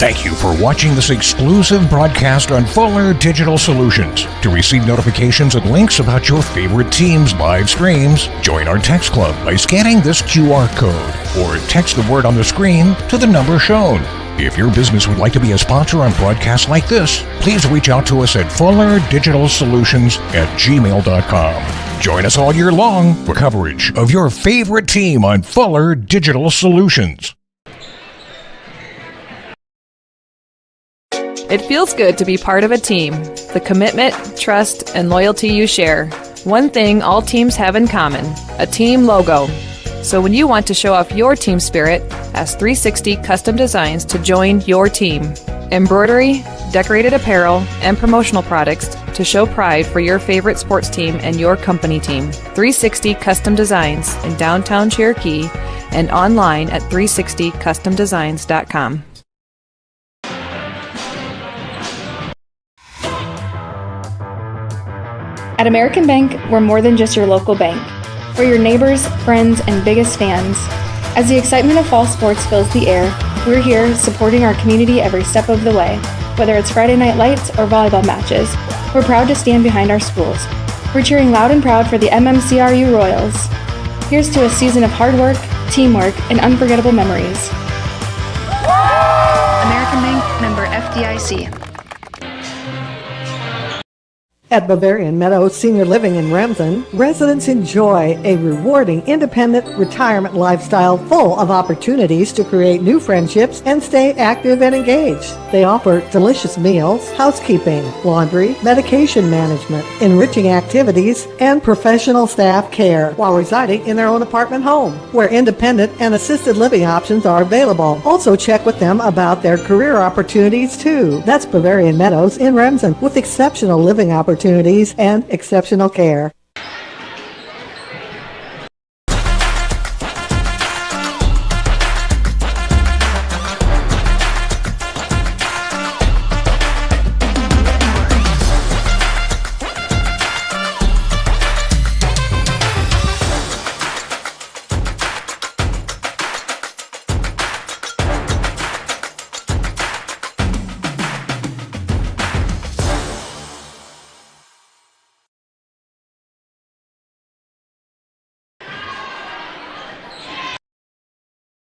Thank you for watching this exclusive broadcast on Fuller Digital Solutions. To receive notifications and links about your favorite team's live streams, join our text club by scanning this QR code or text the word on the screen to the number shown. If your business would like to be a sponsor on broadcasts like this, please reach out to us at fullerdigitalsolutions@gmail.com. Join us all year long for coverage of your favorite team on Fuller Digital Solutions. It feels good to be part of a team. The commitment, trust, and loyalty you share. One thing all teams have in common, a team logo. So when you want to show off your team spirit, ask 360 Custom Designs to join your team. Embroidery, decorated apparel, and promotional products to show pride for your favorite sports team and your company team. 360 Custom Designs in downtown Cherokee and online at 360customdesigns.com. At American Bank, we're more than just your local bank. We're your neighbors, friends, and biggest fans. As the excitement of fall sports fills the air, we're here supporting our community every step of the way. Whether it's Friday night lights or volleyball matches, we're proud to stand behind our schools. We're cheering loud and proud for the MMCRU Royals. Here's to a season of hard work, teamwork, and unforgettable memories. American Bank, member FDIC. At Bavarian Meadows Senior Living in Remsen, residents enjoy a rewarding independent retirement lifestyle full of opportunities to create new friendships and stay active and engaged. They offer delicious meals, housekeeping, laundry, medication management, enriching activities, and professional staff care while residing in their own apartment home, where independent and assisted living options are available. Also check with them about their career opportunities too. That's Bavarian Meadows in Remsen, with exceptional living opportunities and exceptional care.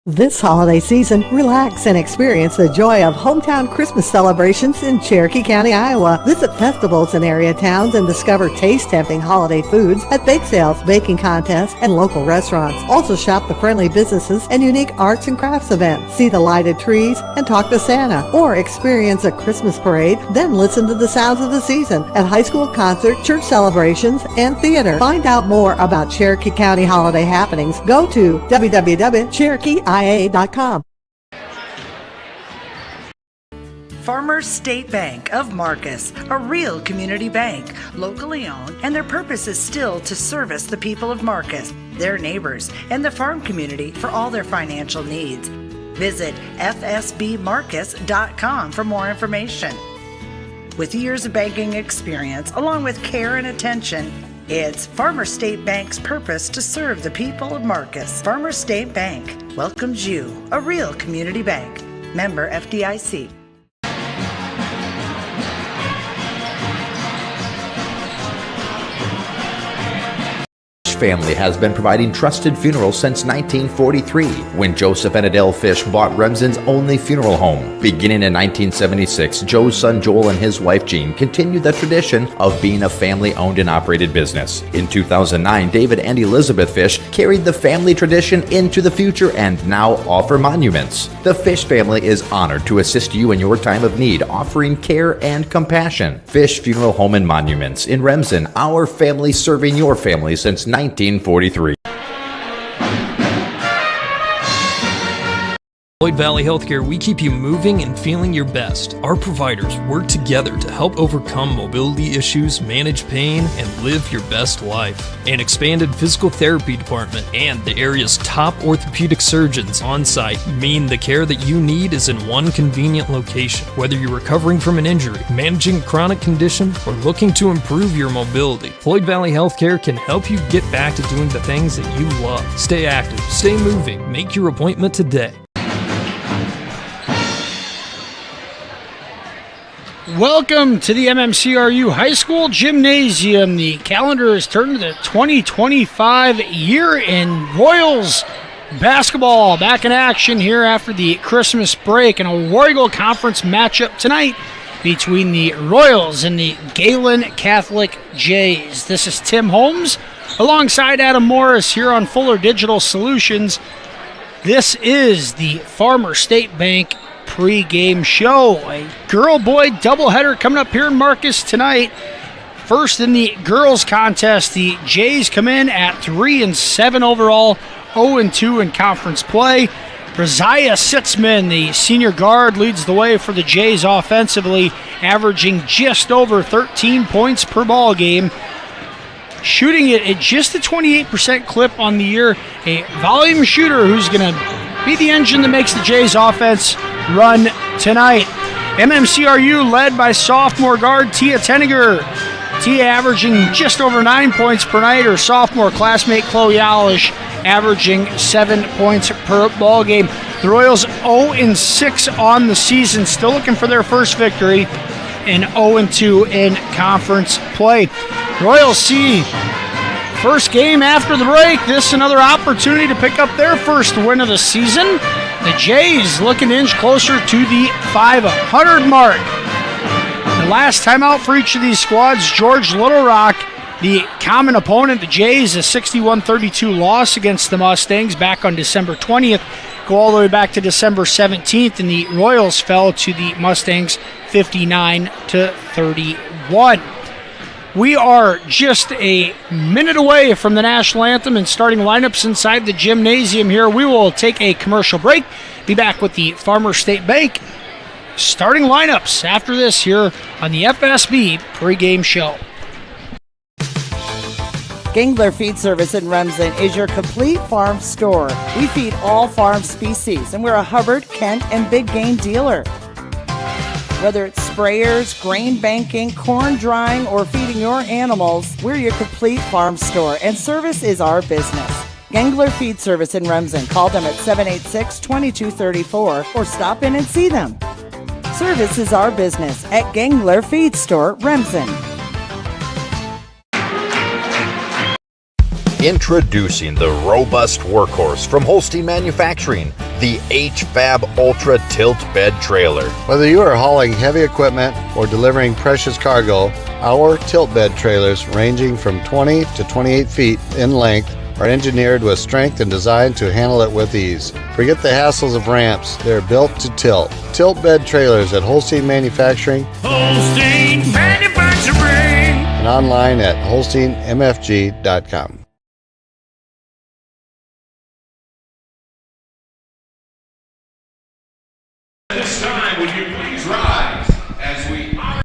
This holiday season, relax and experience the joy of hometown Christmas celebrations in Cherokee County, Iowa. Visit festivals in area towns and discover taste-tempting holiday foods at bake sales, baking contests, and local restaurants. Also shop the friendly businesses and unique arts and crafts events. See the lighted trees and talk to Santa, or experience a Christmas parade, then listen to the sounds of the season at high school concert, church celebrations, and theater. Find out more about Cherokee County holiday happenings. Go to www.cherokeeia.com. Farmers State Bank of Marcus, a real community bank, locally owned, and their purpose is still to service the people of Marcus, their neighbors, and the farm community for all their financial needs. Visit fsbmarcus.com for more information. With years of banking experience, along with care and attention, it's Farmers State Bank's purpose to serve the people of Marcus. Farmers State Bank welcomes you, a real community bank. Member FDIC. Family has been providing trusted funerals since 1943, when Joseph and Adele Fish bought Remsen's only funeral home. Beginning in 1976, Joe's son Joel and his wife Jean continued the tradition of being a family-owned and operated business. In 2009, David and Elizabeth Fish carried the family tradition into the future and now offer monuments. The Fish family is honored to assist you in your time of need, offering care and compassion. Fish Funeral Home and Monuments in Remsen, our family serving your family since 1943. Lloyd Valley Healthcare, we keep you moving and feeling your best. Our providers work together to help overcome mobility issues, manage pain, and live your best life. An expanded physical therapy department and the area's top orthopedic surgeons on site mean the care that you need is in one convenient location. Whether you're recovering from an injury, managing a chronic condition, or looking to improve your mobility, Lloyd Valley Healthcare can help you get back to doing the things that you love. Stay active, stay moving, make your appointment today. Welcome to the MMCRU High School Gymnasium. The calendar has turned to the 2025 year in Royals basketball. Back in action here after the Christmas break, and a War Eagle Conference matchup tonight between the Royals and the Gehlen Catholic Jays. This is Tim Holmes alongside Adam Morris here on Fuller Digital Solutions. This is the Farmer State Bank pregame show. A girl-boy doubleheader coming up here in Marcus tonight. First in the girls contest, the Jays come in at 3-7 overall, 0-2 in conference play. Rosiah Sitzman, the senior guard, leads the way for the Jays offensively, averaging just over 13 points per ball game. Shooting it at just a 28% clip on the year. A volume shooter who's going to be the engine that makes the Jays offense run tonight. MMCRU led by sophomore guard Tia Tenniger. Tia averaging just over 9 points per night. Her sophomore classmate Chloe Alish averaging 7 points per ball game. The Royals 0-6 on the season, still looking for their first victory, and 0-2 in conference play. Royals see first game after the break. This another opportunity to pick up their first win of the season. The Jays looking to inch closer to the 500 mark. The last time out for each of these squads, George Little Rock, the common opponent, the Jays, a 61-32 loss against the Mustangs back on December 20th. Go all the way back to December 17th, and the Royals fell to the Mustangs 59-31. We are just a minute away from the national anthem and starting lineups inside the gymnasium here. We will take a commercial break, be back with the Farmer State Bank starting lineups after this here on the FSB pregame show. Gangler Feed Service in Remsen is your complete farm store. We feed all farm species, and we're a Hubbard, Kent, and Big Game dealer. Whether it's sprayers, grain banking, corn drying, or feeding your animals, we're your complete farm store, and service is our business. Gangler Feed Service in Remsen. Call them at 786-2234 or stop in and see them. Service is our business at Gangler Feed Store, Remsen. Introducing the robust workhorse from Holstein Manufacturing, the HFAB Ultra Tilt Bed Trailer. Whether you are hauling heavy equipment or delivering precious cargo, our tilt bed trailers, ranging from 20 to 28 feet in length, are engineered with strength and designed to handle it with ease. Forget the hassles of ramps. They're built to tilt. Tilt bed trailers at Holstein Manufacturing. Holstein Manufacturing. And online at holsteinmfg.com. This time, would you please rise as we honor...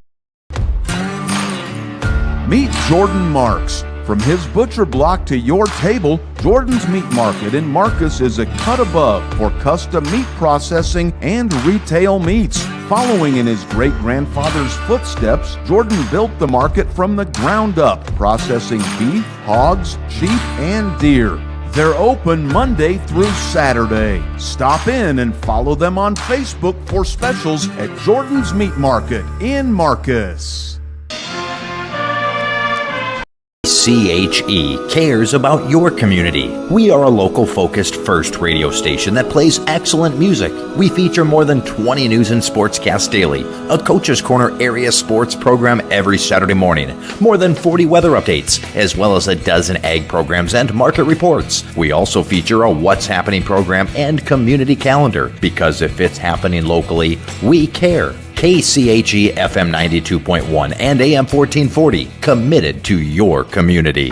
Meet Jordan Marks. From his butcher block to your table, Jordan's Meat Market in Marcus is a cut above for custom meat processing and retail meats. Following in his great-grandfather's footsteps, Jordan built the market from the ground up, processing beef, hogs, sheep, and deer. They're open Monday through Saturday. Stop in and follow them on Facebook for specials at Jordan's Meat Market in Marcus. CHE cares about your community. We are a local-focused first radio station that plays excellent music. We feature more than 20 news and sportscasts daily, a Coach's Corner area sports program every Saturday morning, more than 40 weather updates, as well as a dozen ag programs and market reports. We also feature a What's Happening program and community calendar, because if it's happening locally, we care. KCHE FM 92.1 and AM 1440, committed to your community.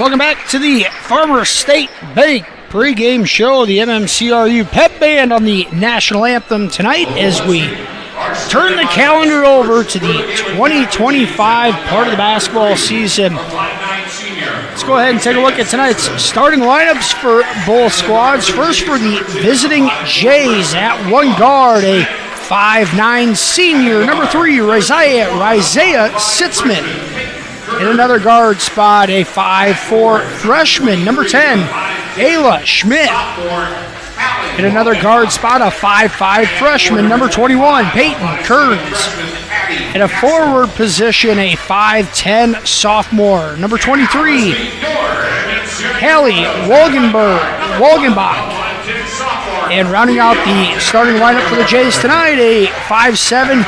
Welcome back to the Farmer State Bank pregame show, the MMCRU Pep Band on the national anthem tonight as we turn the calendar over to the 2025 part of the basketball season. Let's go ahead and take a look at tonight's starting lineups for both squads. First for the visiting Jays at one guard, a 5'9" senior, number 3, Rosiah Sitzman. In another guard spot, a 5'4" freshman, number 10, Ayla Schmidt. In another guard spot, a 5'5" freshman, number 21, Peyton Kearns. In a forward position, a 5'10" sophomore, number 23, Hallie Wolgenbach. And rounding out the starting lineup for the Jays tonight, a 5'7"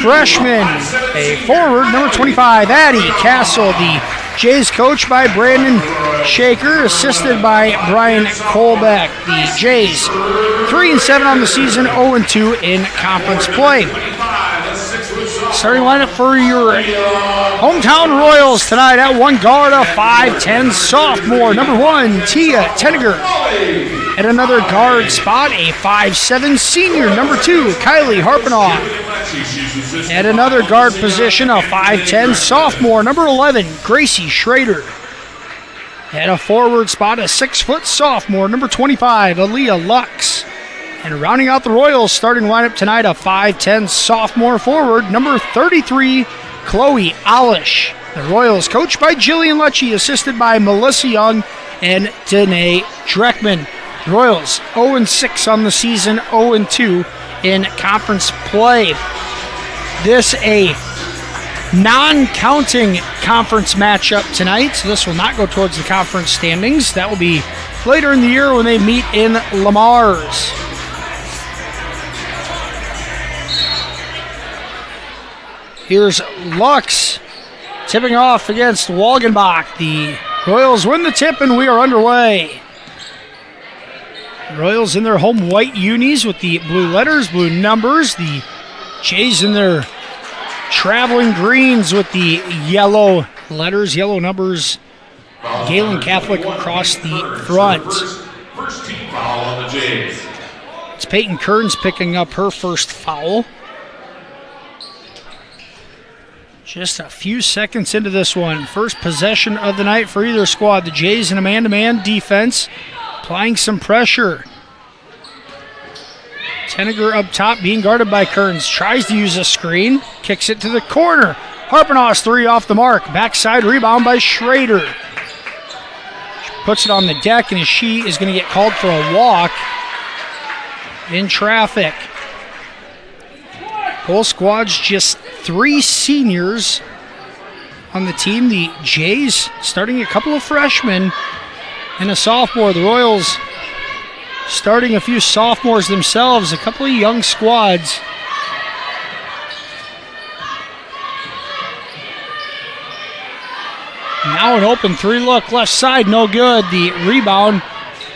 freshman, a forward, number 25, Addie Castle. The Jays coached by Brandon Shaker, assisted by Brian Colbeck. The Jays 3-7 on the season, 0-2 in conference play. Starting lineup for your hometown Royals tonight at one guard, a 5'10" sophomore, number 1, Tia Tenniger. At another guard spot, a 5'7" senior, number 2, Kylie Harpenoff. At another guard position, a 5'10" sophomore, number 11, Gracie Schrader. At a forward spot, a 6' sophomore, number 25, Aaliyah Lux. And rounding out the Royals starting lineup tonight, a 5'10" sophomore forward, number 33, Chloe Alish. The Royals coached by Jillian Lecce, assisted by Melissa Young and Danae Dreckman. The Royals 0-6 on the season, 0-2 in conference play. This a non-counting conference matchup tonight, so this will not go towards the conference standings. That will be later in the year when they meet in Lamar's. Here's Lux tipping off against Wolgenbach. The Royals win the tip and we are underway. Royals in their home white unis with the blue letters, blue numbers. The Jays in their traveling greens with the yellow letters, yellow numbers. Gehlen Catholic across the front. First team foul on the Jays. It's Peyton Kearns picking up her first foul. Just a few seconds into this one. First possession of the night for either squad. The Jays in a man-to-man defense, applying some pressure. Tenniger up top, being guarded by Kearns. Tries to use a screen, kicks it to the corner. Harpenoff's three off the mark. Backside rebound by Schrader. She puts it on the deck, and she is going to get called for a walk in traffic. Both squads just 3 seniors on the team. The Jays starting a couple of freshmen and a sophomore. The Royals starting a few sophomores themselves, a couple of young squads. Now an open 3-look left side, no good. The rebound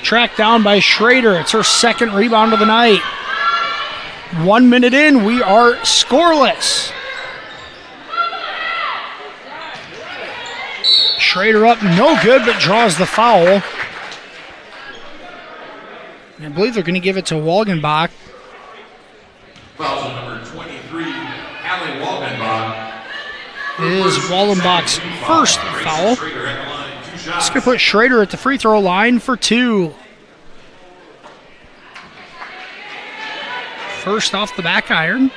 tracked down by Schrader. It's her second rebound of the night. 1 minute in, we are scoreless. Schrader up, no good, but draws the foul. I believe they're going to give it to Wolgenbach. Foul number 23, Hallie Wolgenbach. It is Wolgenbach's first foul. It's going to put Schrader at the free throw line for 2. First off the back iron.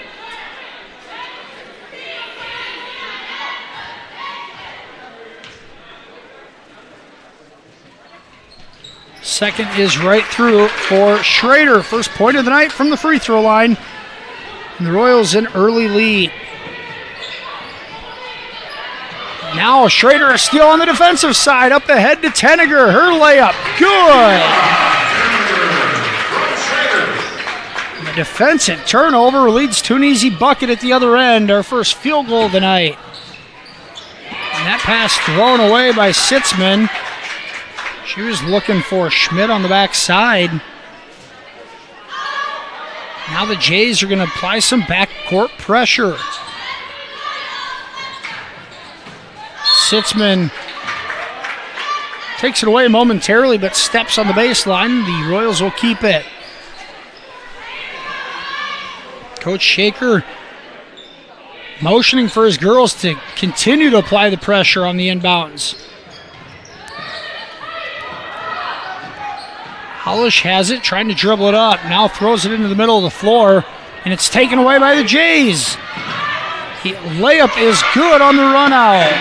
Second is right through for Schrader. First point of the night from the free throw line. And the Royals in early lead. Now Schrader still on the defensive side. Up ahead to Tenniger. Her layup. Good. The defensive turnover leads to an easy bucket at the other end. Our first field goal of the night. And that pass thrown away by Sitzman. She was looking for Schmidt on the backside. Now the Jays are going to apply some backcourt pressure. Sitzman takes it away momentarily, but steps on the baseline. The Royals will keep it. Coach Shaker motioning for his girls to continue to apply the pressure on the inbounds. Hollish has it, trying to dribble it up. Now throws it into the middle of the floor, and it's taken away by the Jays. The layup is good on the run out.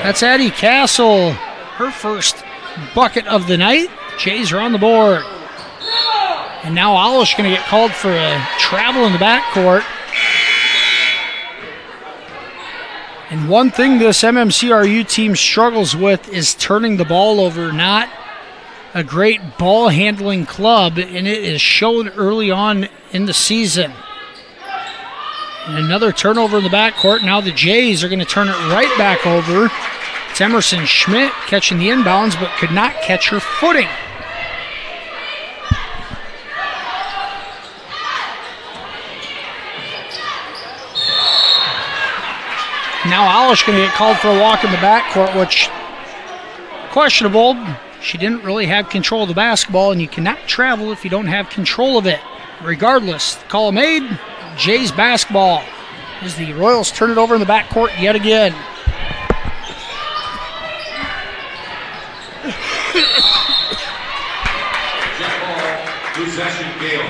That's Addie Castle, her first bucket of the night. Jays are on the board. And now Alish going to get called for a travel in the backcourt. And one thing this MMCRU team struggles with is turning the ball over. Not a great ball handling club, and it is shown early on in the season. And another turnover in the backcourt. Now the Jays are going to turn it right back over. It's Emerson Schmidt catching the inbounds, but could not catch her footing. Now Alish going to get called for a walk in the backcourt, which questionable. She didn't really have control of the basketball, and you cannot travel if you don't have control of it. Regardless, the call made, Jays basketball as the Royals turn it over in the backcourt yet again.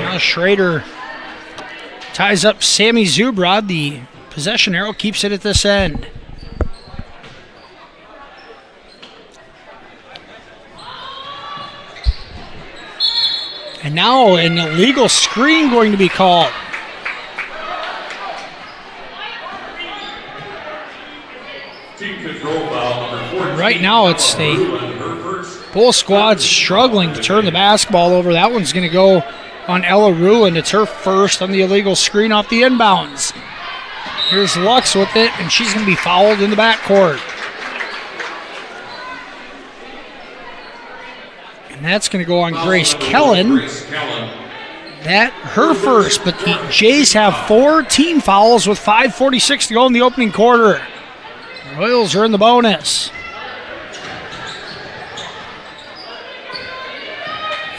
Now Schrader ties up Sammy Zubrod. The possession arrow keeps it at this end. And now an illegal screen going to be called. Right now it's both squads struggling to turn the basketball over. That one's going to go on Ella Ruland. It's her first on the illegal screen off the inbounds. Here's Lux with it, and she's going to be fouled in the backcourt. And that's going to go on Grace Kellen. That her first, but the Jays have 4 team fouls with 5:46 to go in the opening quarter. Royals are in the bonus.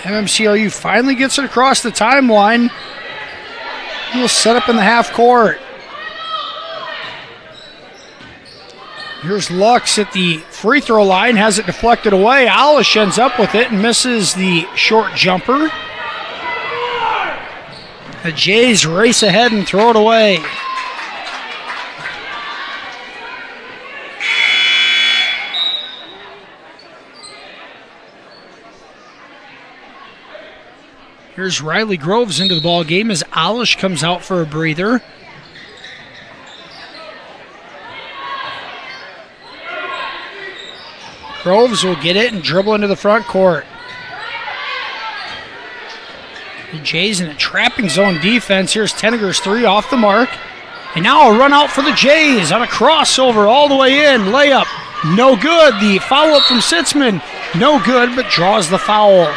MMCRU finally gets it across the timeline. We'll set up in the half court. Here's Lux at the free throw line, has it deflected away. Alish ends up with it and misses the short jumper. The Jays race ahead and throw it away. Here's Riley Groves into the ball game as Alish comes out for a breather. Groves will get it and dribble into the front court. The Jays in a trapping zone defense. Here's Tenniger's 3 off the mark. And now a run out for the Jays on a crossover all the way in. Layup, no good. The foul up from Sitzman, no good, but draws the foul.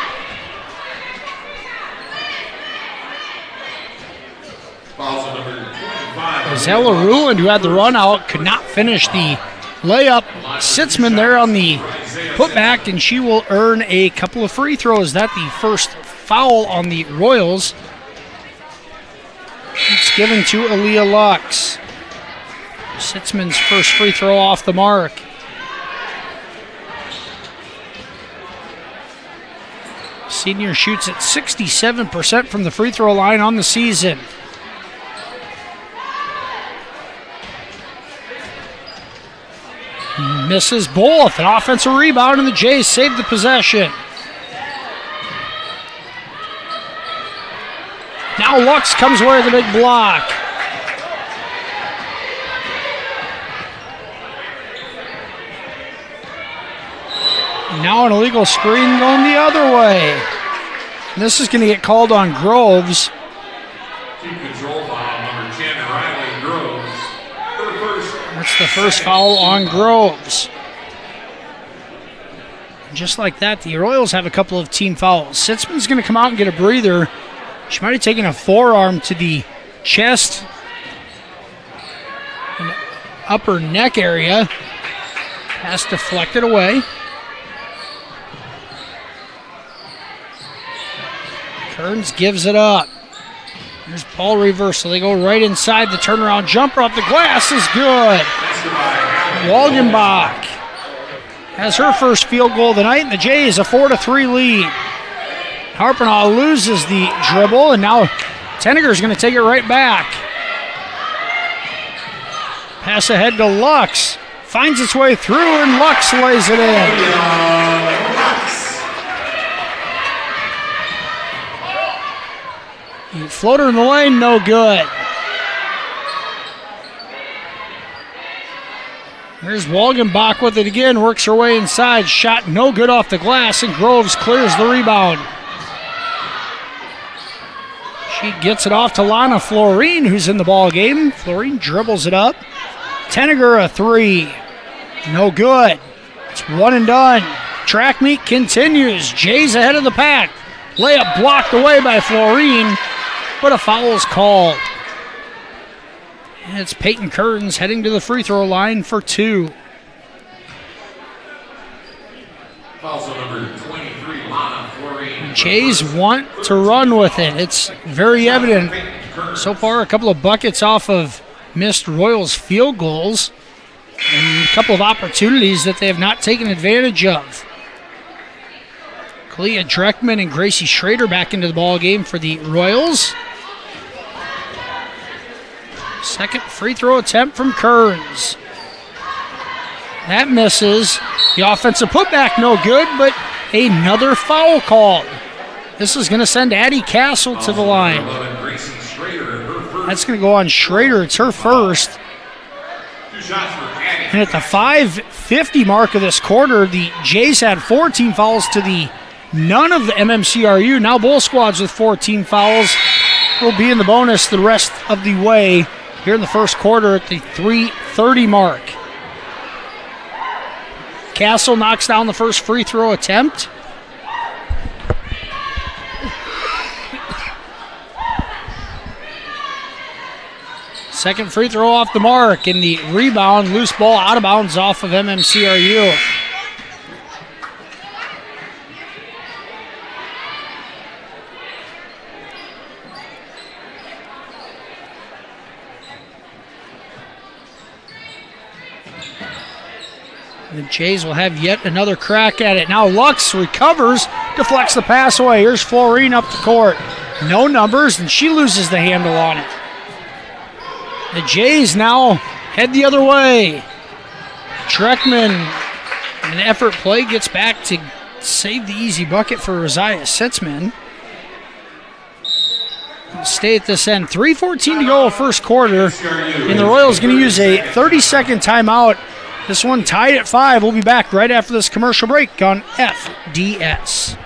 Zella Ruland, who had the run out, could not finish the layup. Sitzman there on the putback, and she will earn a couple of free throws. That's the first foul on the Royals. It's given to Aaliyah Lux. Sitzman's first free throw off the mark. Senior shoots at 67% from the free throw line on the season. Misses both. An offensive rebound, and the Jays save the possession. Now Lux comes away with a big block. Now an illegal screen going the other way. And this is going to get called on Groves. Team control foul number 10, Riley Groves. That's the first foul on Groves. And just like that, the Royals have a couple of team fouls. Sitzman's going to come out and get a breather. She might have taken a forearm to the chest and upper neck area. Has deflected away. Kearns gives it up. There's ball reversal. They go right inside. The turnaround jumper off the glass is good. Walgenbach has her first field goal of the night, and the Jays a 4-3 lead. Harpenaugh loses the dribble, and now Tenniger's going to take it right back. Pass ahead to Lux. finds its way through, and Lux lays it in. Floater in the lane, no good. There's Walgenbach with it again, works her way inside, shot no good off the glass, and Groves clears the rebound. She gets it off to Lana Florine, who's in the ball game. Florine dribbles it up. Tenneger a three. No good. It's one and done. Track meet continues. Jays ahead of the pack. Layup blocked away by Florine, but a foul is called. And it's Peyton Kearns heading to the free throw line for two. Also number 23, Lana Florine. Jays want to run with it. It's very evident so far. A couple of buckets off of missed Royals field goals and a couple of opportunities that they have not taken advantage of. Kalia Dreckman and Gracie Schrader back into the ball game for the Royals. Second free throw attempt from Kearns. That misses. The offensive putback no good, but another foul called. This is going to send Addie Castle to the line. That's going to go on Schrader. It's her first. And at the 5:50 mark of this quarter, the Jays had 14 fouls to the none of the MMCRU. Now both squads with 14 fouls will be in the bonus the rest of the way here in the first quarter at the 3:30 mark. Castle knocks down the first free throw attempt. Second free throw off the mark, and the rebound, loose ball out of bounds off of MMCRU. The Jays will have yet another crack at it. Now Lux recovers, deflects the pass away. Here's Florine up the court. No numbers, and she loses the handle on it. The Jays now head the other way. Dreckman, an effort play, gets back to save the easy bucket for Rosia Sitzman. Stay at this end. 3:14 to go first quarter, and the Royals going to use a 30-second timeout. This one tied at 5. We'll be back right after this commercial break on FDS.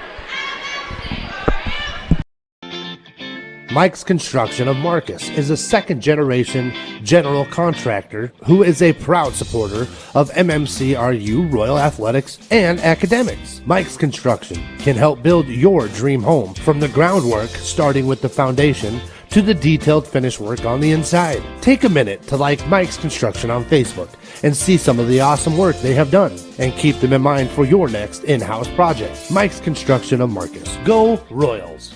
Mike's Construction of Marcus is a second-generation general contractor who is a proud supporter of MMCRU Royal Athletics and academics. Mike's Construction can help build your dream home from the groundwork, starting with the foundation, to the detailed finish work on the inside. Take a minute to like Mike's Construction on Facebook and see some of the awesome work they have done, and keep them in mind for your next in-house project. Mike's Construction of Marcus. Go Royals!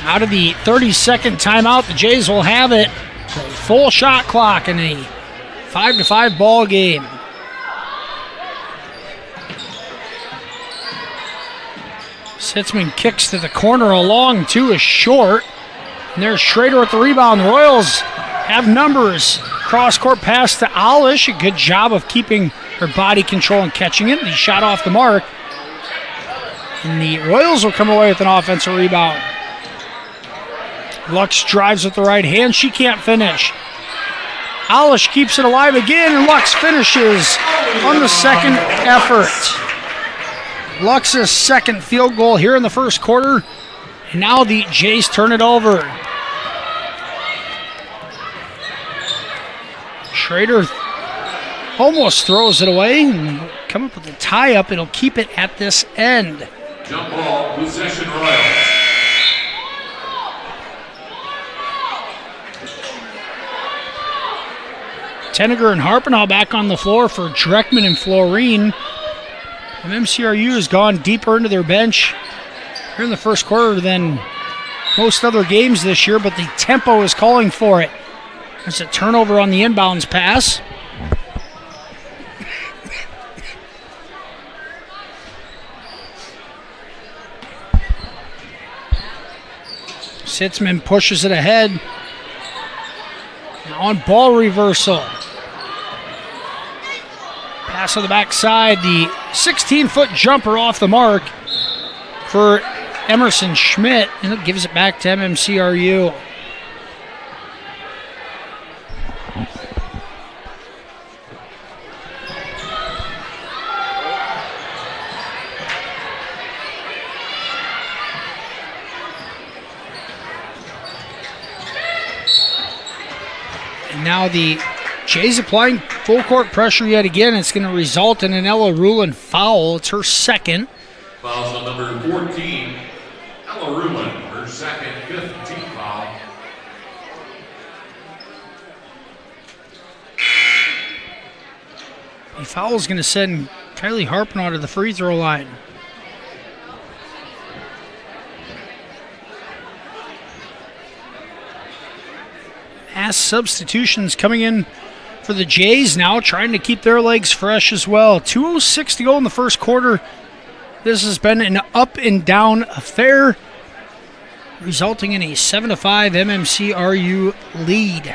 Out of the 30-second timeout, the Jays will have it. Full shot clock in a 5-5 ball game. Sitzman kicks to the corner, a long two, is short. And there's Schrader with the rebound. The Royals have numbers. Cross-court pass to Alish. A good job of keeping her body control and catching it. The shot off the mark. And the Royals will come away with an offensive rebound. Lux drives with the right hand. She can't finish. Alish keeps it alive again, and Lux finishes on the second effort. Lux's second field goal here in the first quarter. And now the Jays turn it over. Schrader almost throws it away and come up with a tie-up. It'll keep it at this end. Jump ball, possession Royals. Tenneger and Harpenau back on the floor for Dreckman and Florine. MMCRU has gone deeper into their bench here in the first quarter than most other games this year, but the tempo is calling for it. There's a turnover on the inbounds pass. Sitzman pushes it ahead. Now on ball reversal. Pass on the backside. The 16-foot jumper off the mark for Emerson Schmidt, and it gives it back to MMCRU. And now the Jays applying full court pressure yet again. It's going to result in an Ella Rulin foul. It's her second. Fouls on number 14, Ella Rulin, her second, fifth team foul. The foul is going to send Kylie Harpnaugh to the free throw line. Mass substitutions coming in for the Jays now, trying to keep their legs fresh as well. 2:06 to go in the first quarter. This has been an up and down affair, resulting in a 7-5 MMCRU lead.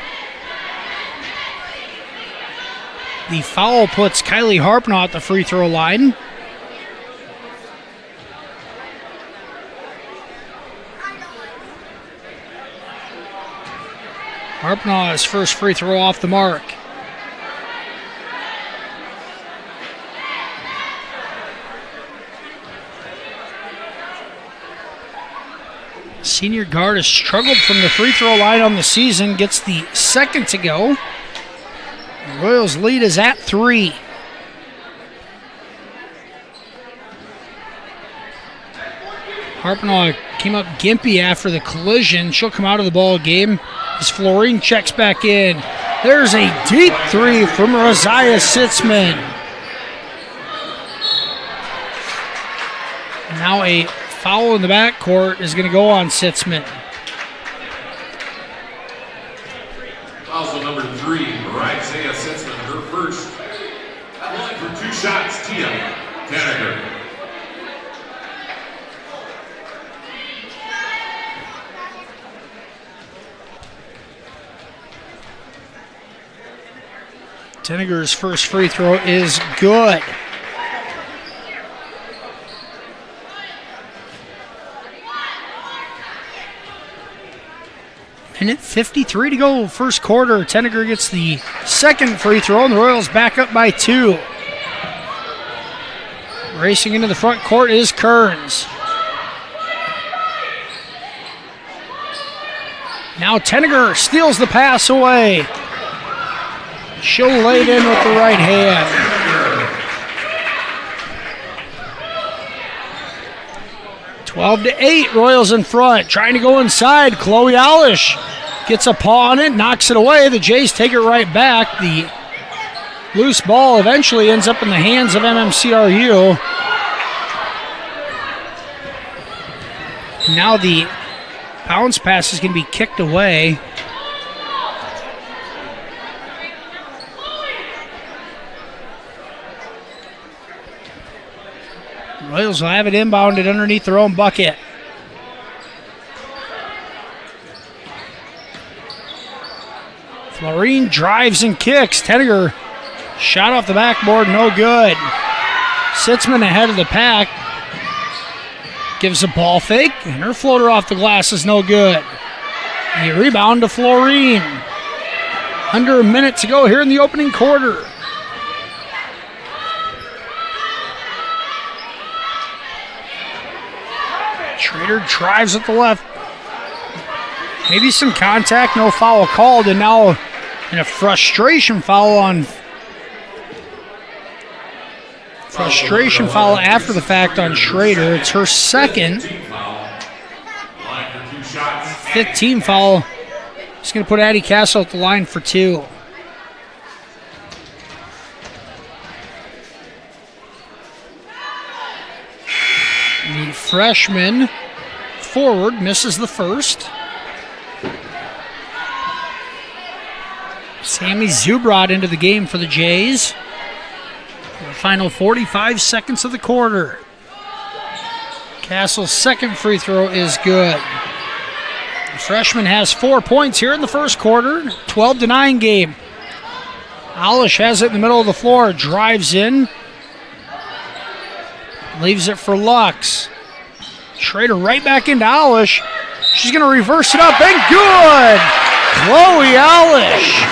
The foul puts Kylie Harpnaugh at the free throw line. Harpnaugh's first free throw off the mark. Senior guard has struggled from the free throw line on the season, gets the second to go. The Royals' lead is at 3. Harpnaugh came up gimpy after the collision. She'll come out of the ball game as Florine checks back in. There's a deep three from Roziah Sitzman. Now a foul in the backcourt is going to go on Sitzman. Fouls on number 3, Roziah Sitzman, her first. That line for 2 shots, Tia Tanneger. Tenneger's first free throw is good. Minute 53 to go, first quarter. Tenneger gets the second free throw, and the Royals back up by 2. Racing into the front court is Kearns. Now Tenneger steals the pass away. She'll lay it in with the right hand. Twelve to 8, Royals in front, trying to go inside. Chloe Alish gets a paw on it, knocks it away. The Jays take it right back. The loose ball eventually ends up in the hands of MMCRU. Now the bounce pass is going to be kicked away. Royals will have it inbounded underneath their own bucket. Florine drives and kicks. Tenneger shot off the backboard, no good. Sitzman ahead of the pack. Gives a ball fake, and her floater off the glass is no good. A rebound to Florine. Under a minute to go here in the opening quarter. Schrader drives at the left. Maybe some contact, no foul called, and now in a frustration foul after the fact on Schrader. It's her second. 15 foul. It's going to put Addie Castle at the line for 2. The freshman forward misses the first. Sammy Zubrod into the game for the Jays. The final 45 seconds of the quarter. Castle's second free throw is good. The freshman has 4 points here in the first quarter, 12-9 game. Alish has it in the middle of the floor, drives in, leaves it for Lux. Schrader right back into Alish. She's going to reverse it up, and good! Chloe Alish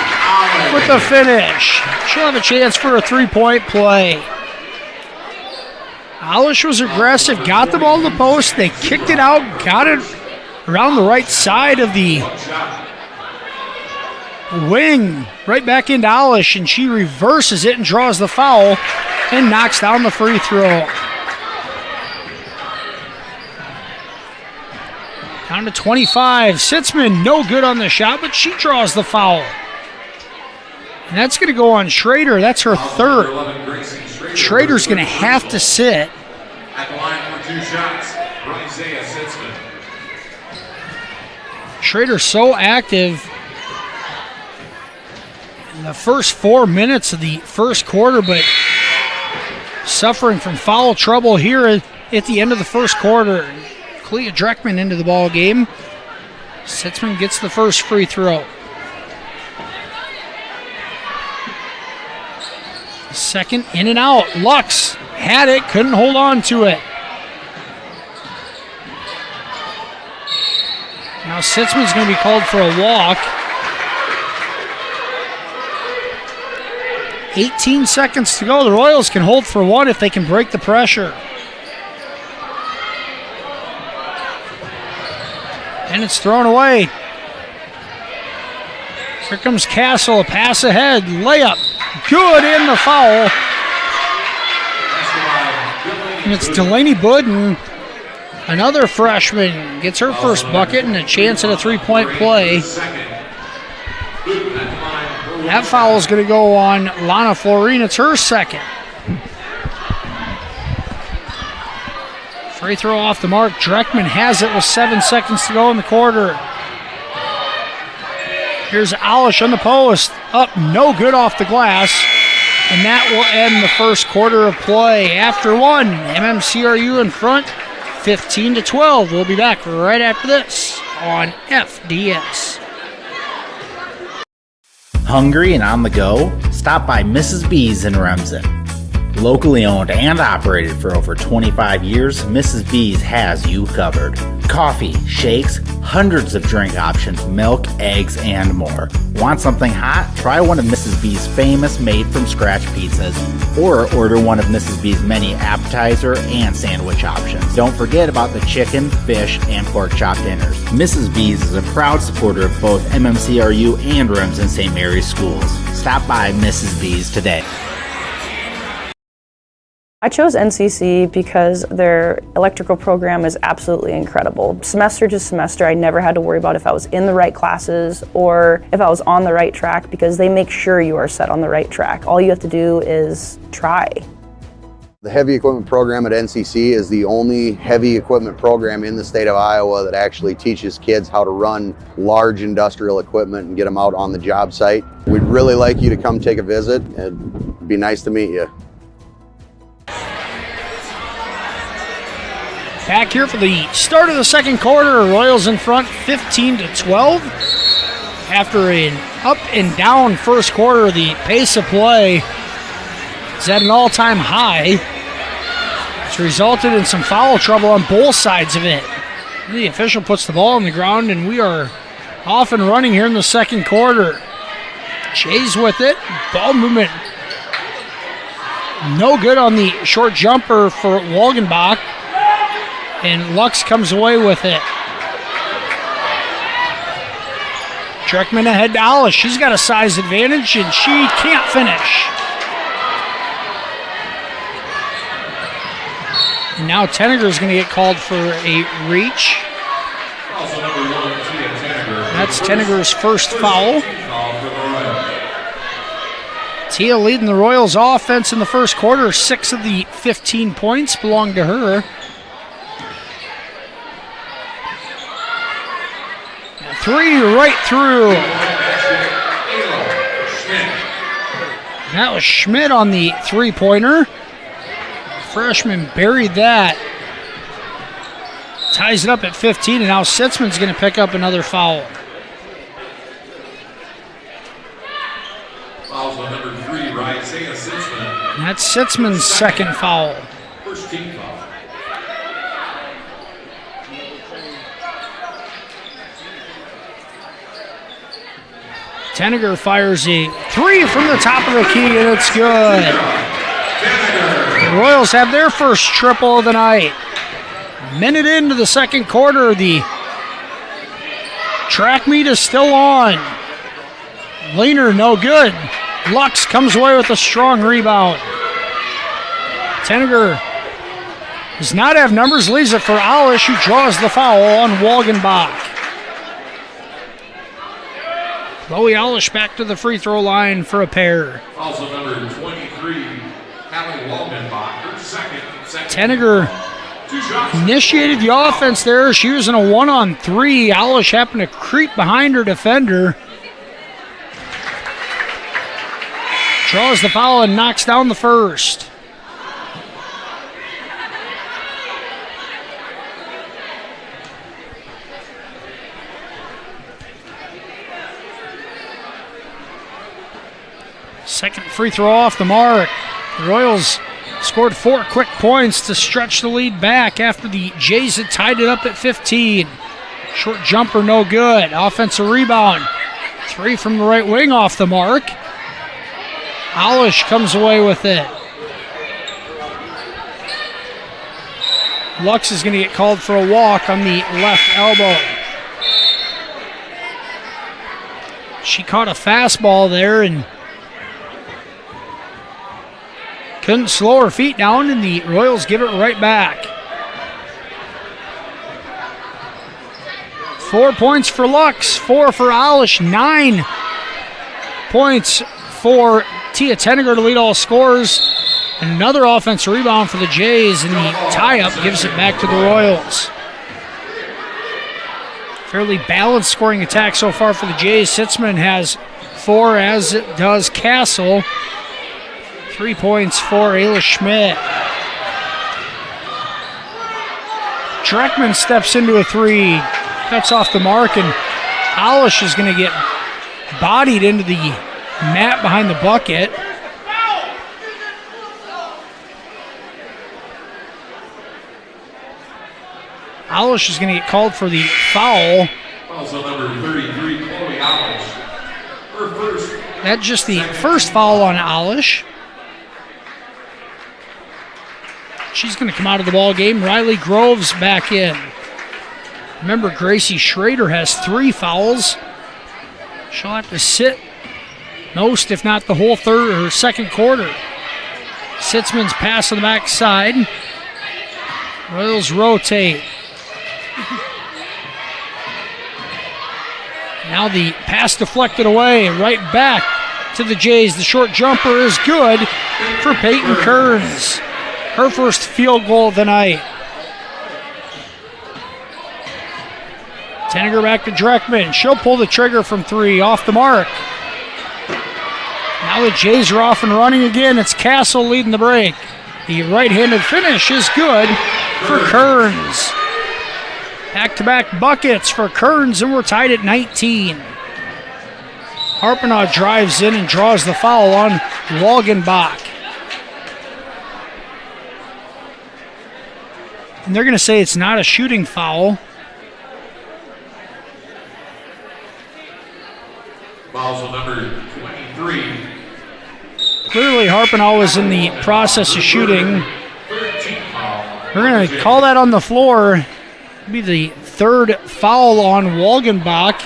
with the finish. She'll have a chance for a three-point play. Alish was aggressive, got the ball in the post, they kicked it out, got it around the right side of the wing, right back into Alish, and she reverses it and draws the foul and knocks down the free throw. Down to 25. Sitzman, no good on the shot, but she draws the foul. And that's going to go on Schrader. That's her third. Schrader's going to have to sit. At the line for 2 shots, Isaiah Sitzman. Schrader's so active in the first 4 minutes of the first quarter, but suffering from foul trouble here at the end of the first quarter. Clea Dreckman into the ball game. Sitzman gets the first free throw. Second, in and out. Lux had it, couldn't hold on to it. Now Sitzman's going to be called for a walk. 18 seconds to go. The Royals can hold for one if they can break the pressure. And it's thrown away. Here comes Castle, a pass ahead, layup, good in the foul. And it's Delaney Budden, another freshman, gets her first bucket and a chance at a three-point play. That foul is going to go on Lana Florine. It's her second. Free throw off the mark. Dreckman has it with 7 seconds to go in the quarter. Here's Alish on the post. Up, no good off the glass. And that will end the first quarter of play. After one, MMCRU in front, 15-12. We'll be back right after this on FDS. Hungry and on the go? Stop by Mrs. B's in Remsen. Locally owned and operated for over 25 years, Mrs. B's has you covered. Coffee, shakes, hundreds of drink options, milk, eggs, and more. Want something hot? Try one of Mrs. B's famous made-from-scratch pizzas, or order one of Mrs. B's many appetizer and sandwich options. Don't forget about the chicken, fish, and pork chop dinners. Mrs. B's is a proud supporter of both MMCRU and Remsen St. Mary's schools. Stop by Mrs. B's today. I chose NCC because their electrical program is absolutely incredible. Semester to semester, I never had to worry about if I was in the right classes or if I was on the right track, because they make sure you are set on the right track. All you have to do is try. The heavy equipment program at NCC is the only heavy equipment program in the state of Iowa that actually teaches kids how to run large industrial equipment and get them out on the job site. We'd really like you to come take a visit. It'd be nice to meet you. Back here for the start of the second quarter, Royals in front 15-12. After an up and down first quarter, the pace of play is at an all-time high. It's resulted in some foul trouble on both sides of it. The official puts the ball on the ground, and we are off and running here in the second quarter. Jay's with it. Ball movement no good on the short jumper for Walgenbach. And Lux comes away with it. Dreckman ahead to Alice. She's got a size advantage, and she can't finish. And now Tenniger's going to get called for a reach. That's Tenniger's first foul. Tia leading the Royals offense in the first quarter. 6 of the 15 points belong to her. Three right through. That was Schmidt on the three-pointer. Freshman buried that. ties it up at 15, and now Sitzman's going to pick up another foul. Fouls on number 3, Isaiah Sitzman. And that's Sitzman's second foul. First team foul. Tenniger fires a 3 from the top of the key, and it's good. The Royals have their first triple of the night. A minute into the second quarter, the track meet is still on. Leaner, no good. Lux comes away with a strong rebound. Tenniger does not have numbers, leaves it for Alish, who draws the foul on Walgenbach. Chloe Alish back to the free throw line for a pair. Also number 23, Hallie Walgenbach, her second. Tenniger initiated the offense there. She was in a 1-on-3. Alish happened to creep behind her defender. Draws the foul and knocks down the first. Second free throw off the mark. The Royals scored 4 quick points to stretch the lead back after the Jays had tied it up at 15. Short jumper, no good. Offensive rebound. 3 from the right wing off the mark. Alish comes away with it. Lux is going to get called for a walk on the left elbow. She caught a fastball there and couldn't slow her feet down, and the Royals give it right back. 4 points for Lux, 4 for Alish, 9 points for Tia Tenniger to lead all scorers. And another offensive rebound for the Jays, and the tie-up gives it back to the Royals. Fairly balanced scoring attack so far for the Jays. Sitzman has 4, as does Castle. 3 points for Ayla Schmidt. Dreckman steps into a 3. Cuts off the mark, and Alish is going to get bodied into the mat behind the bucket. Alish is going to get called for the foul. Also number 33, Chloe Alish. Her first. That's just the first foul on Alish. She's going to come out of the ball game. Riley Groves back in. Remember, Gracie Schrader has 3 fouls. She'll have to sit most, if not the whole third or second quarter. Sitzman's pass on the backside. Royals rotate. Now the pass deflected away, right back to the Jays. The short jumper is good for Peyton Kearns. Her first field goal of the night. Tenniger back to Dreckman. She'll pull the trigger from 3, off the mark. Now the Jays are off and running again. It's Castle leading the break. The right-handed finish is good for Kearns. Back-to-back buckets for Kearns, and we're tied at 19. Harpenaugh drives in and draws the foul on Walgenbach. And they're going to say it's not a shooting foul. Fouls on number 23. Clearly, Harpenaugh was in the process of shooting. We're going to call that on the floor. It'll be the third foul on Walgenbach.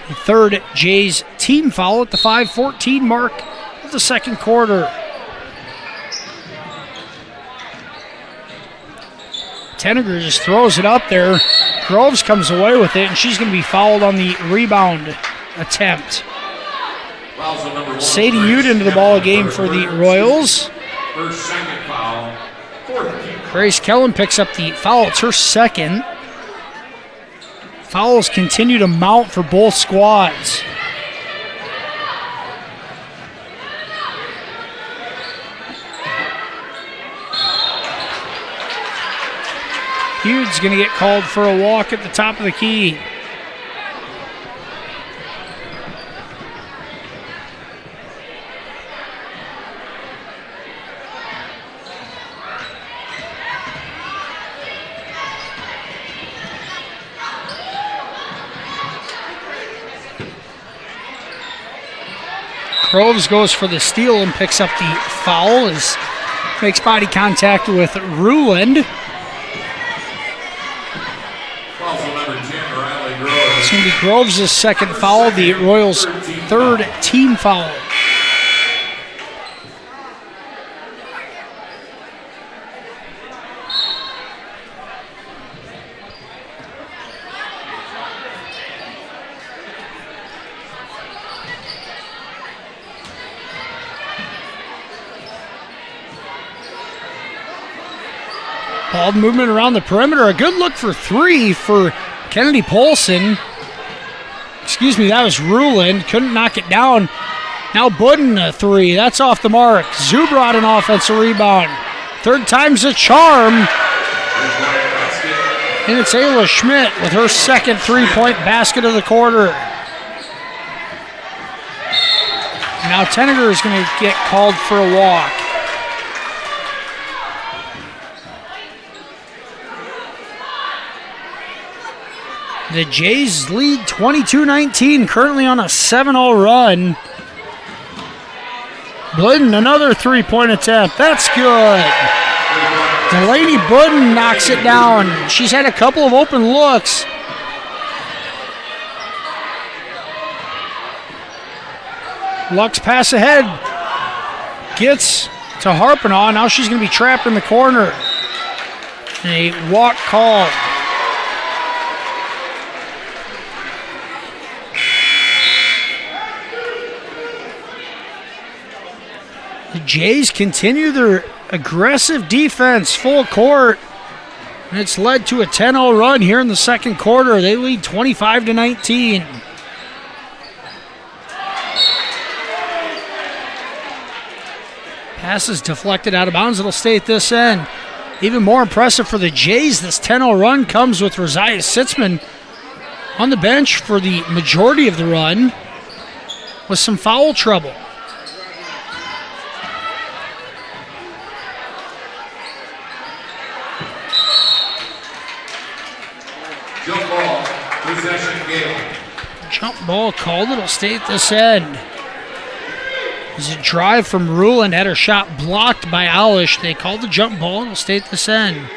The third Jays team foul at the 5:14 mark of the second quarter. Tenniger just throws it up there. Groves comes away with it, and she's going to be fouled on the rebound attempt. Sadie Ute into the ball game for the Royals. First, second foul. Grace Kellen picks up the foul. It's her second. Fouls continue to mount for both squads. Hude's going to get called for a walk at the top of the key. Groves goes for the steal and picks up the foul as makes body contact with Ruland. It's going to be Groves' second foul, the Royals' third team foul. Ball movement around the perimeter. A good look for three for Kennedy Polson. Excuse me, that was Ruland. Couldn't knock it down. Now Budden a three. That's off the mark. Zubrod an offensive rebound. Third time's a charm. And it's Ayla Schmidt with her second three-point basket of the quarter. Now Tenneger is going to get called for a walk. The Jays lead 22-19, currently on a 7-0 run. Budden, another three-point attempt. That's good. Delaney Budden knocks it down. She's had a couple of open looks. Lux pass ahead. Gets to Harpenaugh. Now she's going to be trapped in the corner. And a walk called. The Jays continue their aggressive defense, full court. And it's led to a 10-0 run here in the second quarter. They lead 25-19. Pass is deflected out of bounds. It'll stay at this end. Even more impressive for the Jays, this 10-0 run comes with Rosiah Sitzman on the bench for the majority of the run with some foul trouble. Jump ball, possession Gehlen. Jump ball called. It'll stay at this end. There's a drive from Ruland, had her shot blocked by Alish. They called the jump ball. It'll stay at this end.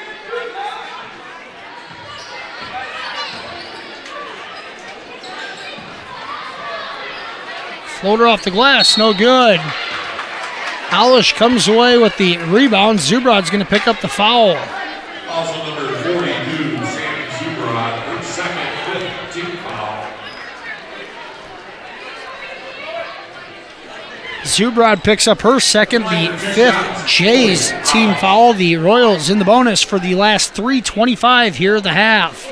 Floater off the glass, no good. Alish comes away with the rebound. Zubrod's going to pick up the foul. Also number 42, Sammy Zubrod, her second, fifth team foul. Zubrod picks up her second, the fifth Jays team foul. The Royals in the bonus for the last 3:25 here at the half.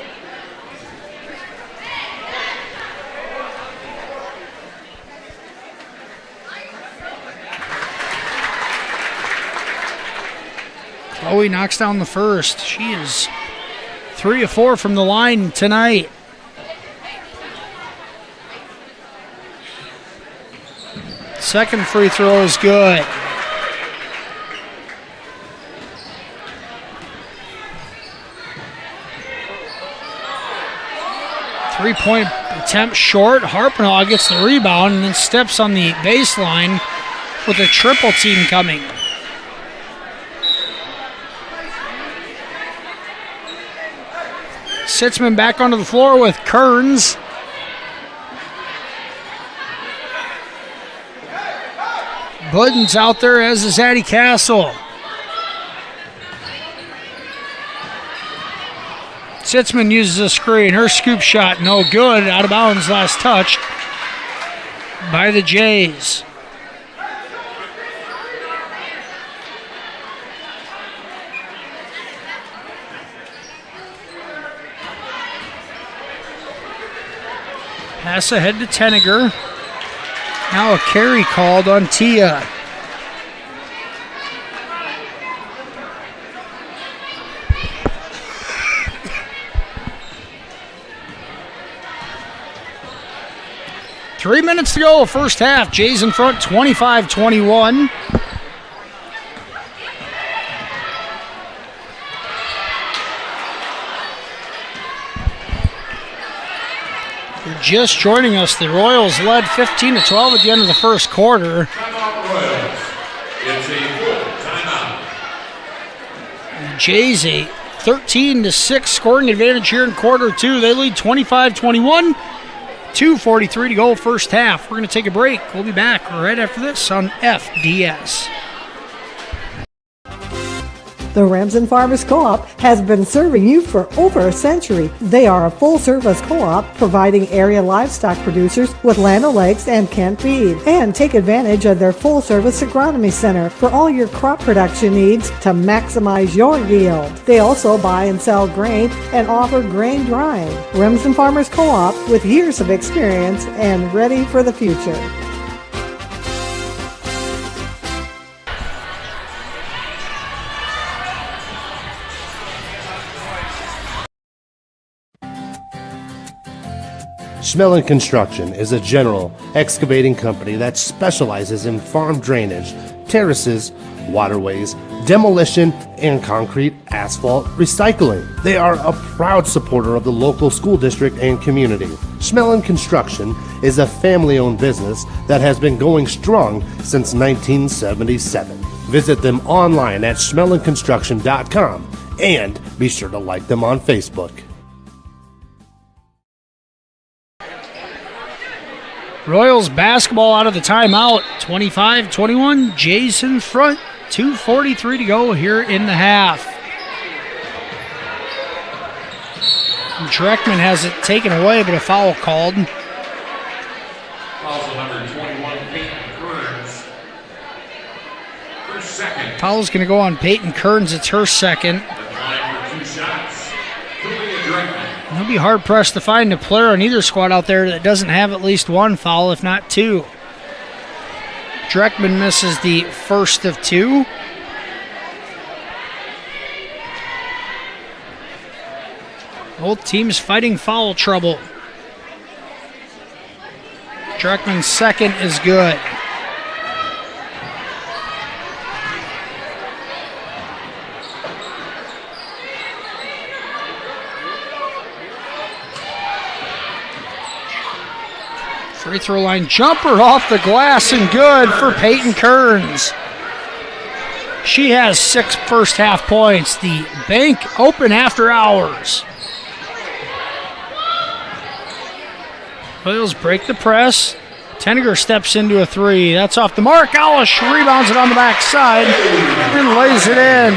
Chloe knocks down the first. She is 3 of 4 from the line tonight. Second free throw is good. Three-point attempt short. Harpenaugh gets the rebound and then steps on the baseline with a triple team coming. Sitzman back onto the floor with Kearns. Budden's out there, as is Addie Castle. Sitzman uses a screen. Her scoop shot, no good. Out of bounds, last touch by the Jays. Pass ahead to Tenneger. Now a carry called on Tia. 3 minutes to go, first half. Jays in front, 25-21. If you're just joining us, the Royals led 15-12 at the end of the first quarter. Timeout Royals. It's a full timeout. The Jays a 13-6 scoring advantage here in quarter two. They lead 25-21. 2:43 to go, first half. We're going to take a break. We'll be back right after this on FDS. The Remsen Farmers Co-op has been serving you for over a century. They are a full-service co-op providing area livestock producers with land o'lakes and canned feed. And take advantage of their full-service agronomy center for all your crop production needs to maximize your yield. They also buy and sell grain and offer grain drying. Remsen Farmers Co-op with years of experience and ready for the future. Schmelling Construction is a general excavating company that specializes in farm drainage, terraces, waterways, demolition, and concrete asphalt recycling. They are a proud supporter of the local school district and community. Schmelling Construction is a family-owned business that has been going strong since 1977. Visit them online at schmellingconstruction.com and be sure to like them on Facebook. Royals basketball out of the timeout, 25-21. Jays in front, 2:43 to go here in the half. Dreckman has it taken away, but a foul called. Foul number 21, Peyton Kearns. Her second. Foul's going to go on Peyton Kearns. It's her second. Line for 2 shots. Julia Dreckman. He'll be hard-pressed to find a player on either squad out there that doesn't have at least one foul, if not 2. Dreckman misses the first of 2. Both teams fighting foul trouble. Dreckman's second is good. Free throw line jumper off the glass and good for Peyton Kearns. She has 6 first half points. The bank open after hours. Royals break the press. Tenniger steps into a 3. That's off the mark. Alish rebounds it on the backside and lays it in.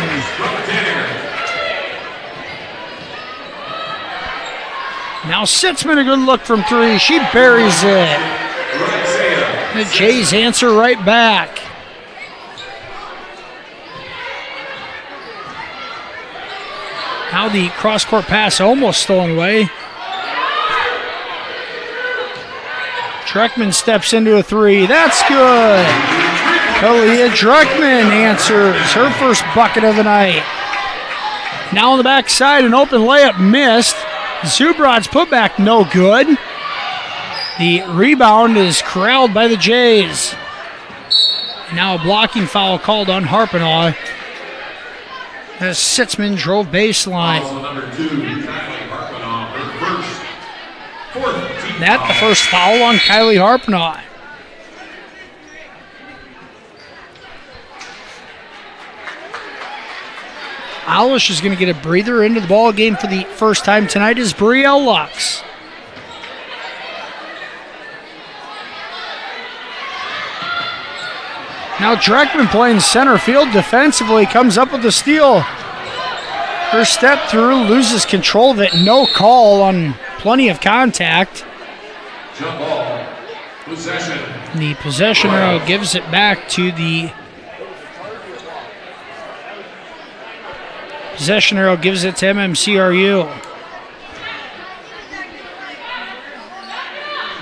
Now Sitzman, a good look from 3. She buries it. The Jays answer right back. Now the cross-court pass almost stolen away. Dreckman steps into a 3. That's good. Kalia Dreckman answers her first bucket of the night. Now on the backside, an open layup missed. Zubrod's putback no good. The rebound is corralled by the Jays. Now a blocking foul called on Harpinaugh as Sitzman drove baseline. That's the first foul on Kylie Harpinaugh. Alish is going to get a breather into the ball game for the first time tonight is Brielle Lux. Now Dreckman playing center field defensively, comes up with the steal. Her step through, loses control of it, no call on plenty of contact. Jump ball. Possession. The possession arrow gives it back to the possession arrow gives it to MMCRU.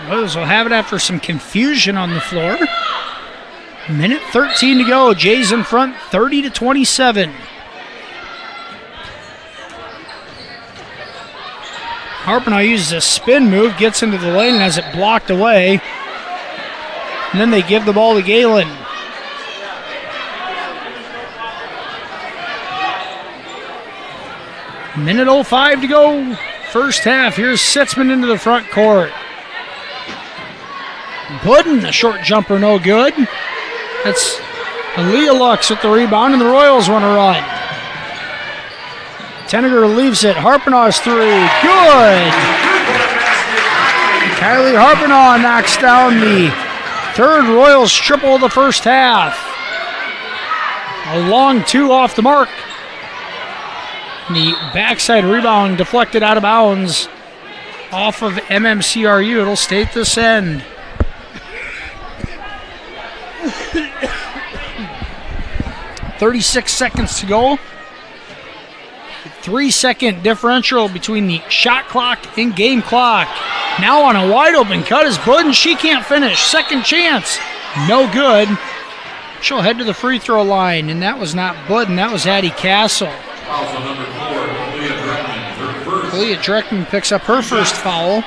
Royals will have it after some confusion on the floor. Minute 13 to go. Jays in front, 30-27. Harpinaugh uses a spin move, gets into the lane and has it blocked away. And then they give the ball to Gehlen. Minute 05 to go. First half. Here's Sitzman into the front court. Budden, a short jumper, no good. That's Aaliyah Lux with the rebound, and the Royals want to run. Tenneger leaves it. Harpenaw's three. Good! Kylie Harpenaw knocks down the third Royals triple of the first half. A long two off the mark. The backside rebound deflected out of bounds off of MMCRU. It'll stay at this end. .36 seconds to go. 3-second differential between the shot clock and game clock. Now on a wide open cut is Budden. She can't finish. Second chance. No good. She'll head to the free throw line, and that was not Budden. That was Addie Castle. Also number 4, Leah Dreckman, her first. Leah Dreckman picks up her first foul.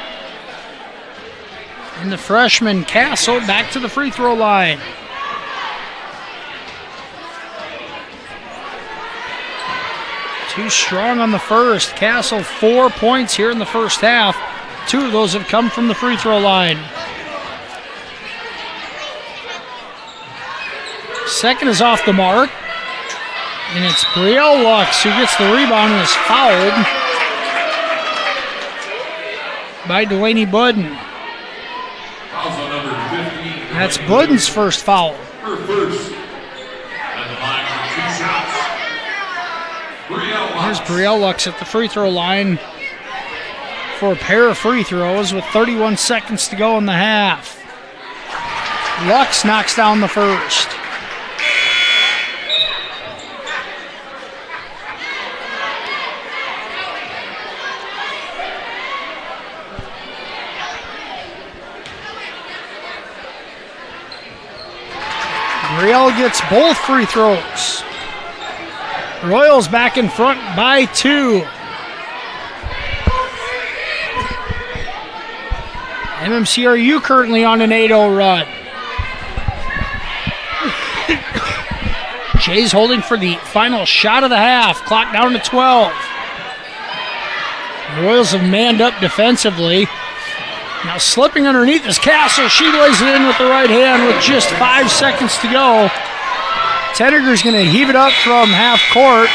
And the freshman Castle back to the free throw line. Too strong on the first. Castle 4 points here in the first half. 2 of those have come from the free throw line. Second is off the mark. And it's Brielle Lux who gets the rebound and is fouled by Delaney Budden. Also number 50. That's Budden's first foul. Her first. At the line for 2 shots. Here's Brielle Lux at the free throw line for a pair of free throws with 31 seconds to go in the half. Lux knocks down the first. Brielle gets both free throws. Royals back in front by 2. MMCRU currently on an 8-0 run. Jay's holding for the final shot of the half. Clock down to 12. The Royals have manned up defensively. Now slipping underneath is Castle. She lays it in with the right hand with just 5 seconds to go. Tenneger's going to heave it up from half court,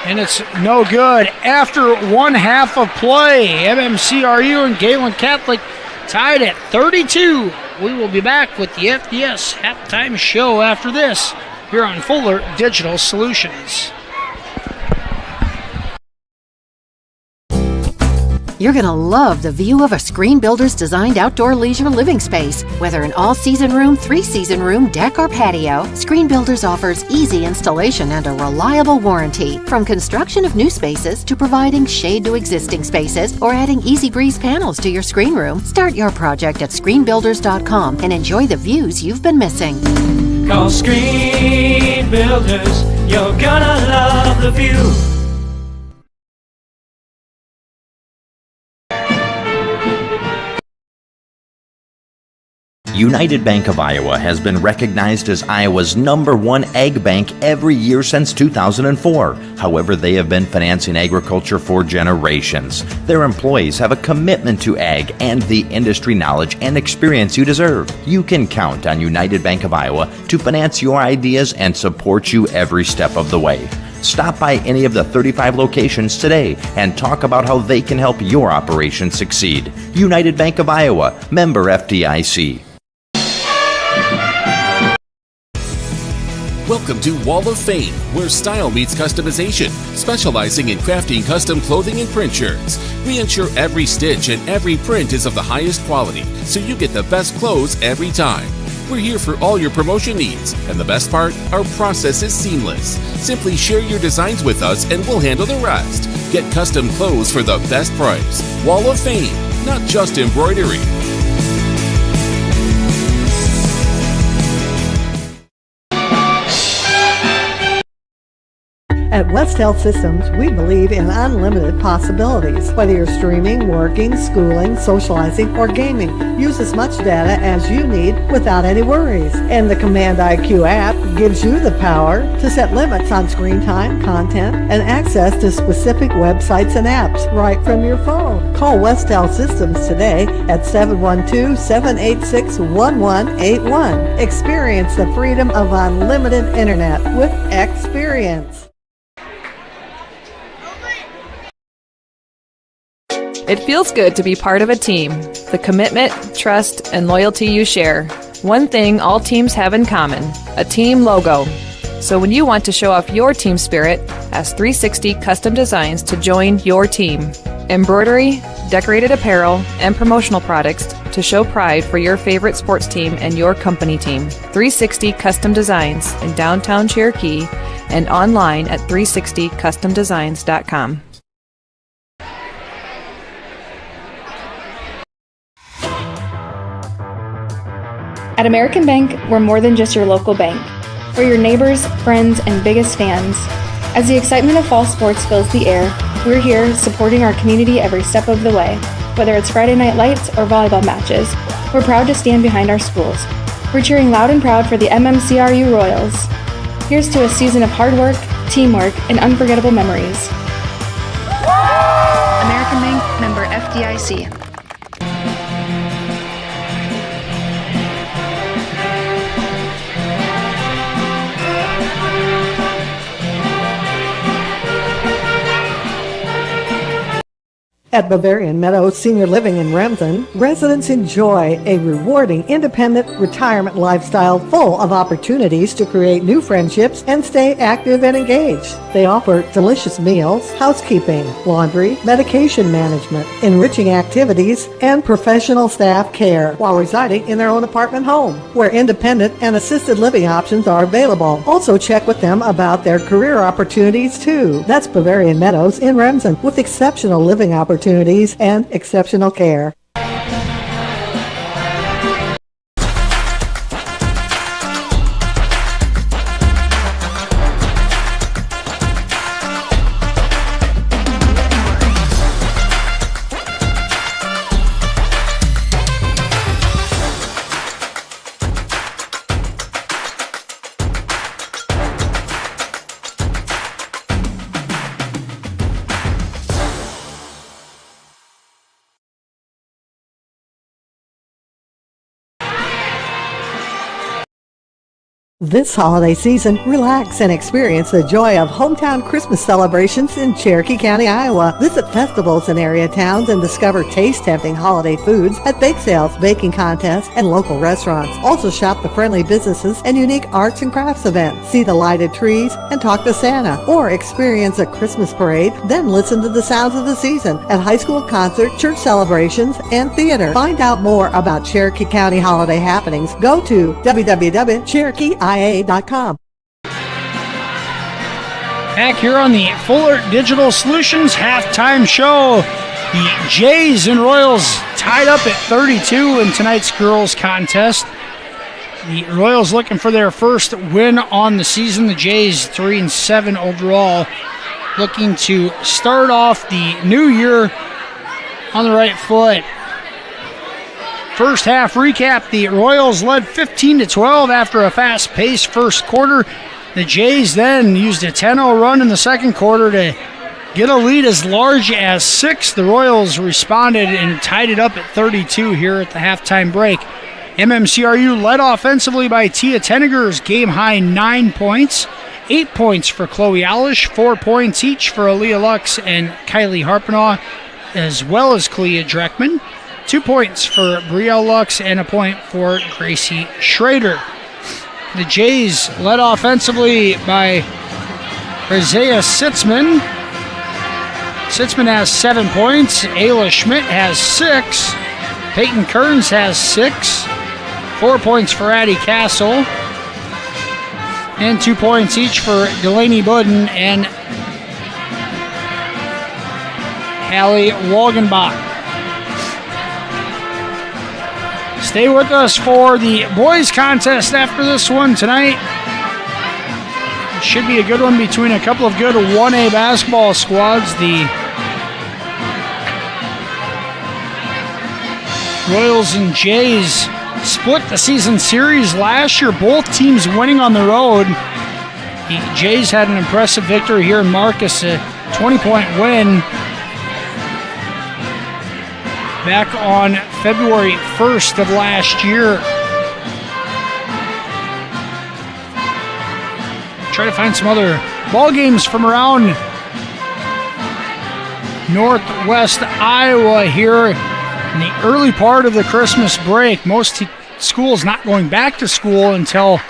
and it's no good. After one half of play, MMCRU and Gehlen Catholic tied at 32. We will be back with the FDS halftime show after this here on Fuller Digital Solutions. You're going to love the view of a Screen Builder's designed outdoor leisure living space. Whether an all-season room, 3-season room, deck, or patio, Screen Builders offers easy installation and a reliable warranty. From construction of new spaces to providing shade to existing spaces or adding Easy Breeze panels to your screen room, start your project at screenbuilders.com and enjoy the views you've been missing. Call Screen Builders. You're gonna love the view. United Bank of Iowa has been recognized as Iowa's #1 ag bank every year since 2004. However, they have been financing agriculture for generations. Their employees have a commitment to ag and the industry knowledge and experience you deserve. You can count on United Bank of Iowa to finance your ideas and support you every step of the way. Stop by any of the 35 locations today and talk about how they can help your operation succeed. United Bank of Iowa, member FDIC. Welcome to Wall of Fame, where style meets customization, specializing in crafting custom clothing and print shirts. We ensure every stitch and every print is of the highest quality, so you get the best clothes every time. We're here for all your promotion needs, and the best part, our process is seamless. Simply share your designs with us and we'll handle the rest. Get custom clothes for the best price. Wall of Fame, not just embroidery. At West Health Systems, we believe in unlimited possibilities. Whether you're streaming, working, schooling, socializing, or gaming, use as much data as you need without any worries. And the Command IQ app gives you the power to set limits on screen time, content, and access to specific websites and apps right from your phone. Call West Health Systems today at 712-786-1181. Experience the freedom of unlimited internet with experience. It feels good to be part of a team. The commitment, trust, and loyalty you share. One thing all teams have in common, a team logo. So when you want to show off your team spirit, ask 360 Custom Designs to join your team. Embroidery, decorated apparel, and promotional products to show pride for your favorite sports team and your company team. 360 Custom Designs in downtown Cherokee and online at 360customdesigns.com. At American Bank, we're more than just your local bank. We're your neighbors, friends, and biggest fans. As the excitement of fall sports fills the air, we're here supporting our community every step of the way. Whether it's Friday night lights or volleyball matches, we're proud to stand behind our schools. We're cheering loud and proud for the MMCRU Royals. Here's to a season of hard work, teamwork, and unforgettable memories. American Bank, member FDIC. At Bavarian Meadows Senior Living in Remsen, residents enjoy a rewarding, independent retirement lifestyle full of opportunities to create new friendships and stay active and engaged. They offer delicious meals, housekeeping, laundry, medication management, enriching activities, and professional staff care while residing in their own apartment home, where independent and assisted living options are available. Also check with them about their career opportunities too. That's Bavarian Meadows in Remsen, with exceptional living opportunities and exceptional care. This holiday season, relax and experience the joy of hometown Christmas celebrations in Cherokee County, Iowa. Visit festivals in area towns and discover taste-tempting holiday foods at bake sales, baking contests, and local restaurants. Also shop the friendly businesses and unique arts and crafts events. See the lighted trees and talk to Santa, or experience a Christmas parade, then listen to the sounds of the season at high school concert, church celebrations, and theater. Find out more about Cherokee County holiday happenings. Go to www.cherokeeia.com. Back here on the Fuller Digital Solutions halftime show, the Jays and Royals tied up at 32 in tonight's girls contest. The Royals looking for their first win on the season. The Jays 3-7 overall, looking to start off the new year on the right foot. First half recap, the Royals led 15-12 after a fast-paced first quarter. The Jays then used a 10-0 run in the second quarter to get a lead as large as 6. The Royals responded and tied it up at 32 here at the halftime break. MMCRU led offensively by Tia Tenniger's game-high 9 points. 8 points for Chloe Alish, 4 points each for Aaliyah Lux and Kylie Harpenaugh, as well as Clea Dreckman. 2 points for Brielle Lux and a point for Gracie Schrader. The Jays led offensively by Isaiah Sitzman. Sitzman has 7 points. Ayla Schmidt has 6. Peyton Kearns has 6. 4 points for Addie Castle. And 2 points each for Delaney Budden and Hallie Walgenbach. Stay with us for the boys contest after this one tonight. Should be a good one between a couple of good 1A basketball squads. The Royals and Jays split the season series last year, both teams winning on the road. The Jays had an impressive victory here in Marcus, a 20-point win back on February 1st of last year. Try to find some other ball games from around northwest Iowa here in the early part of the Christmas break. Most schools not going back to school until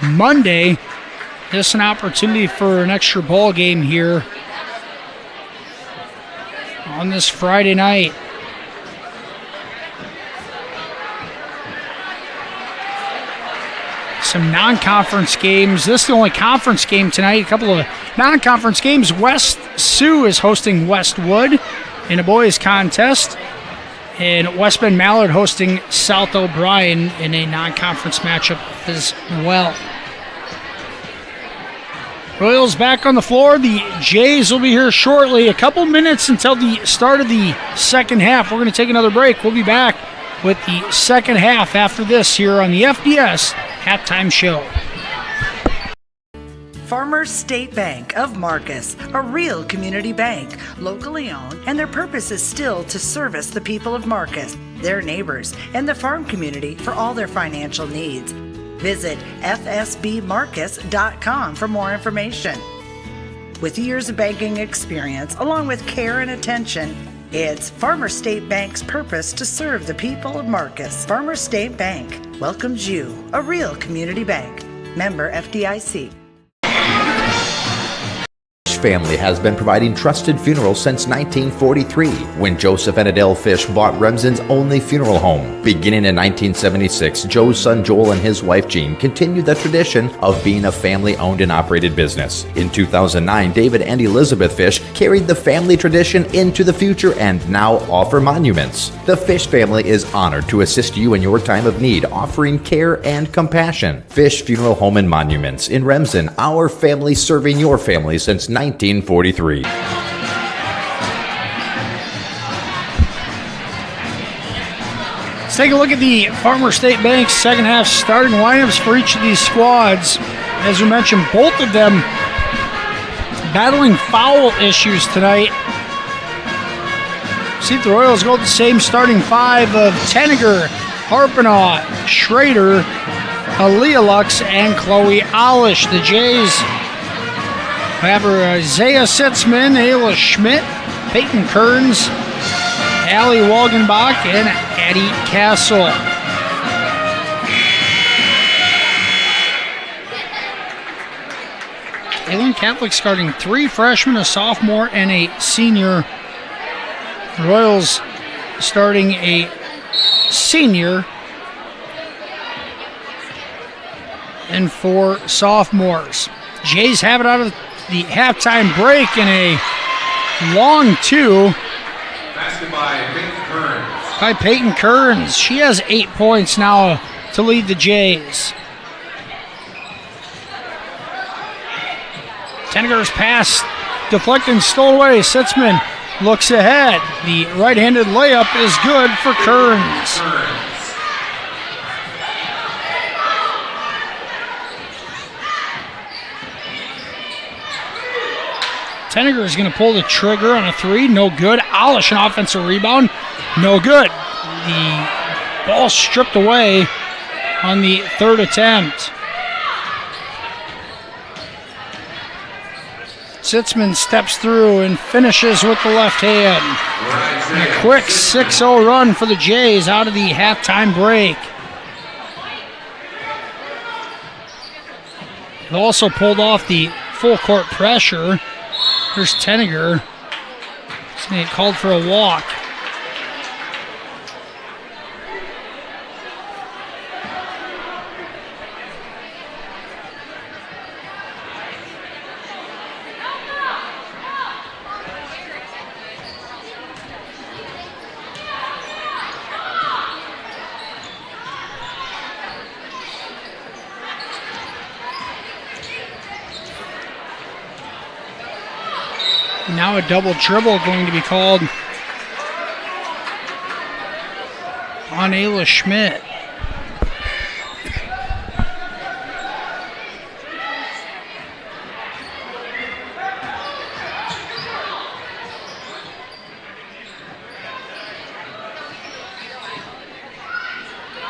Monday. This is an opportunity for an extra ball game here on this Friday night. Some non-conference games. This is the only conference game tonight. A couple of non-conference games. West Sioux is hosting Westwood in a boys contest. And West Bend Mallard hosting South O'Brien in a non-conference matchup as well. Royals back on the floor. The Jays will be here shortly. A couple minutes until the start of the second half. We're going to take another break. We'll be back with the second half after this here on the FDS Halftime Show. Farmers State Bank of Marcus, a real community bank, locally owned, and their purpose is still to service the people of Marcus, their neighbors, and the farm community for all their financial needs. Visit fsbmarcus.com for more information. With years of banking experience, along with care and attention, it's Farmers State Bank's purpose to serve the people of Marcus. Farmers State Bank welcomes you, a real community bank. Member FDIC. Family has been providing trusted funerals since 1943, when Joseph and Adele Fish bought Remsen's only funeral home. Beginning in 1976, Joe's son Joel and his wife Jean continued the tradition of being a family-owned and operated business. In 2009, David and Elizabeth Fish carried the family tradition into the future and now offer monuments. The Fish family is honored to assist you in your time of need, offering care and compassion. Fish Funeral Home and Monuments in Remsen, our family serving your family since 1943. Let's take a look at the Farmers State Bank's second half starting lineups for each of these squads. As we mentioned, both of them battling foul issues tonight. See if the Royals go with the same starting five of Tenniger, Harpenaugh, Schrader, Aaliyah Lux, and Chloe Olish. The Jays have Isaiah Sitzman, Ayla Schmidt, Peyton Kearns, Allie Walgenbach, and Addie Castle. Gehlen Catholic starting three freshmen, a sophomore, and a senior. The Royals starting a senior and four sophomores. Jays have it out of the halftime break in a long two by Peyton Kearns. She has 8 points now to lead the Jays. Tenniger's pass deflected and stole away. Sitzman looks ahead. The right-handed layup is good for Kearns. Tenniger is going to pull the trigger on a three. No good. Olish, an offensive rebound. No good. The ball stripped away on the third attempt. Sitzman steps through and finishes with the left hand. And a quick 6-0 run for the Jays out of the halftime break. They've also pulled off the full court pressure. Here's Tenniger. He's going to get called for a walk. Now a double dribble going to be called on Ayla Schmidt.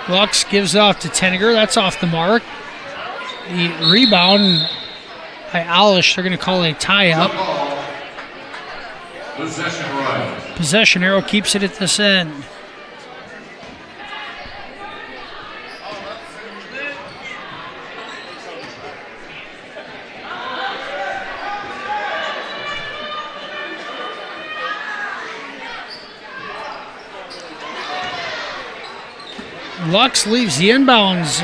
Lux gives off to Tenniger. That's off the mark. The rebound by Alish. They're going to call a tie-up. Possession arrow keeps it at this end. Lux leaves the inbounds,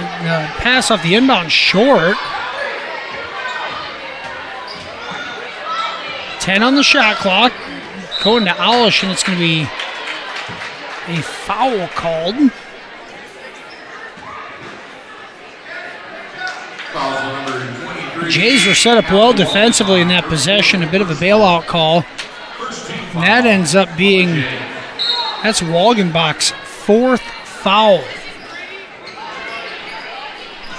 pass off the inbound short. 10 on the shot clock. Going to Alish, and it's going to be a foul called. The Jays were set up well defensively in that possession, a bit of a bailout call. And that ends up being, that's Walgenbach's fourth foul.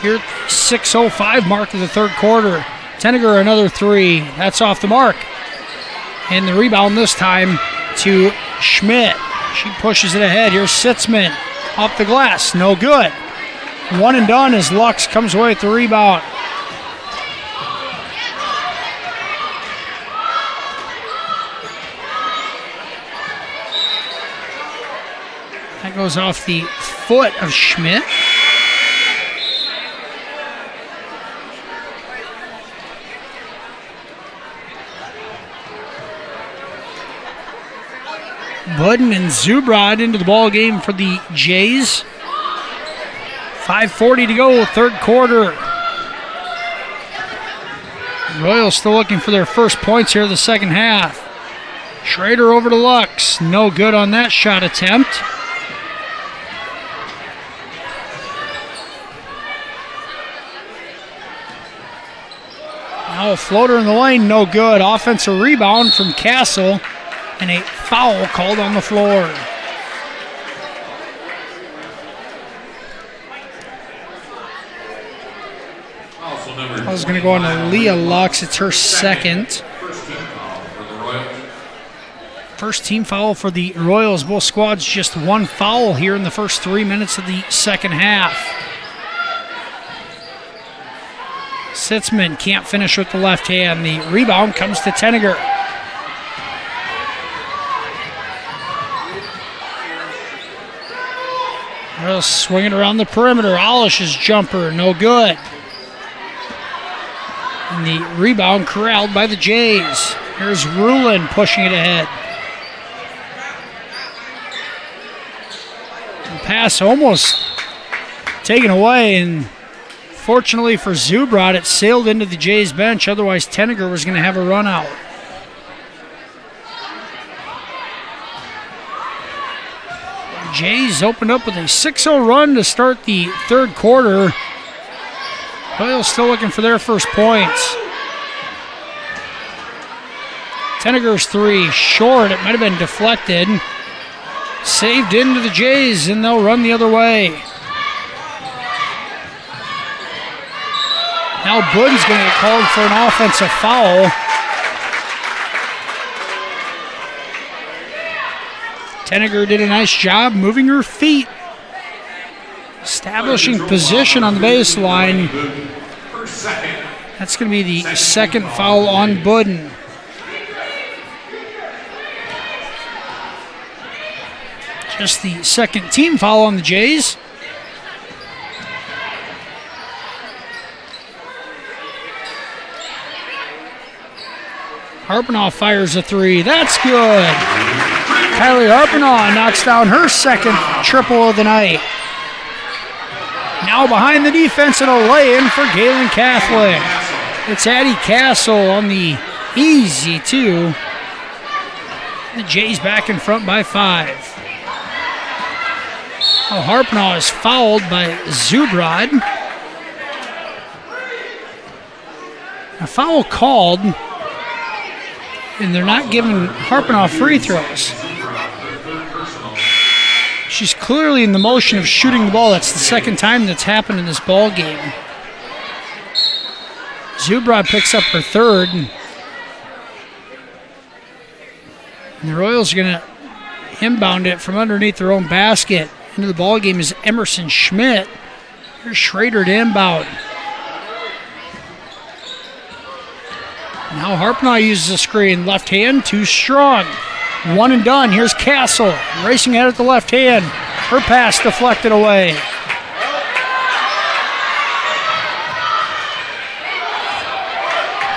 Here, 6:05 mark of the third quarter. Tenniger another three. That's off the mark. And the rebound this time to Schmidt. She pushes it ahead. Here's Sitzman off the glass. No good. One and done as Lux comes away with the rebound. That goes off the foot of Schmidt. Budden and Zubrod into the ball game for the Jays. 5:40 to go, third quarter. Royals still looking for their first points here in the second half. Schrader over to Lux. No good on that shot attempt. Now a floater in the lane, no good. Offensive rebound from Castle. And a foul called on the floor. I was going to go on to Leah Lux. It's her second. First team foul for the Royals. Both squads just one foul here in the first 3 minutes of the second half. Sitzman can't finish with the left hand. The rebound comes to Tenniger. Well, swinging around the perimeter. Alish's jumper, no good. And the rebound corralled by the Jays. Here's Rulin pushing it ahead. The pass almost taken away, and fortunately for Zubrod, it sailed into the Jays bench. Otherwise, Tenniger was going to have a run out. Jays opened up with a 6-0 run to start the third quarter. Royals still looking for their first points. Tenniger's three, short. It might have been deflected. Saved into the Jays, and they'll run the other way. Now Budden's going to get called for an offensive foul. Tenniger did a nice job moving her feet, establishing position on the baseline. That's going to be the second foul on Budden. Just the second team foul on the Jays. Harpenoff fires a three. That's good. Kylie Harpenoff knocks down her second triple of the night. Now behind the defense and a lay-in for Gehlen Catholic. It's Addie Castle on the easy two. The Jays back in front by 5. Oh, Harpenoff is fouled by Zubrod. A foul called And they're not giving Harpenoff free throws. She's clearly in the motion of shooting the ball. That's the second time that's happened in this ball game. Zubra picks up her third. And the Royals are going to inbound it from underneath their own basket. Into the ball game is Emerson Schmidt. Here's Schrader to inbound. Now Harpenoff uses a screen. Left hand, too strong. One and done. Here's Castle racing ahead at the left hand. Her pass deflected away.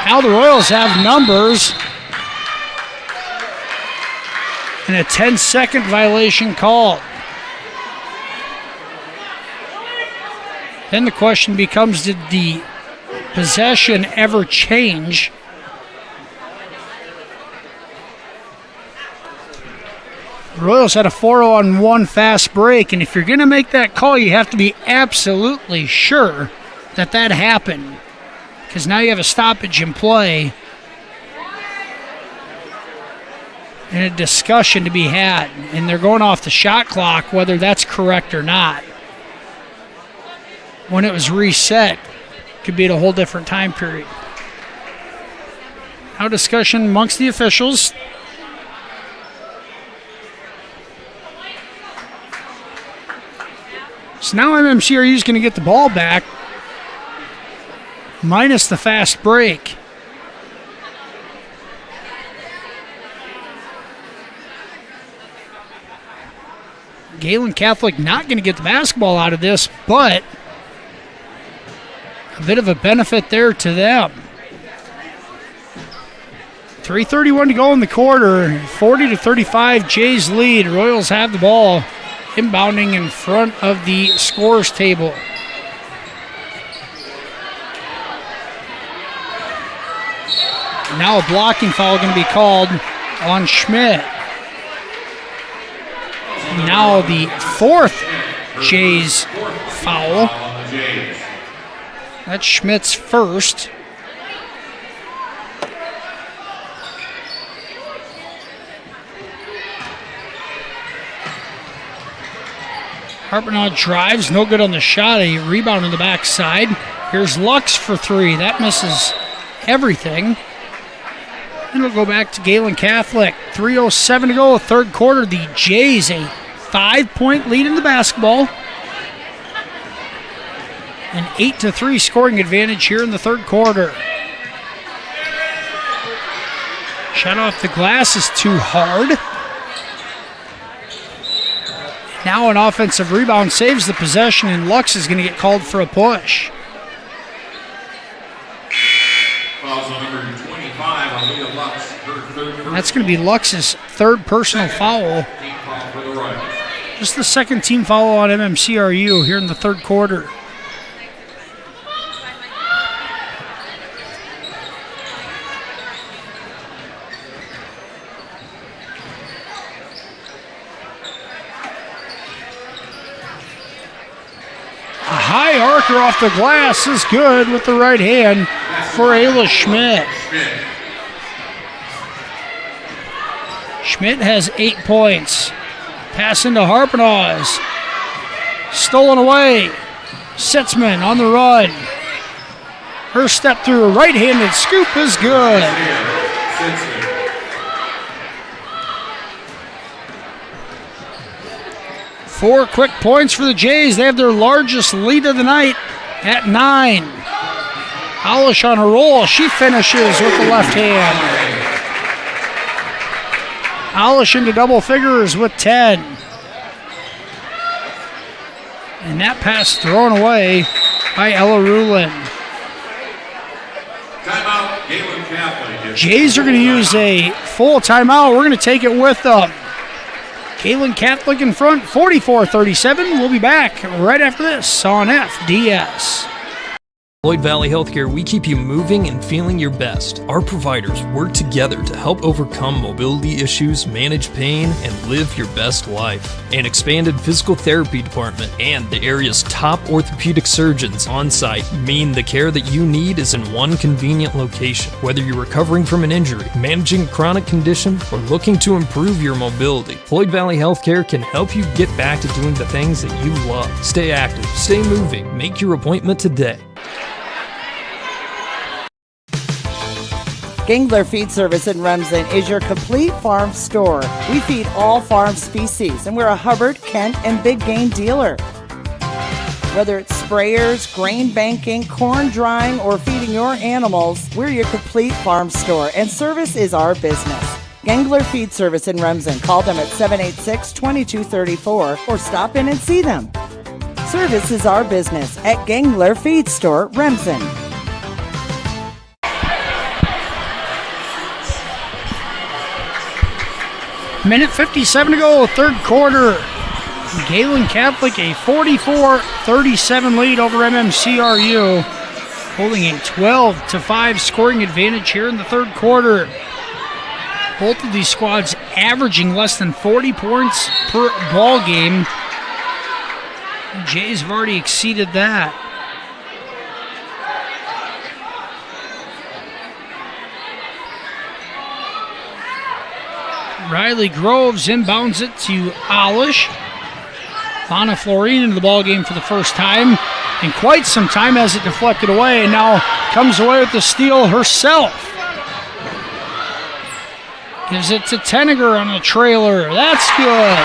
Now the Royals have numbers. And a 10-second violation called. Then the question becomes, did the possession ever change? The Royals had a 4-on-1 fast break, and if you're going to make that call, you have to be absolutely sure that that happened, because now you have a stoppage in play and a discussion to be had, and they're going off the shot clock, whether that's correct or not. When it was reset, could be at a whole different time period. Now discussion amongst the officials. So now MMCRU is going to get the ball back, minus the fast break. Gehlen Catholic not going to get the basketball out of this, but a bit of a benefit there to them. 3:31 to go in the quarter. 40-35, Jays lead. Royals have the ball, inbounding in front of the scores table. Now a blocking foul going to be called on Schmidt. Now the fourth Jays foul. That's Schmidt's first. Harpenoff drives, no good on the shot. A rebound on the backside. Here's Lux for three. That misses everything. And it'll go back to Gehlen Catholic. 3:07 to go, third quarter. The Jays a 5-point lead in the basketball. An 8-3 scoring advantage here in the third quarter. Shot off the glass is too hard. Now an offensive rebound saves the possession, and Lux is going to get called for a push. That's going to be Lux's third personal foul. Just the second team foul on MMCRU here in the third quarter. A high arcer off the glass is good with the right hand for Ayla Schmidt. Schmidt has 8 points. Pass into Harpenoff. Stolen away. Sitzman on the run. Her step through a right-handed scoop is good. Four quick points for the Jays. They have their largest lead of the night at 9. Alish on a roll. She finishes with the left hand. Alish into double figures with 10. And that pass thrown away by Ella Rulin. Timeout, Gehlen Catholic. Jays are going to use a full timeout. We're going to take it with them. Gehlen Catholic in front, 44-37. We'll be back right after this on FDS. Floyd Valley Healthcare, we keep you moving and feeling your best. Our providers work together to help overcome mobility issues, manage pain, and live your best life. An expanded physical therapy department and the area's top orthopedic surgeons on site mean the care that you need is in one convenient location. Whether you're recovering from an injury, managing a chronic condition, or looking to improve your mobility, Floyd Valley Healthcare can help you get back to doing the things that you love. Stay active, stay moving, make your appointment today. Gehlen Feed Service in Remsen is your complete farm store. We feed all farm species, and we're a Hubbard, Kent, and big game dealer. Whether it's sprayers, grain banking, corn drying, or feeding your animals, we're your complete farm store, and service is our business. Gehlen Feed Service in Remsen. Call them at 786-2234 or stop in and see them. Service is our business at Gehlen Feed Store, Remsen. Minute 57 to go, third quarter. Gehlen Catholic a 44-37 lead over MMCRU, holding a 12-5 scoring advantage here in the third quarter. Both of these squads averaging less than 40 points per ball game. The Jays have already exceeded that. Riley Groves inbounds it to Alish. Lana Florine into the ball game for the first time in quite some time as it deflected away, and now comes away with the steal herself. Gives it to Tenniger on a trailer. That's good.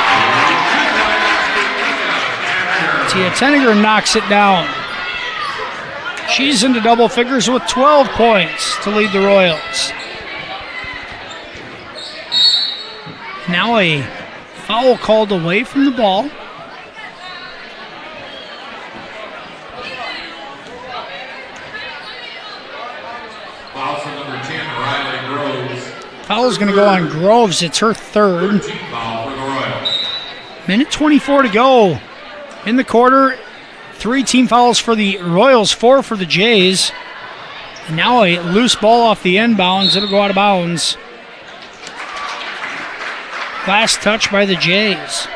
Tia Tenniger knocks it down. She's into double figures with 12 points to lead the Royals. Now a foul called away from the ball. Foul for number 10, Riley Groves. Foul's going to go on Groves. It's her third. Foul for the Royals. Minute 24 to go in the quarter. 3 team fouls for the Royals, 4 for the Jays. And now a loose ball off the inbounds. It'll go out of bounds. Last touch by the Jays.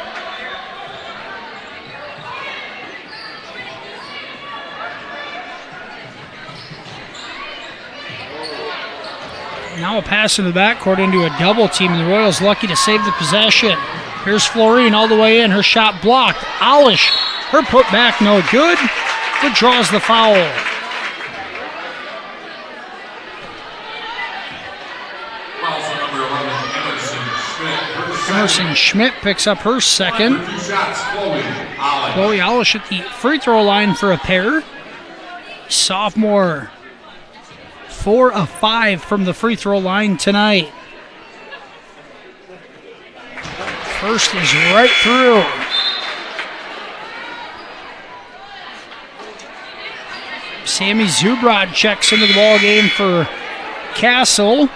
Now a pass in the backcourt into a double team, and the Royals lucky to save the possession. Here's Florine all the way in. Her shot blocked. Alish, her putback no good, but draws the foul. Emerson Schmidt picks up her second. Chloe Alish at the free throw line for a pair. Sophomore, 4 of 5 from the free throw line tonight. First is right through. Sammy Zubrod checks into the ball game for Castle.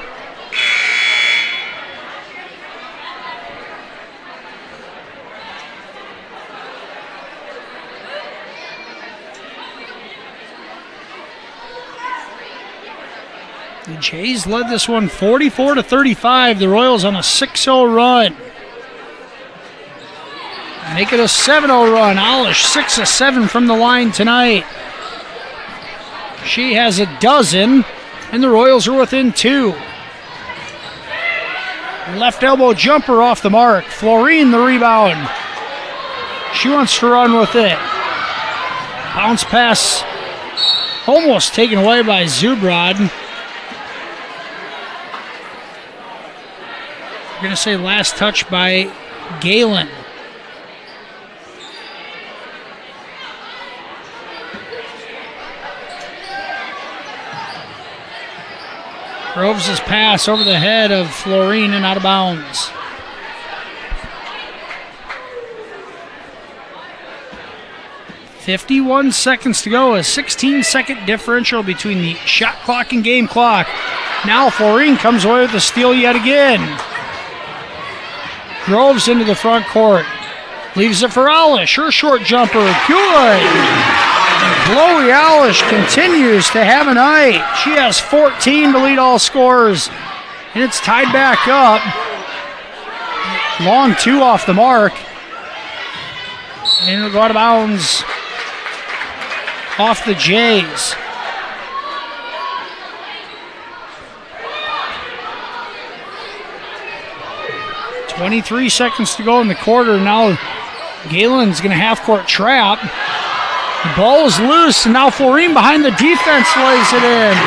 The Jays led this one 44-35. The Royals on a 6-0 run. Make it a 7-0 run. Alish 6 of 7 from the line tonight. She has a dozen, and the Royals are within 2. Left elbow jumper off the mark. Florine the rebound. She wants to run with it. Bounce pass almost taken away by Zubrod. We're going to say last touch by Gehlen. Groves' pass over the head of Florine and out of bounds. .51 seconds to go, a 16-second differential between the shot clock and game clock. Now Florine comes away with the steal yet again. Groves into the front court. Leaves it for Alish. Her short jumper. Good. Chloe Alish continues to have a night. She has 14 to lead all scorers, and it's tied back up. Long two off the mark, and it'll go out of bounds off the Jays. .23 seconds to go in the quarter. Now Gehlen's going to half-court trap. The ball is loose, and now Florine behind the defense lays it in.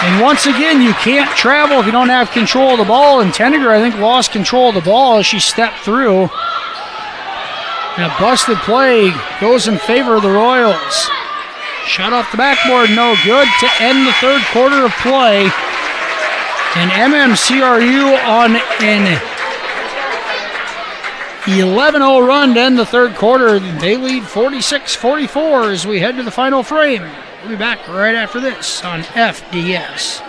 And once again, you can't travel if you don't have control of the ball. And Tenneger, I think, lost control of the ball as she stepped through. And a busted play goes in favor of the Royals. Shot off the backboard, no good to end the third quarter of play. And MMCRU on an 11-0 run to end the third quarter. They lead 46-44 as we head to the final frame. We'll be back right after this on FDS.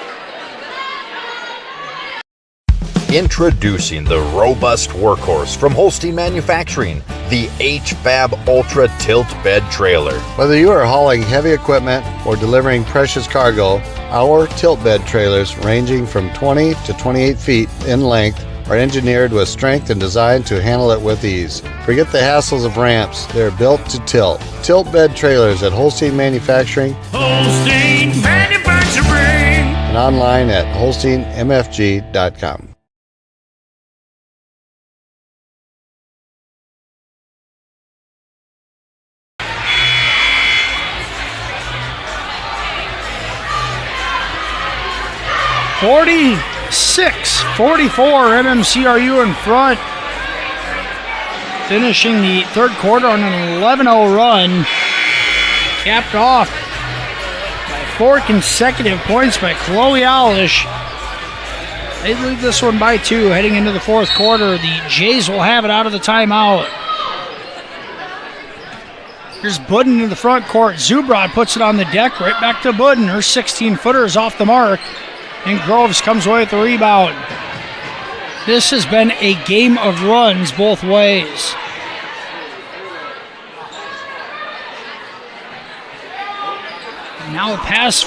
Introducing the robust workhorse from Holstein Manufacturing, the HFAB Ultra Tilt Bed Trailer. Whether you are hauling heavy equipment or delivering precious cargo, our tilt bed trailers, ranging from 20 to 28 feet in length, are engineered with strength and designed to handle it with ease. Forget the hassles of ramps. They're built to tilt. Tilt bed trailers at Holstein Manufacturing. Holstein Manufacturing. And online at holsteinmfg.com. .46-44, MMCRU in front. Finishing the third quarter on an 11-0 run. Capped off by 4 consecutive points by Chloe Alish. They lead this one by 2 heading into the fourth quarter. The Jays will have it out of the timeout. Here's Budden in the front court. Zubrod puts it on the deck, right back to Budden. Her 16-footer is off the mark. And Groves comes away with the rebound. This has been a game of runs both ways. Now a pass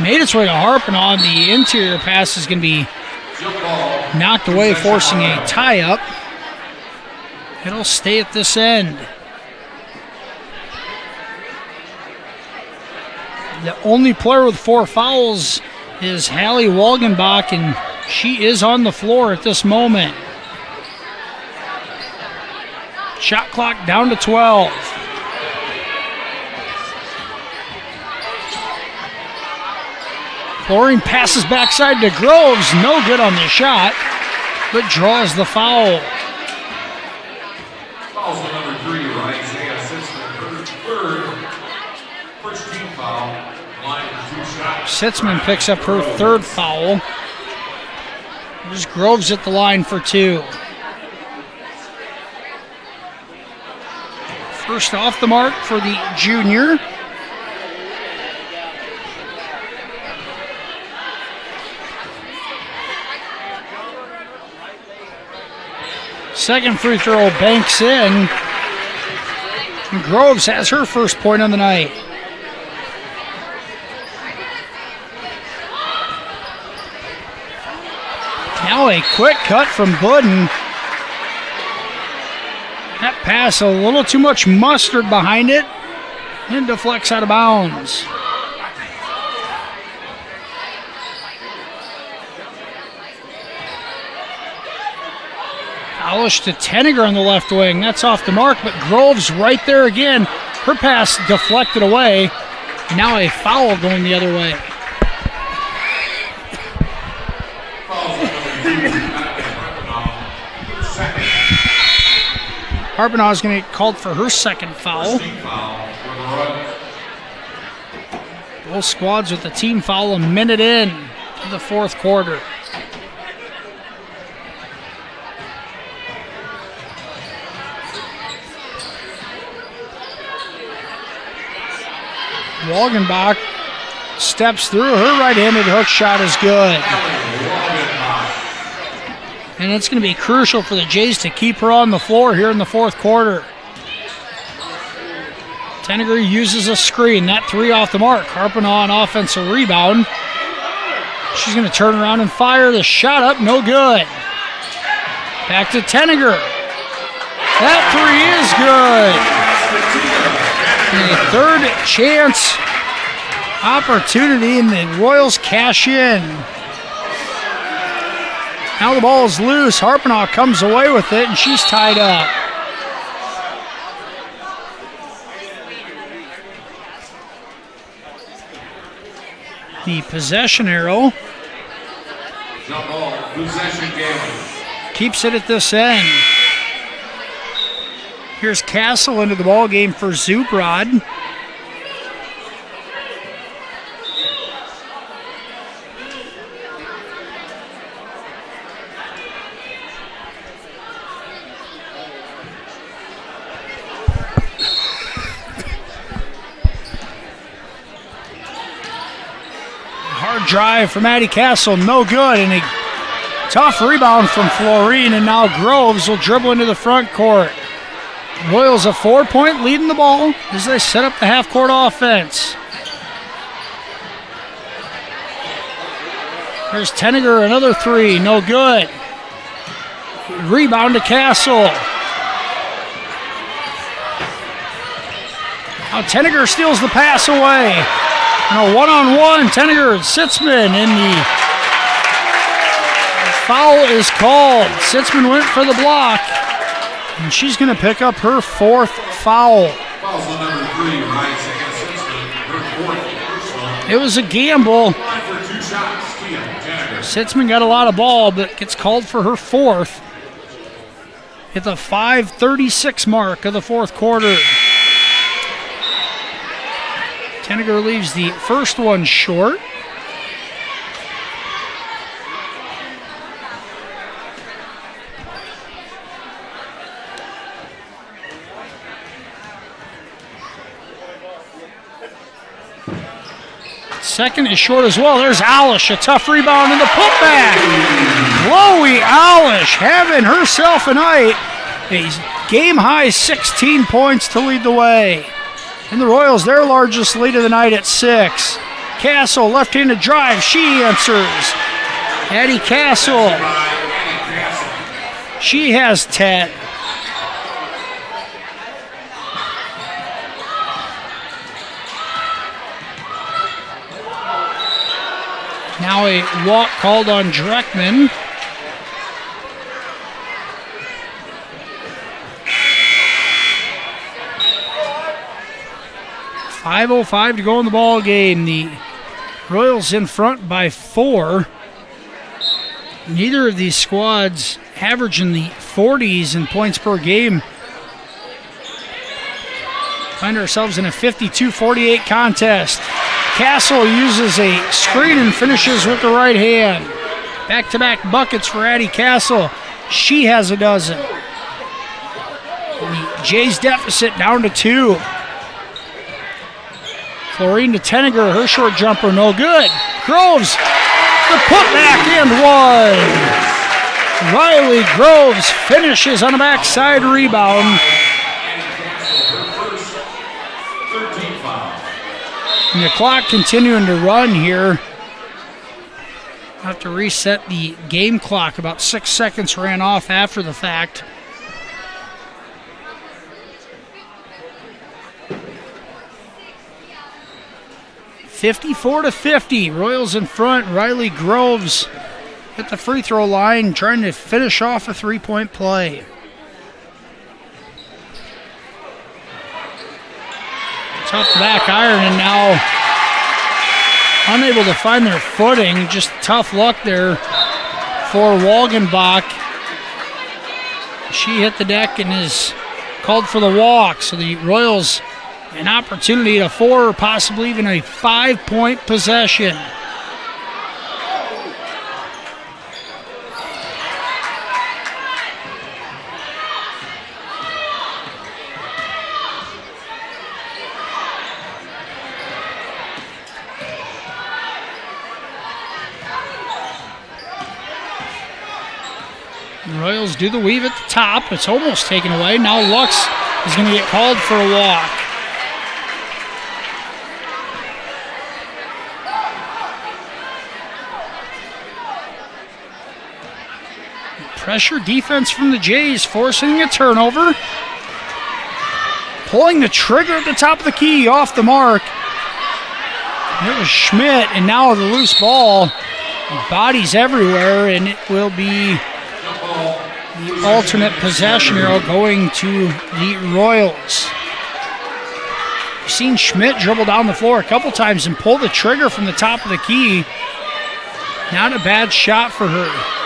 made its way to Harpinaugh. The interior pass is going to be knocked away, forcing a tie-up. It'll stay at this end. The only player with 4 fouls is Hallie Walgenbach, and she is on the floor at this moment. Shot clock down to 12. Florine passes backside to Groves. No good on the shot, but draws the foul. Fouls on number 3, right? Isaiah Sitzman, her third. First team foul. Line for 2 shots. Sitzman picks up her third foul. There's Groves at the line for 2. First off the mark for the junior. Second free throw banks in. And Groves has her first point on the night. Now a quick cut from Budden. That pass, a little too much mustard behind it, and deflects out of bounds. Alish to Tenneger on the left wing. That's off the mark, but Groves right there again. Her pass deflected away. Now a foul going the other way. Harpinaugh is going to get called for her second foul. Both squads with the team foul a minute in to the fourth quarter. Walgenbach steps through. Her right-handed hook shot is good. And it's going to be crucial for the Jays to keep her on the floor here in the fourth quarter. Tenneger uses a screen. That 3 off the mark. Harpinaugh an offensive rebound. She's going to turn around and fire the shot up. No good. Back to Tenneger. That 3 is good. And a third chance opportunity, and the Royals cash in. Now the ball is loose. Harpinaugh comes away with it, and she's tied up. The possession arrow Jump ball, possession Gehlen. keeps it at this end. Here's Castle into the ball game for Zubrod. Hard drive from Addie Castle, no good, and a tough rebound from Florine, and now Groves will dribble into the front court. Royals a 4-point lead in the ball as they set up the half-court offense. There's Tenneger, another 3, no good. Rebound to Castle. Now Tenneger steals the pass away. And a one-on-one, Tenneger and Sitzman, and the foul is called. Sitzman went for the block, and she's going to pick up her 4th foul. Foul's on number 3, Rice against Sitzman, her 4th personal. It was a gamble. Line for 2 shots, Tia Tenneger. Sitzman got a lot of ball, but gets called for her 4th at the 5:36 mark of the 4th quarter. Tenneger leaves the first one short. Second is short as well. There's Alish, a tough rebound and the putback. Chloe Alish having herself a night. A game-high 16 points to lead the way. And the Royals, their largest lead of the night at 6. Castle, left-handed drive. She answers. Addie Castle. She has 10. Now a walk called on Dreckman. .505 to go in the ball game. The Royals in front by 4. Neither of these squads average in the 40s in points per game. Find ourselves in a 52-48 contest. Castle uses a screen and finishes with the right hand. Back-to-back buckets for Addie Castle. She has a dozen. The Jays deficit down to 2. Florine to Tenneger, her short jumper, no good. Groves, the putback and 1. Riley Groves finishes on a backside rebound. And the clock continuing to run here. I'll have to reset the game clock. About 6 seconds ran off after the fact. .54-50. Royals in front. Riley Groves at the free throw line trying to finish off a 3-point play. Tough back iron, and now unable to find their footing. Just tough luck there for Walgenbach. She hit the deck and is called for the walk. So the Royals an opportunity at a 4 or possibly even a 5-point possession. The Royals do the weave at the top. It's almost taken away. Now Lux is going to get called for a walk. Pressure defense from the Jays, forcing a turnover. Pulling the trigger at the top of the key, off the mark. It was Schmidt, and now the loose ball. Bodies everywhere, and it will be the alternate possession arrow going to the Royals. You've seen Schmidt dribble down the floor a couple times and pull the trigger from the top of the key. Not a bad shot for her.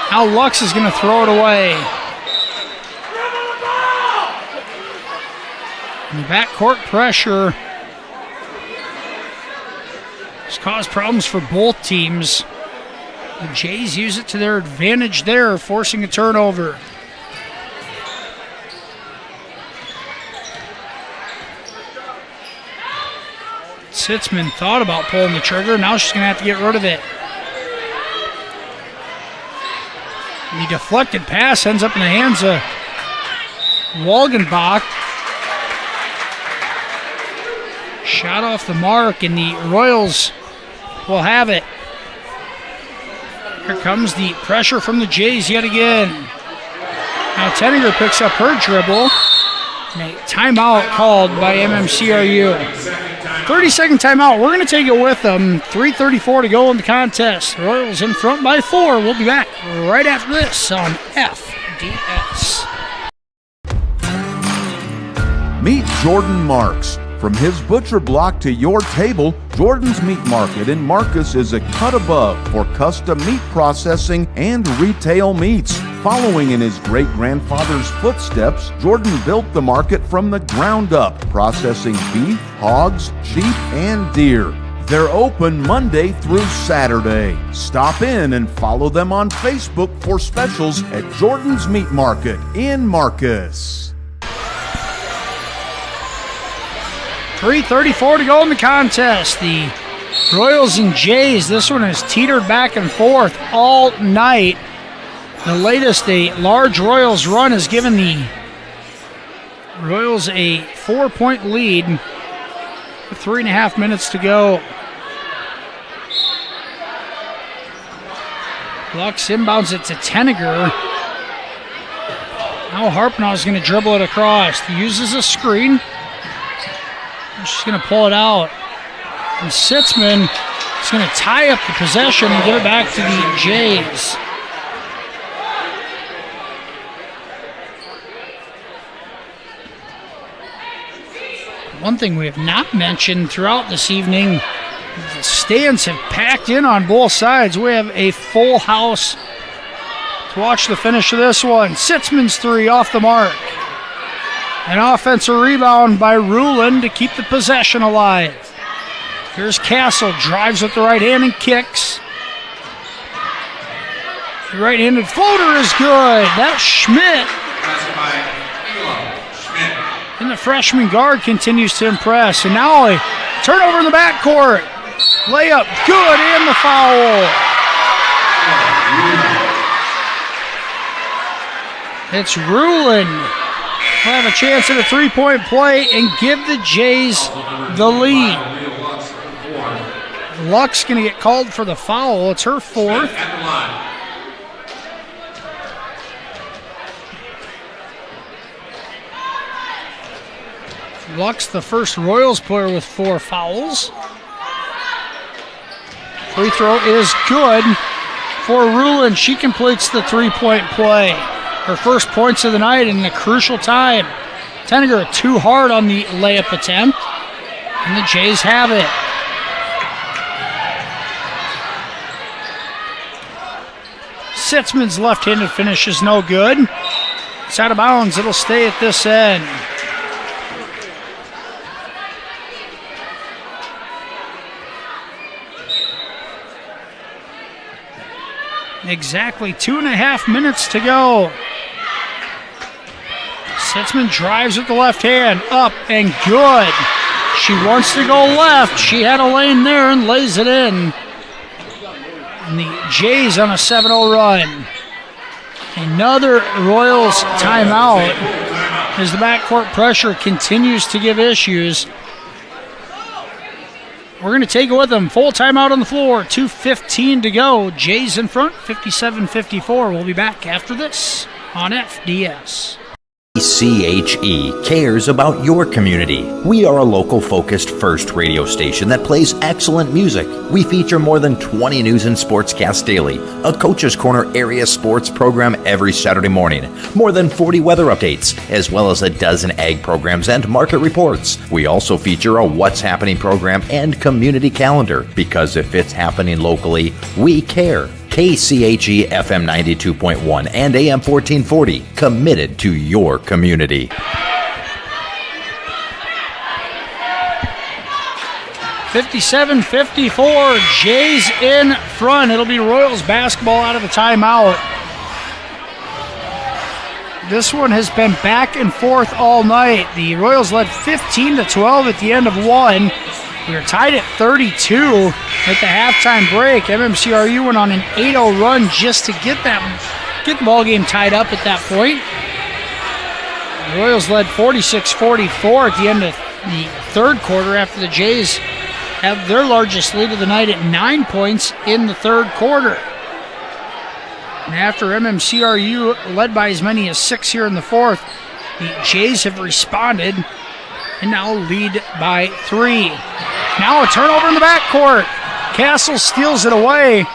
Now Lux is going to throw it away. And the backcourt pressure has caused problems for both teams. The Jays use it to their advantage there, forcing a turnover. Sitzman thought about pulling the trigger. Now she's going to have to get rid of it. The deflected pass ends up in the hands of Walgenbach. Shot off the mark, and the Royals will have it. Here comes the pressure from the Jays yet again. Now Tenninger picks up her dribble. And a timeout called by MMCRU. 30-second timeout. We're going to take it with them. 3:34 to go in the contest. Royals in front by 4. We'll be back right after this on FDS. Meet Jordan Marks. From his butcher block to your table, Jordan's Meat Market in Marcus is a cut above for custom meat processing and retail meats. Following in his great-grandfather's footsteps, Jordan built the market from the ground up, processing beef, hogs, sheep, and deer. They're open Monday through Saturday. Stop in and follow them on Facebook for specials at Jordan's Meat Market in Marcus. 3:34 to go in the contest. The Royals and Jays, this one has teetered back and forth all night. The latest, a large Royals run, has given the Royals a 4-point lead with 3.5 minutes to go. Lux inbounds it to Tenninger. Now Harpnell is going to dribble it across. He uses a screen. She's going to pull it out. And Sitzman is going to tie up the possession and give it back to the Jays. One thing we have not mentioned throughout this evening, the stands have packed in on both sides. We have a full house to watch the finish of this one. Sitzman's three off the mark. An offensive rebound by Rulin to keep the possession alive. Here's Castle, drives with the right hand and kicks. The right-handed floater is good. That's Schmidt. And the freshman guard continues to impress. And now a turnover in the backcourt. Layup, good, and the foul. It's Rulin. We'll have a chance at a three-point play and give the Jays the lead. Lux going to get called for the foul. It's her fourth. Lux, the first Royals player with 4 fouls. Free throw is good for Rulin. She completes the three-point play. Her first points of the night in a crucial time. Tenninger too hard on the layup attempt, and the Jays have it. Sitzman's left-handed finish is no good. It's out of bounds. It'll stay at this end. Exactly 2.5 minutes to go. Sitzman drives with the left hand, up and good. She wants to go left. She had a lane there and lays it in. And the Jays on a 7-0 run. Another Royals timeout as the backcourt pressure continues to give issues. We're going to take it with them. Full timeout on the floor. 2:15 to go. Jays in front, 57-54. We'll be back after this on FDS. CHE cares about your community. We are a local-focused first radio station that plays excellent music. We feature more than 20 news and sportscasts daily, a Coach's Corner area sports program every Saturday morning, more than 40 weather updates, as well as a dozen ag programs and market reports. We also feature a What's Happening program and community calendar, because if it's happening locally, we care. KCHE FM 92.1 and AM 1440, committed to your community. 57-54, Jays in front. It'll be Royals basketball out of the timeout. This one has been back and forth all night. The Royals led 15-12 at the end of one. We were tied at 32 at the halftime break. MMCRU went on an 8-0 run just to get the ball game tied up at that point. The Royals led 46-44 at the end of the third quarter after the Jays have their largest lead of the night at 9 points in the third quarter. And after MMCRU led by as many as 6 here in the fourth, the Jays have responded and now lead by 3. Now a turnover in the backcourt. Castle steals it away,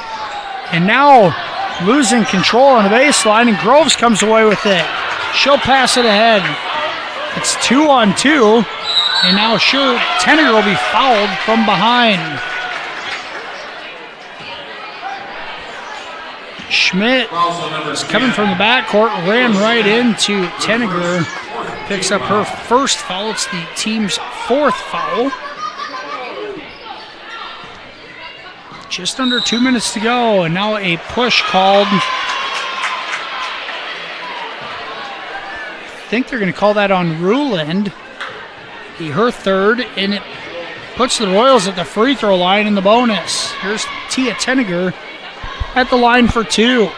and now losing control on the baseline, and Groves comes away with it. She'll pass it ahead. It's 2-on-2, and now Tenninger will be fouled from behind. Schmidt is coming from the backcourt, ran right into Tenninger. Picks up her first foul. It's the team's fourth foul. Just under 2 minutes to go, and now a push called. I think they're going to call that on Ruland. Her third, and it puts the Royals at the free throw line in the bonus. Here's Tia Tenninger at the line for 2.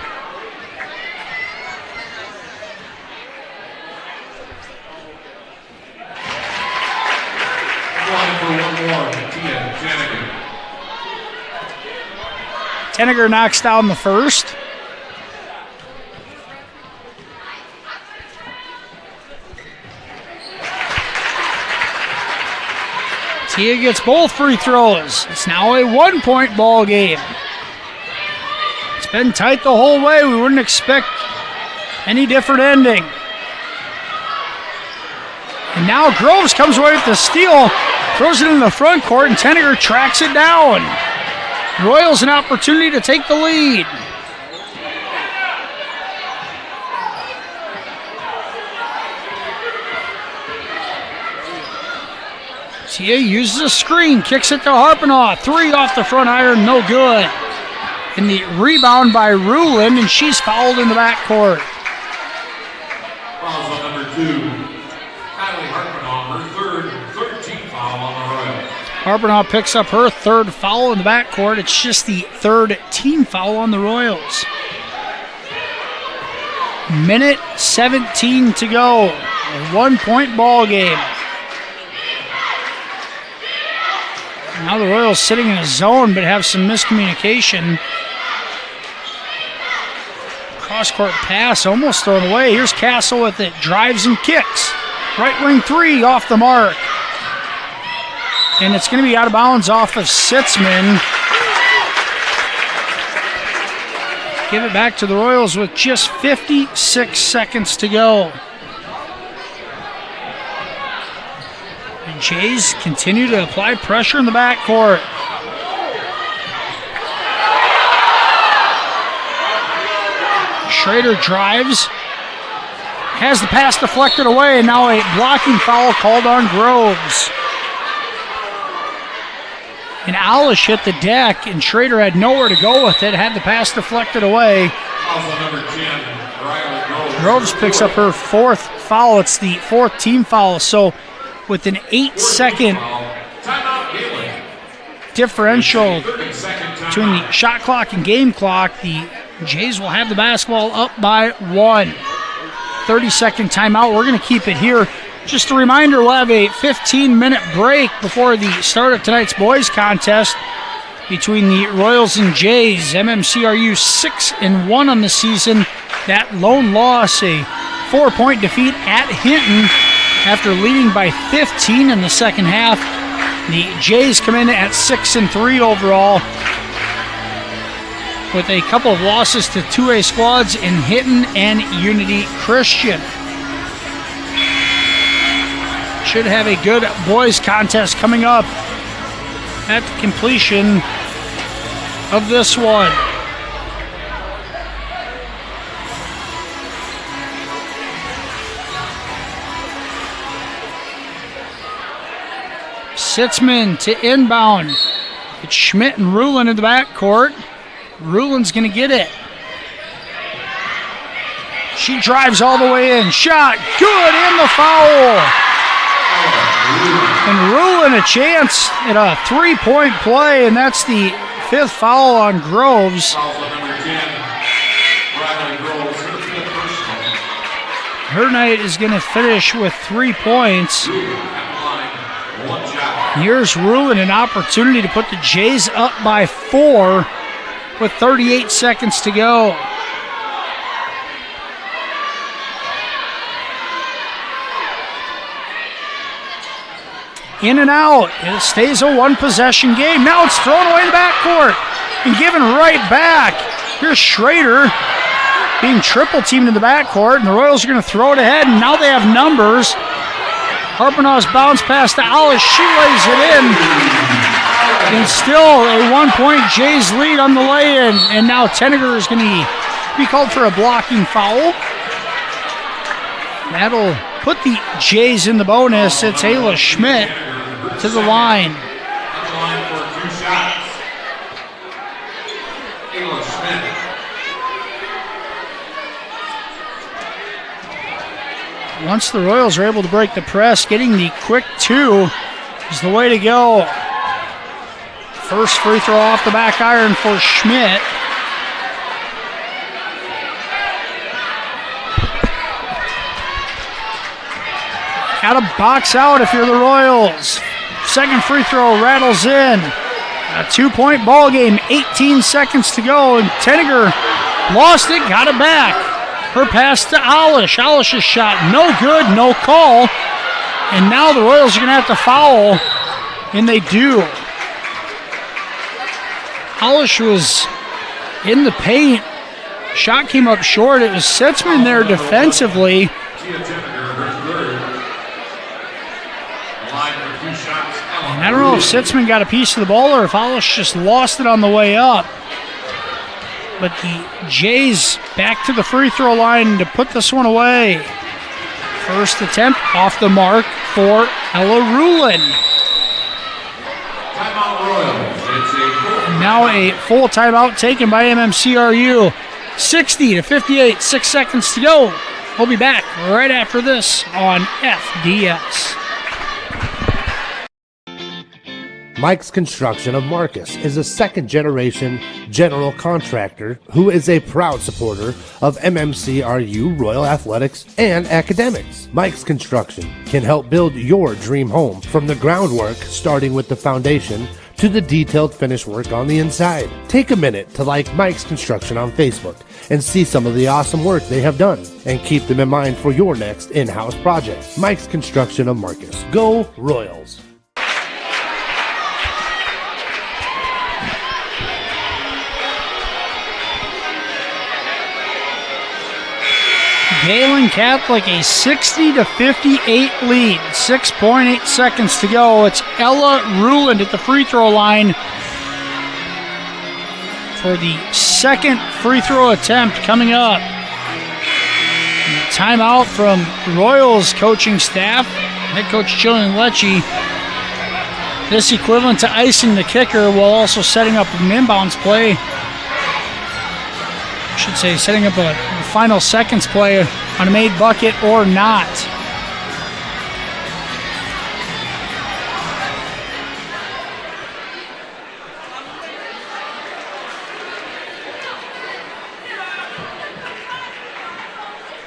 Tenninger knocks down the first. Tia gets both free throws. It's now a 1-point ball game. It's been tight the whole way. We wouldn't expect any different ending. And now Groves comes away with the steal, throws it in the front court, and Tenninger tracks it down. Royals an opportunity to take the lead. Tia uses a screen, kicks it to Harpinaugh. 3 off the front iron, no good. And the rebound by Ruland, and she's fouled in the backcourt. Foul on number 2. Kylie Harpinaugh, her third team foul on the Royals. Harpinaugh picks up her third foul in the backcourt. It's just the third team foul on the Royals. Minute 17 to go. A 1-point ball game. Now the Royals sitting in a zone but have some miscommunication. Cross-court pass almost thrown away. Here's Castle with it. Drives and kicks. Right wing 3 off the mark. And it's going to be out of bounds off of Sitzman. Give it back to the Royals with just 56 seconds to go. The Jays continue to apply pressure in the backcourt. Schrader drives. Has the pass deflected away, and now a blocking foul called on Groves. And Alish hit the deck, and Schrader had nowhere to go with it, had the pass deflected away. Groves picks up her fourth foul. It's the fourth team foul. So with an 8-second differential between the shot clock and game clock, the Jays will have the basketball up by 1. 30-second timeout. We're going to keep it here Just a reminder, we'll have a 15-minute break before the start of tonight's boys contest between the Royals and Jays. MMCRU 6-1 on the season. That lone loss, a 4-point defeat at Hinton after leading by 15 in the second half. The Jays come in at 6-3 overall, with a couple of losses to 2A squads in Hinton and Unity Christian. Should have a good boys contest coming up at the completion of this one. Sitzman to inbound. It's Schmidt and Rulin in the backcourt. Rulin's going to get it. She drives all the way in. Shot good, in the foul. And Rulin a chance at a three-point play, and that's the fifth foul on Groves. Her night is going to finish with 3 points. Here's Rulin, an opportunity to put the Jays up by 4 with 38 seconds to go. In and out. It stays a one-possession game. Now it's thrown away in the backcourt and given right back. Here's Schrader being triple-teamed in the backcourt, and the Royals are going to throw it ahead, and now they have numbers. Harpenau's bounce pass to Alice. She lays it in. And still a 1-point Jays lead on the lay-in. And now Tenniger is going to be called for a blocking foul. That'll put the Jays in the bonus. It's Ayla Schmidt to the line. Once the Royals are able to break the press, getting the quick 2 is the way to go. First free throw off the back iron for Schmidt. Got to box out if you're the Royals. Second free throw rattles in. A 2-point ball game, 18 seconds to go, and Tenniger lost it, got it back. Her pass to Alish. Alish's shot, no good, no call. And now the Royals are going to have to foul, and they do. Alish was in the paint. Shot came up short. It was Sitzman there defensively. And I don't know if Sitzman got a piece of the ball or if Alish just lost it on the way up. But the Jays back to the free throw line to put this one away. First attempt off the mark for Ella Rulin. Now a full timeout taken by MMCRU. 60-58, 6 seconds to go. We'll be back right after this on FDS. Mike's Construction of Marcus is a second-generation general contractor who is a proud supporter of MMCRU Royal Athletics and academics. Mike's Construction can help build your dream home from the groundwork, starting with the foundation, to the detailed finish work on the inside. Take a minute to like Mike's Construction on Facebook and see some of the awesome work they have done, and keep them in mind for your next in-house project. Mike's Construction of Marcus. Go Royals! Gehlen Catholic a 60-58 lead. 6.8 seconds to go. It's Ella Ruland at the free throw line for the second free throw attempt coming up. Timeout from Royals coaching staff. Head coach Jillian Lecce. This equivalent to icing the kicker while also setting up an inbounds play. I should say setting up a final seconds play on a made bucket or not.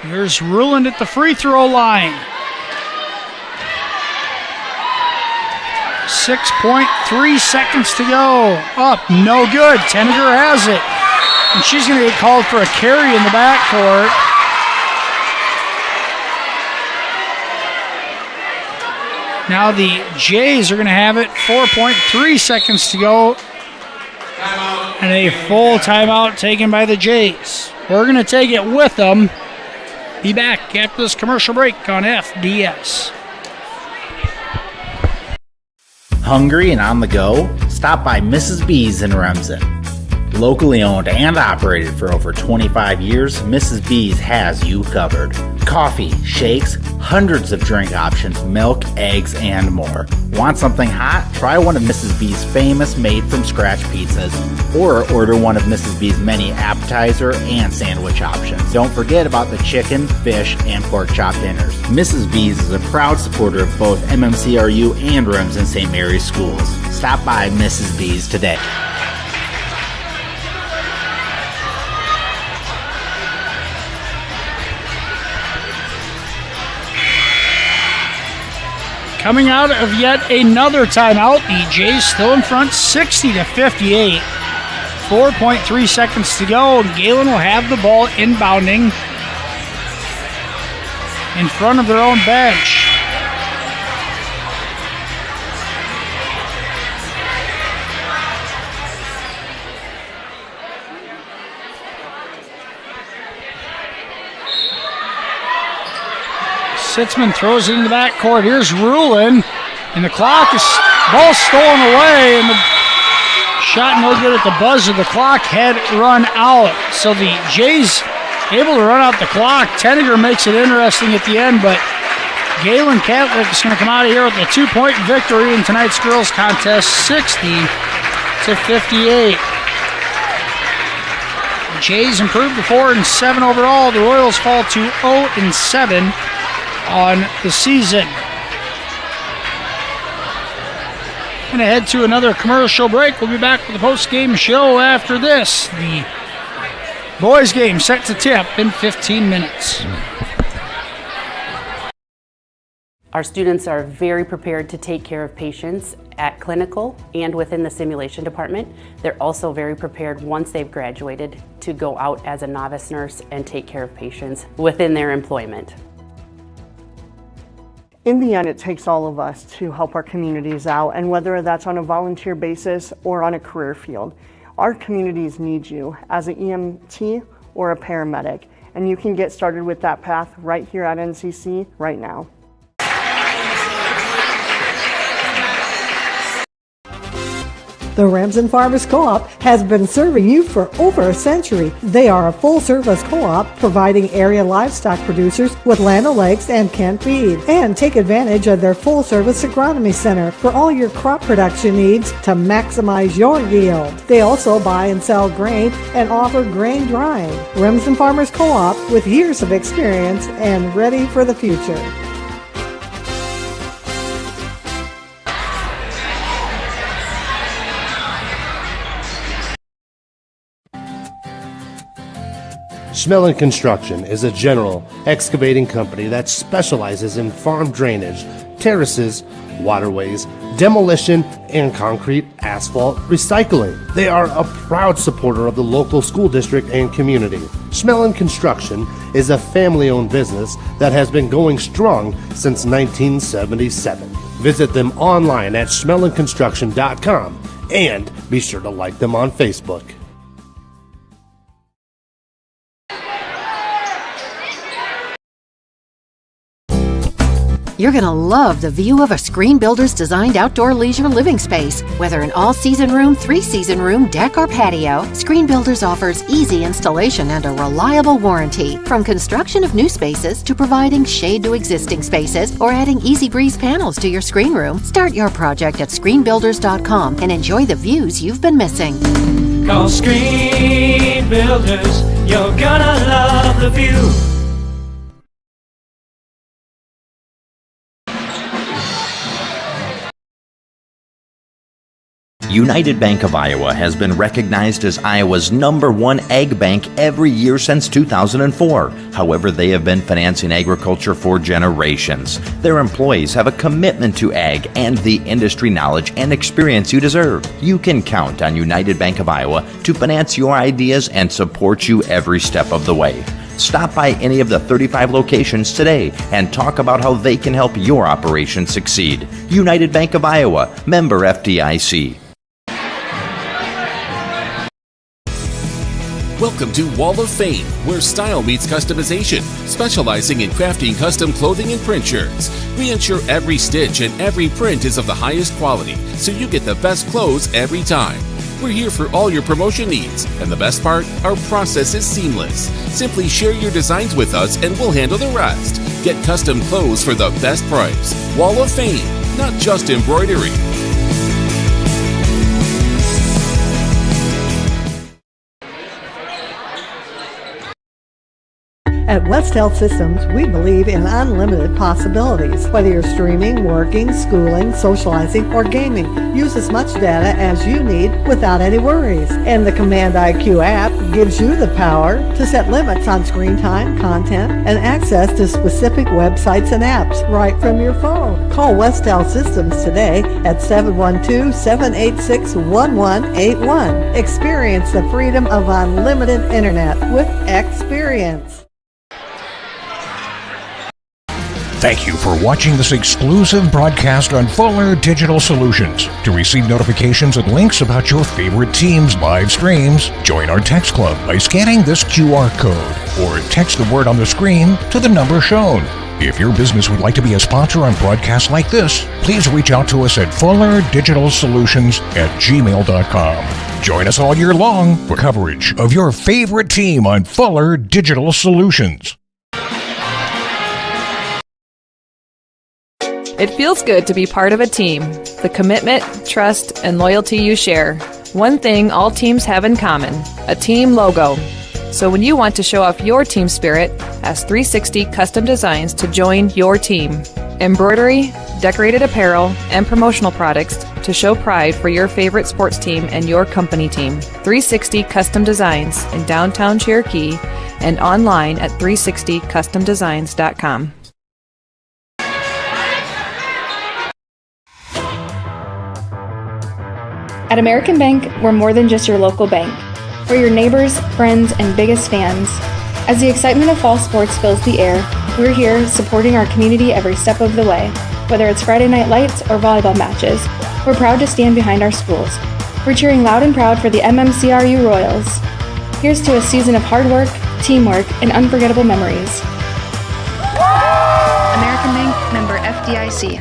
Here's Ruland at the free throw line. 6.3 seconds to go. Up, no good. Tenneger has it. And she's going to get called for a carry in the backcourt. Now the Jays are going to have it. 4.3 seconds to go. And a full timeout taken by the Jays. We're going to take it with them. Be back after this commercial break on FDS. Hungry and on the go? Stop by Mrs. B's in Remsen. Locally owned and operated for over 25 years, Mrs. B's has you covered. Coffee, shakes, hundreds of drink options, milk, eggs, and more. Want something hot? Try one of Mrs. B's famous made-from-scratch pizzas, or order one of Mrs. B's many appetizer and sandwich options. Don't forget about the chicken, fish, and pork chop dinners. Mrs. B's is a proud supporter of both MMCRU and Remsen St. Mary's schools. Stop by Mrs. B's today. Coming out of yet another timeout, the Jays still in front, 60-58. 4.3 seconds to go. Gehlen will have the ball inbounding in front of their own bench. Sitzman throws it into the backcourt. Here's Rulin, and the clock is ball stolen away, and the shot no good at the buzzer. The clock had run out, so the Jays able to run out the clock. Tenneger makes it interesting at the end, but Gehlen Catholic is going to come out of here with a 2-point victory in tonight's girls contest, 60-58. The Jays improved to 4-7 overall. The Royals fall to 0-7. On the season. Going to head to another commercial break. We'll be back with the post-game show after this. The boys' game set to tip in 15 minutes. Our students are very prepared to take care of patients at clinical and within the simulation department. They're also very prepared once they've graduated to go out as a novice nurse and take care of patients within their employment. In the end, it takes all of us to help our communities out, and whether that's on a volunteer basis or on a career field, our communities need you as an EMT or a paramedic, and you can get started with that path right here at NCC right now. The Remsen Farmers Co-op has been serving you for over a century. They are a full-service co-op providing area livestock producers with land o'lakes and canned feed. And take advantage of their full-service agronomy center for all your crop production needs to maximize your yield. They also buy and sell grain and offer grain drying. Remsen Farmers Co-op with years of experience and ready for the future. Schmelling Construction is a general excavating company that specializes in farm drainage, terraces, waterways, demolition, and concrete asphalt recycling. They are a proud supporter of the local school district and community. Schmelling Construction is a family-owned business that has been going strong since 1977. Visit them online at schmellingconstruction.com and be sure to like them on Facebook. You're going to love the view of a Screen Builder's designed outdoor leisure living space. Whether an all-season room, three-season room, deck, or patio, Screen Builders offers easy installation and a reliable warranty. From construction of new spaces to providing shade to existing spaces or adding Easy Breeze panels to your screen room, start your project at screenbuilders.com and enjoy the views you've been missing. Call Screen Builders, you're gonna love the view. United Bank of Iowa has been recognized as Iowa's #1 ag bank every year since 2004. However, they have been financing agriculture for generations. Their employees have a commitment to ag and the industry knowledge and experience you deserve. You can count on United Bank of Iowa to finance your ideas and support you every step of the way. Stop by any of the 35 locations today and talk about how they can help your operation succeed. United Bank of Iowa, member FDIC. Welcome to Wall of Fame, where style meets customization, specializing in crafting custom clothing and print shirts. We ensure every stitch and every print is of the highest quality, so you get the best clothes every time. We're here for all your promotion needs, and the best part, our process is seamless. Simply share your designs with us and we'll handle the rest. Get custom clothes for the best price. Wall of Fame, not just embroidery. At West Health Systems, we believe in unlimited possibilities. Whether you're streaming, working, schooling, socializing, or gaming, use as much data as you need without any worries. And the Command IQ app gives you the power to set limits on screen time, content, and access to specific websites and apps right from your phone. Call West Health Systems today at 712-786-1181. Experience the freedom of unlimited internet with experience. Thank you for watching this exclusive broadcast on Fuller Digital Solutions. To receive notifications and links about your favorite team's live streams, join our text club by scanning this QR code or text the word on the screen to the number shown. If your business would like to be a sponsor on broadcasts like this, please reach out to us at fullerdigitalsolutions@gmail.com. Join us all year long for coverage of your favorite team on Fuller Digital Solutions. It feels good to be part of a team. The commitment, trust, and loyalty you share. One thing all teams have in common, a team logo. So when you want to show off your team spirit, ask 360 Custom Designs to join your team. Embroidery, decorated apparel, and promotional products to show pride for your favorite sports team and your company team. 360 Custom Designs in downtown Cherokee and online at 360customdesigns.com. At American Bank, we're more than just your local bank. We're your neighbors, friends, and biggest fans. As the excitement of fall sports fills the air, we're here supporting our community every step of the way. Whether it's Friday night lights or volleyball matches, we're proud to stand behind our schools. We're cheering loud and proud for the MMCRU Royals. Here's to a season of hard work, teamwork, and unforgettable memories. American Bank, member FDIC.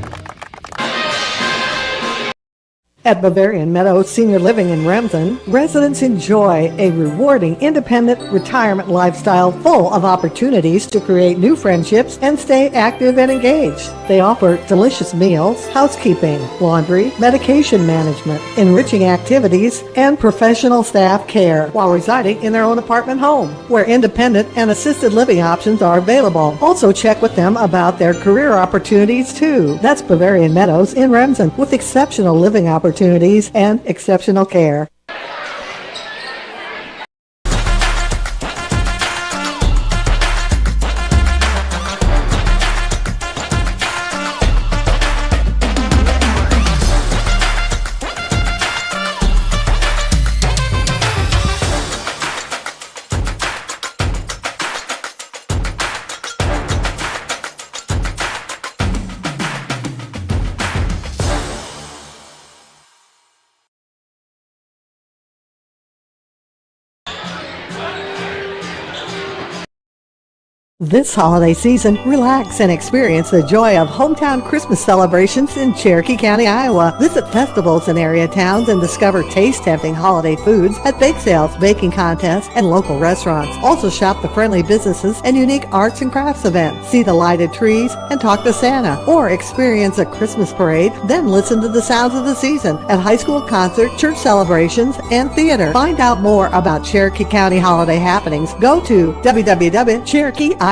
At Bavarian Meadows Senior Living in Remsen, residents enjoy a rewarding independent retirement lifestyle full of opportunities to create new friendships and stay active and engaged. They offer delicious meals, housekeeping, laundry, medication management, enriching activities, and professional staff care while residing in their own apartment home, where independent and assisted living options are available. Also check with them about their career opportunities too. That's Bavarian Meadows in Remsen with exceptional living opportunities and exceptional care. This holiday season, relax and experience the joy of hometown Christmas celebrations in Cherokee County, Iowa. Visit festivals in area towns and discover taste-tempting holiday foods at bake sales, baking contests, and local restaurants. Also shop the friendly businesses and unique arts and crafts events. See the lighted trees and talk to Santa, or experience a Christmas parade, then listen to the sounds of the season at high school concert, church celebrations, and theater. Find out more about Cherokee County holiday happenings. Go to www.cherokeeia.com.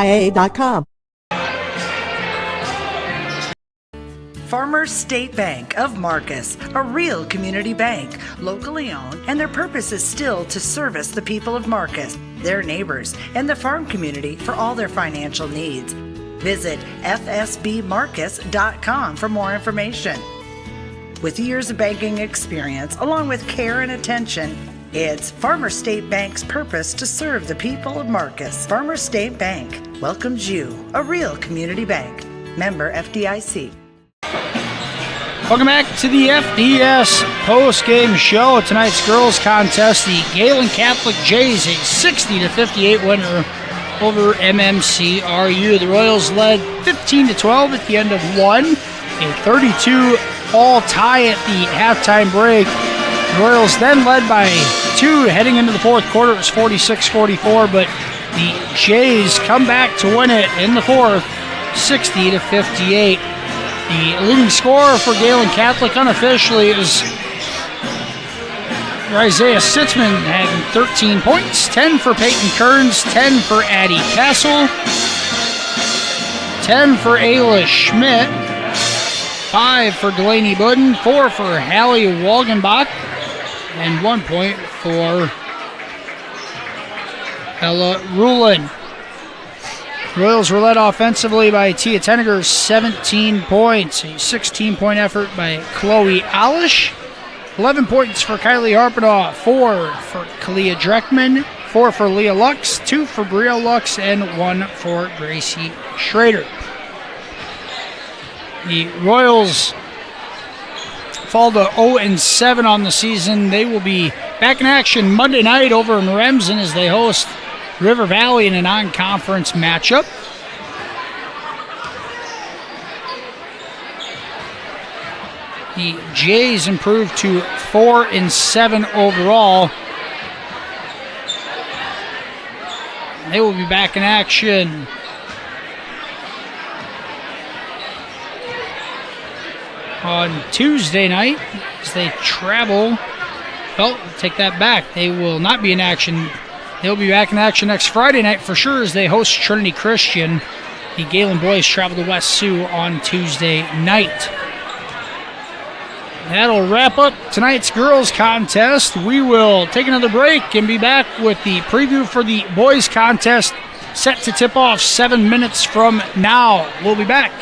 Farmers State Bank of Marcus, a real community bank, locally owned, and their purpose is still to service the people of Marcus, their neighbors, and the farm community for all their financial needs. Visit fsbmarcus.com for more information. With years of banking experience, along with care and attention, it's Farmers State Bank's purpose to serve the people of Marcus. Farmers State Bank welcomes you, a real community bank. Member FDIC. Welcome back to the FDS Postgame Show. Tonight's girls contest, the Gehlen Catholic Jays, a 60-58 winner over MMCRU. The Royals led 15-12 at the end of one, a 32-all tie at the halftime break. The Royals then led by 2 heading into the fourth quarter. It was 46-44, but the Jays come back to win it in the fourth, 60-58. The leading scorer for Gehlen Catholic unofficially is Isaiah Sitzman, having 13 points, 10 for Peyton Kearns, 10 for Addie Castle, 10 for Ayla Schmidt, 5 for Delaney Budden, 4 for Hallie Walgenbach, and 1 point for Ella Rulin. Royals were led offensively by Tia Tenniger, 17 points. A 16-point effort by Chloe Alish. 11 points for Kylie Harpinaugh, 4 for Kalia Dreckman, 4 for Leah Lux, 2 for Bria Lux, and 1 for Gracie Schrader. The Royals fall to 0-7 on the season. They will be back in action Monday night over in Remsen as they host River Valley in a non-conference matchup. The Jays improved to 4-7 overall. They will be back in action on Tuesday night as they travel. Well, take that back. They will not be in action. They'll be back in action next Friday night for sure as they host Trinity Christian. The Gehlen boys travel to West Sioux on Tuesday night. That'll wrap up tonight's girls contest. We will take another break and be back with the preview for the boys contest set to tip off 7 minutes from now. We'll be back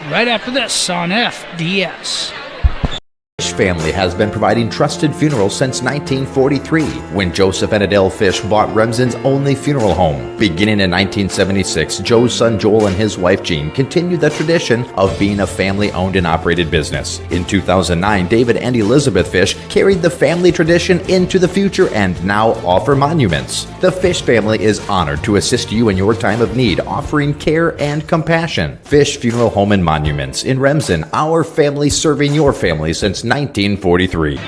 right after this on FDS. Fish family has been providing trusted funerals since 1943, when Joseph and Adele Fish bought Remsen's only funeral home. Beginning in 1976, Joe's son Joel and his wife Jean continued the tradition of being a family-owned and operated business. In 2009, David and Elizabeth Fish carried the family tradition into the future and now offer monuments. The Fish family is honored to assist you in your time of need, offering care and compassion. Fish Funeral Home and Monuments in Remsen, our family serving your family since 1943.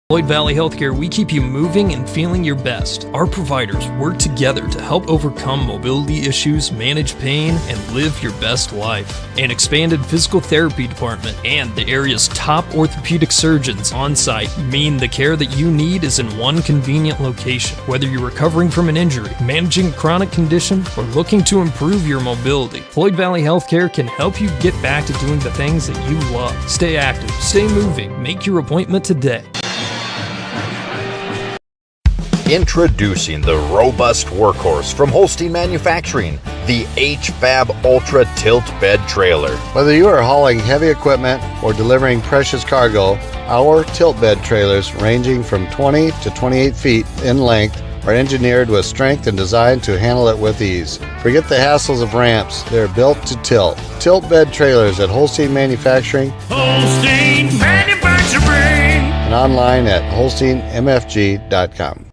Floyd Valley Healthcare, we keep you moving and feeling your best. Our providers work together to help overcome mobility issues, manage pain, and live your best life. An expanded physical therapy department and the area's top orthopedic surgeons on site mean the care that you need is in one convenient location. Whether you're recovering from an injury, managing a chronic condition, or looking to improve your mobility, Floyd Valley Healthcare can help you get back to doing the things that you love. Stay active, stay moving, make your appointment today. Introducing the robust workhorse from Holstein Manufacturing, the HFAB Ultra Tilt Bed Trailer. Whether you are hauling heavy equipment or delivering precious cargo, our tilt bed trailers, ranging from 20 to 28 feet in length, are engineered with strength and designed to handle it with ease. Forget the hassles of ramps. They're built to tilt. Tilt bed trailers at Holstein Manufacturing. Holstein Manufacturing. And online at holsteinmfg.com.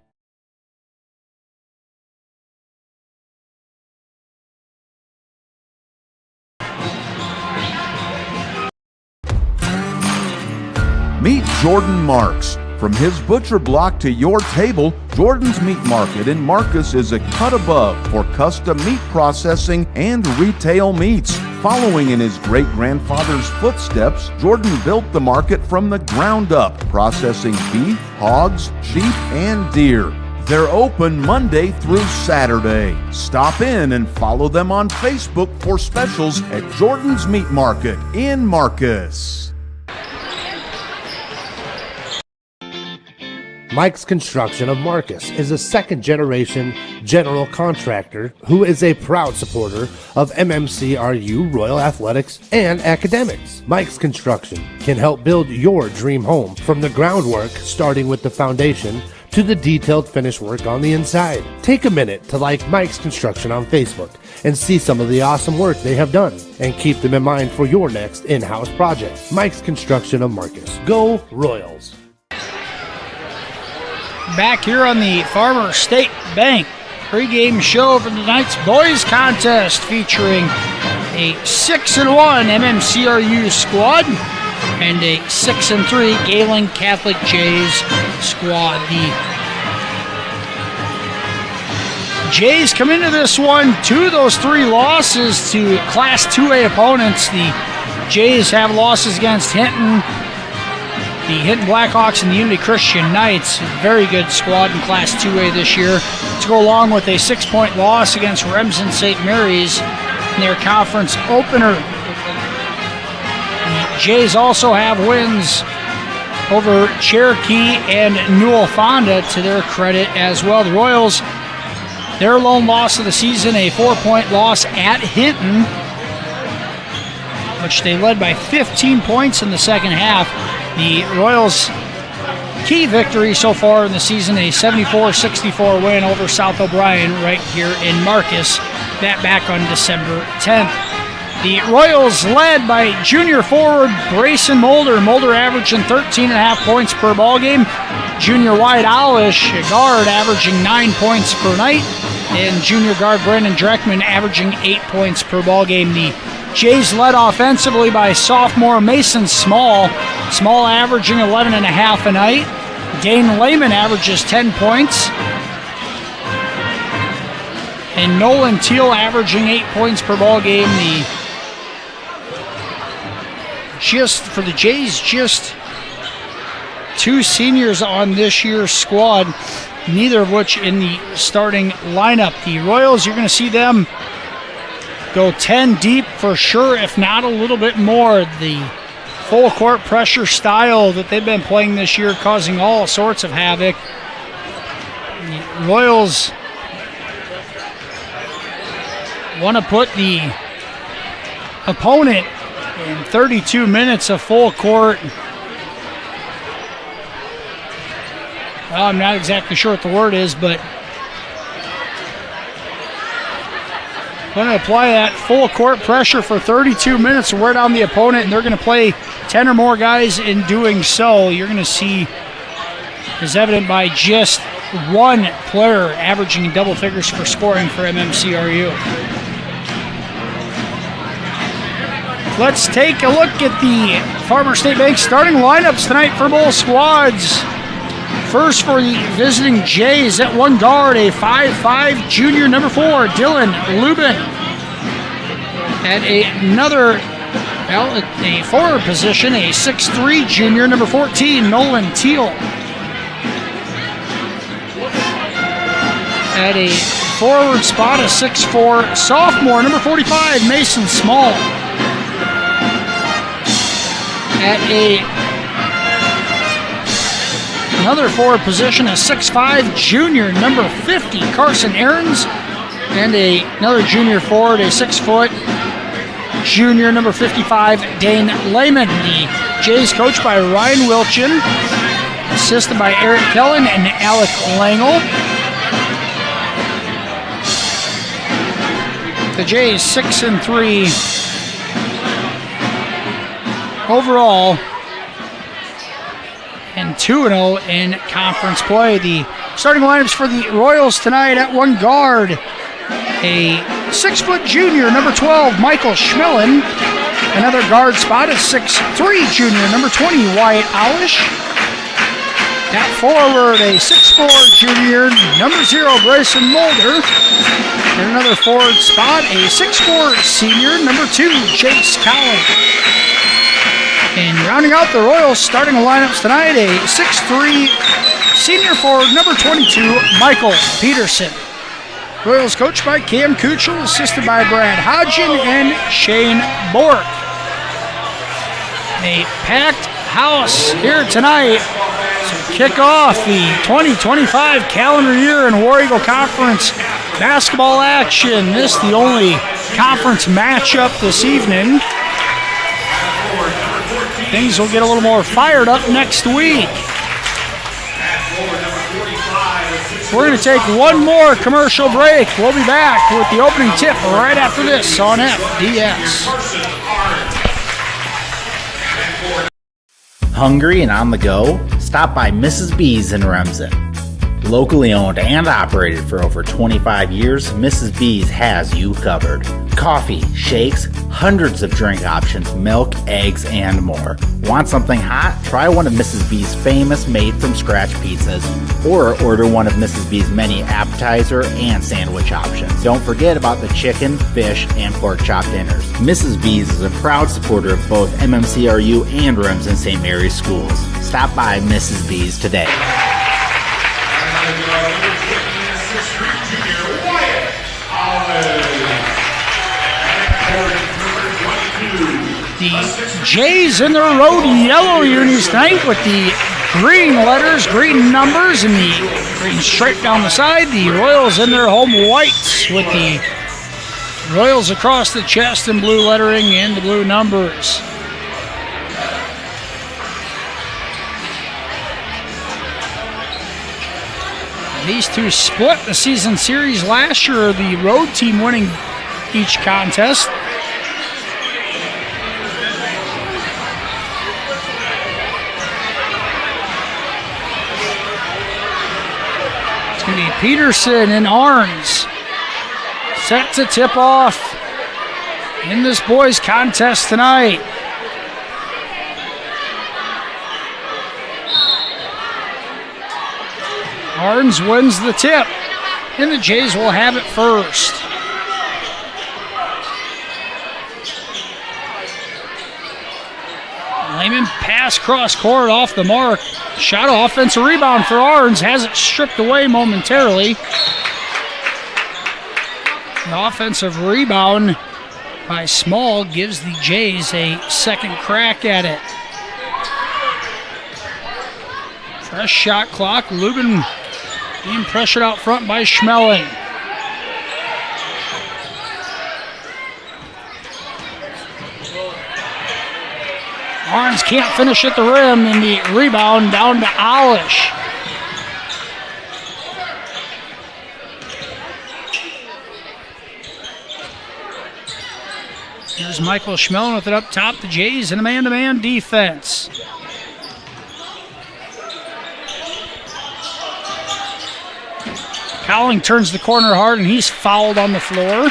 Meet Jordan Marks. From his butcher block to your table, Jordan's Meat Market in Marcus is a cut above for custom meat processing and retail meats. Following in his great-grandfather's footsteps, Jordan built the market from the ground up, processing beef, hogs, sheep, and deer. They're open Monday through Saturday. Stop in and follow them on Facebook for specials at Jordan's Meat Market in Marcus. Mike's Construction of Marcus is a second-generation general contractor who is a proud supporter of MMCRU Royal Athletics and academics. Mike's Construction can help build your dream home from the groundwork, starting with the foundation, to the detailed finish work on the inside. Take a minute to like Mike's Construction on Facebook and see some of the awesome work they have done, and keep them in mind for your next in-house project. Mike's Construction of Marcus. Go Royals! Back here on the Farmer State Bank pregame show for tonight's boys contest, featuring a 6-1 MMCRU squad and a 6-3 Gehlen Catholic Jays squad. The Jays come into this one, 2 of those 3 losses to Class 2A opponents. The Jays have losses against Hinton, the Hinton Blackhawks, and the Unity Christian Knights. Very good squad in Class 2A this year, to go along with a 6-point loss against Remsen St. Mary's in their conference opener. The Jays also have wins over Cherokee and Newell Fonda, to their credit as well. The Royals, their lone loss of the season, a 4-point loss at Hinton, which they led by 15 points in the second half. The Royals' key victory so far in the season, a 74-64 win over South O'Brien right here in Marcus, that back on December 10th. The Royals led by junior forward Brayson Mulder. Mulder averaging 13.5 points per ball game. Junior wide Alish, a guard, averaging 9 points per night. And junior guard Brandon Dreckman averaging 8 points per ball game. The Jays led offensively by sophomore Mason Small. Small averaging 11.5 a night. Dane Lehman averages 10 points. And Nolan Teal averaging 8 points per ball game. For the Jays, just 2 seniors on this year's squad, neither of which in the starting lineup. The Royals, you're going to see them go 10 deep for sure, if not a little bit more. The full court pressure style that they've been playing this year, causing all sorts of havoc. The Royals want to put the opponent in 32 minutes of full court. Well, I'm not exactly sure what the word is, but going to apply that full court pressure for 32 minutes to wear down the opponent, and they're going to play 10 or more guys in doing so. You're going to see, as evident by just 1 player averaging double figures for scoring for MMCRU. Let's take a look at the Farmer State Bank starting lineups tonight for both squads. First, for the visiting Jays, at 1 guard, a 5'5" junior number 4, Dylan Lubin. At a forward position, a 6'3" junior number 14, Nolan Teal. At a forward spot, a 6'4" sophomore number 45, Mason Small. At another forward position, a 6'5" junior number 50, Carson Aarons. And another junior forward, a 6-foot junior number 55, Dane Lehman. The Jays coached by Ryan Wilchin, assisted by Eric Kellen and Alec Langle. The Jays 6-3 overall, and 2-0 in conference play. The starting lineups for the Royals tonight: at 1 guard, a 6-foot junior, number 12, Michael Schmellen. Another guard spot, a 6'3" junior, number 20, Wyatt Alish. At forward, a 6'4" junior, number 0, Bryson Mulder. And another forward spot, a 6'4" senior, number 2, Chase Collins. And rounding out the Royals starting lineups tonight, a 6'3" Senior forward, number 22, Michael Peterson. Royals coached by Cam Kuchel, assisted by Brad Hodgin and Shane Bork. A packed house here tonight to kick off the 2025 calendar year in War Eagle Conference basketball action. This the only conference matchup this evening. Things will get a little more fired up next week. We're going to take one more commercial break. We'll be back with the opening tip right after this on FDS. Hungry and on the go? Stop by Mrs. B's in Remsen. Locally owned and operated for over 25 years, Mrs. B's has you covered. Coffee, shakes, hundreds of drink options, milk, eggs, and more. Want something hot? Try one of Mrs. B's famous made-from-scratch pizzas, or order one of Mrs. B's many appetizer and sandwich options. Don't forget about the chicken, fish, and pork chop dinners. Mrs. B's is a proud supporter of both MMCRU and Remsen St. Mary's schools. Stop by Mrs. B's today. The Jays in their road yellow unis tonight with the green letters, green numbers, and the green stripe down the side. The Royals in their home whites with the Royals across the chest and blue lettering and the blue numbers. These two split the season series last year, the road team winning each contest. It's going to be Peterson and Arns set to tip off in this boys contest tonight. Arns wins the tip, and the Jays will have it first. Lehman pass cross court off the mark. Shot offensive rebound for Arns. Has it stripped away momentarily. The offensive rebound by Small gives the Jays a second crack at it. Fresh shot clock. Lubin being pressured out front by Schmeling. Arns can't finish at the rim, and the rebound down to Olish. Here's Michael Schmeling with it up top. The Jays in a man-to-man defense. Cowling turns the corner hard, and he's fouled on the floor.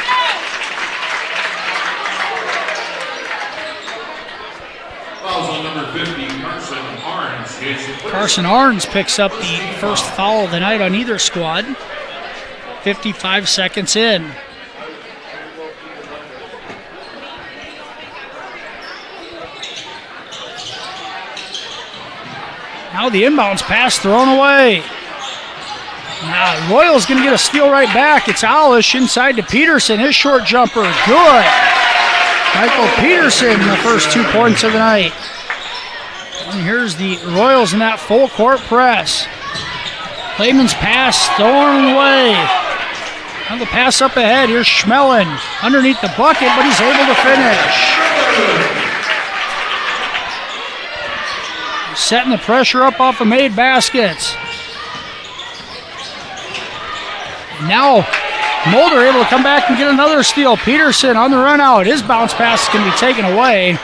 Fouls on number 50, Carson Arns. Carson Arns picks up the first foul of the night on either squad. 55 seconds in. Now the inbounds pass thrown away. Now Royals going to get a steal right back. It's Olish inside to Peterson. His short jumper, good. Michael Peterson, the first 2 points of the night. And here's the Royals in that full court press. Lehman's pass thrown away. Now the pass up ahead. Here's Schmeling underneath the bucket, but he's able to finish. Setting the pressure up off of made baskets. Now Mulder able to come back and get another steal. Peterson on the run out. His bounce pass is going to be taken away.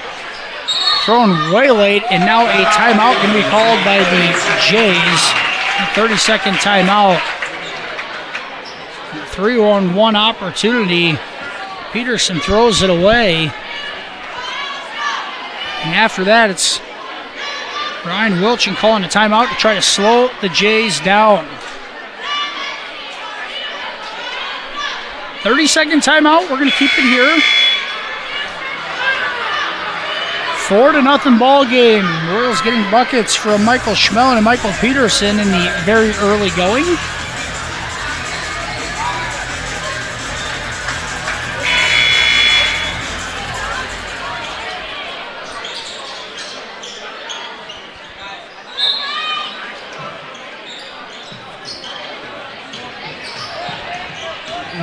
Thrown way late, and now a timeout going to be called by the Jays. A 30-second timeout. 3-on-1 opportunity. Peterson throws it away. And after that, it's Ryan Wilchin calling a timeout to try to slow the Jays down. 30-second timeout. We're going to keep it here. 4-0 ball game. Royals getting buckets from Michael Schmellen and Michael Peterson in the very early going.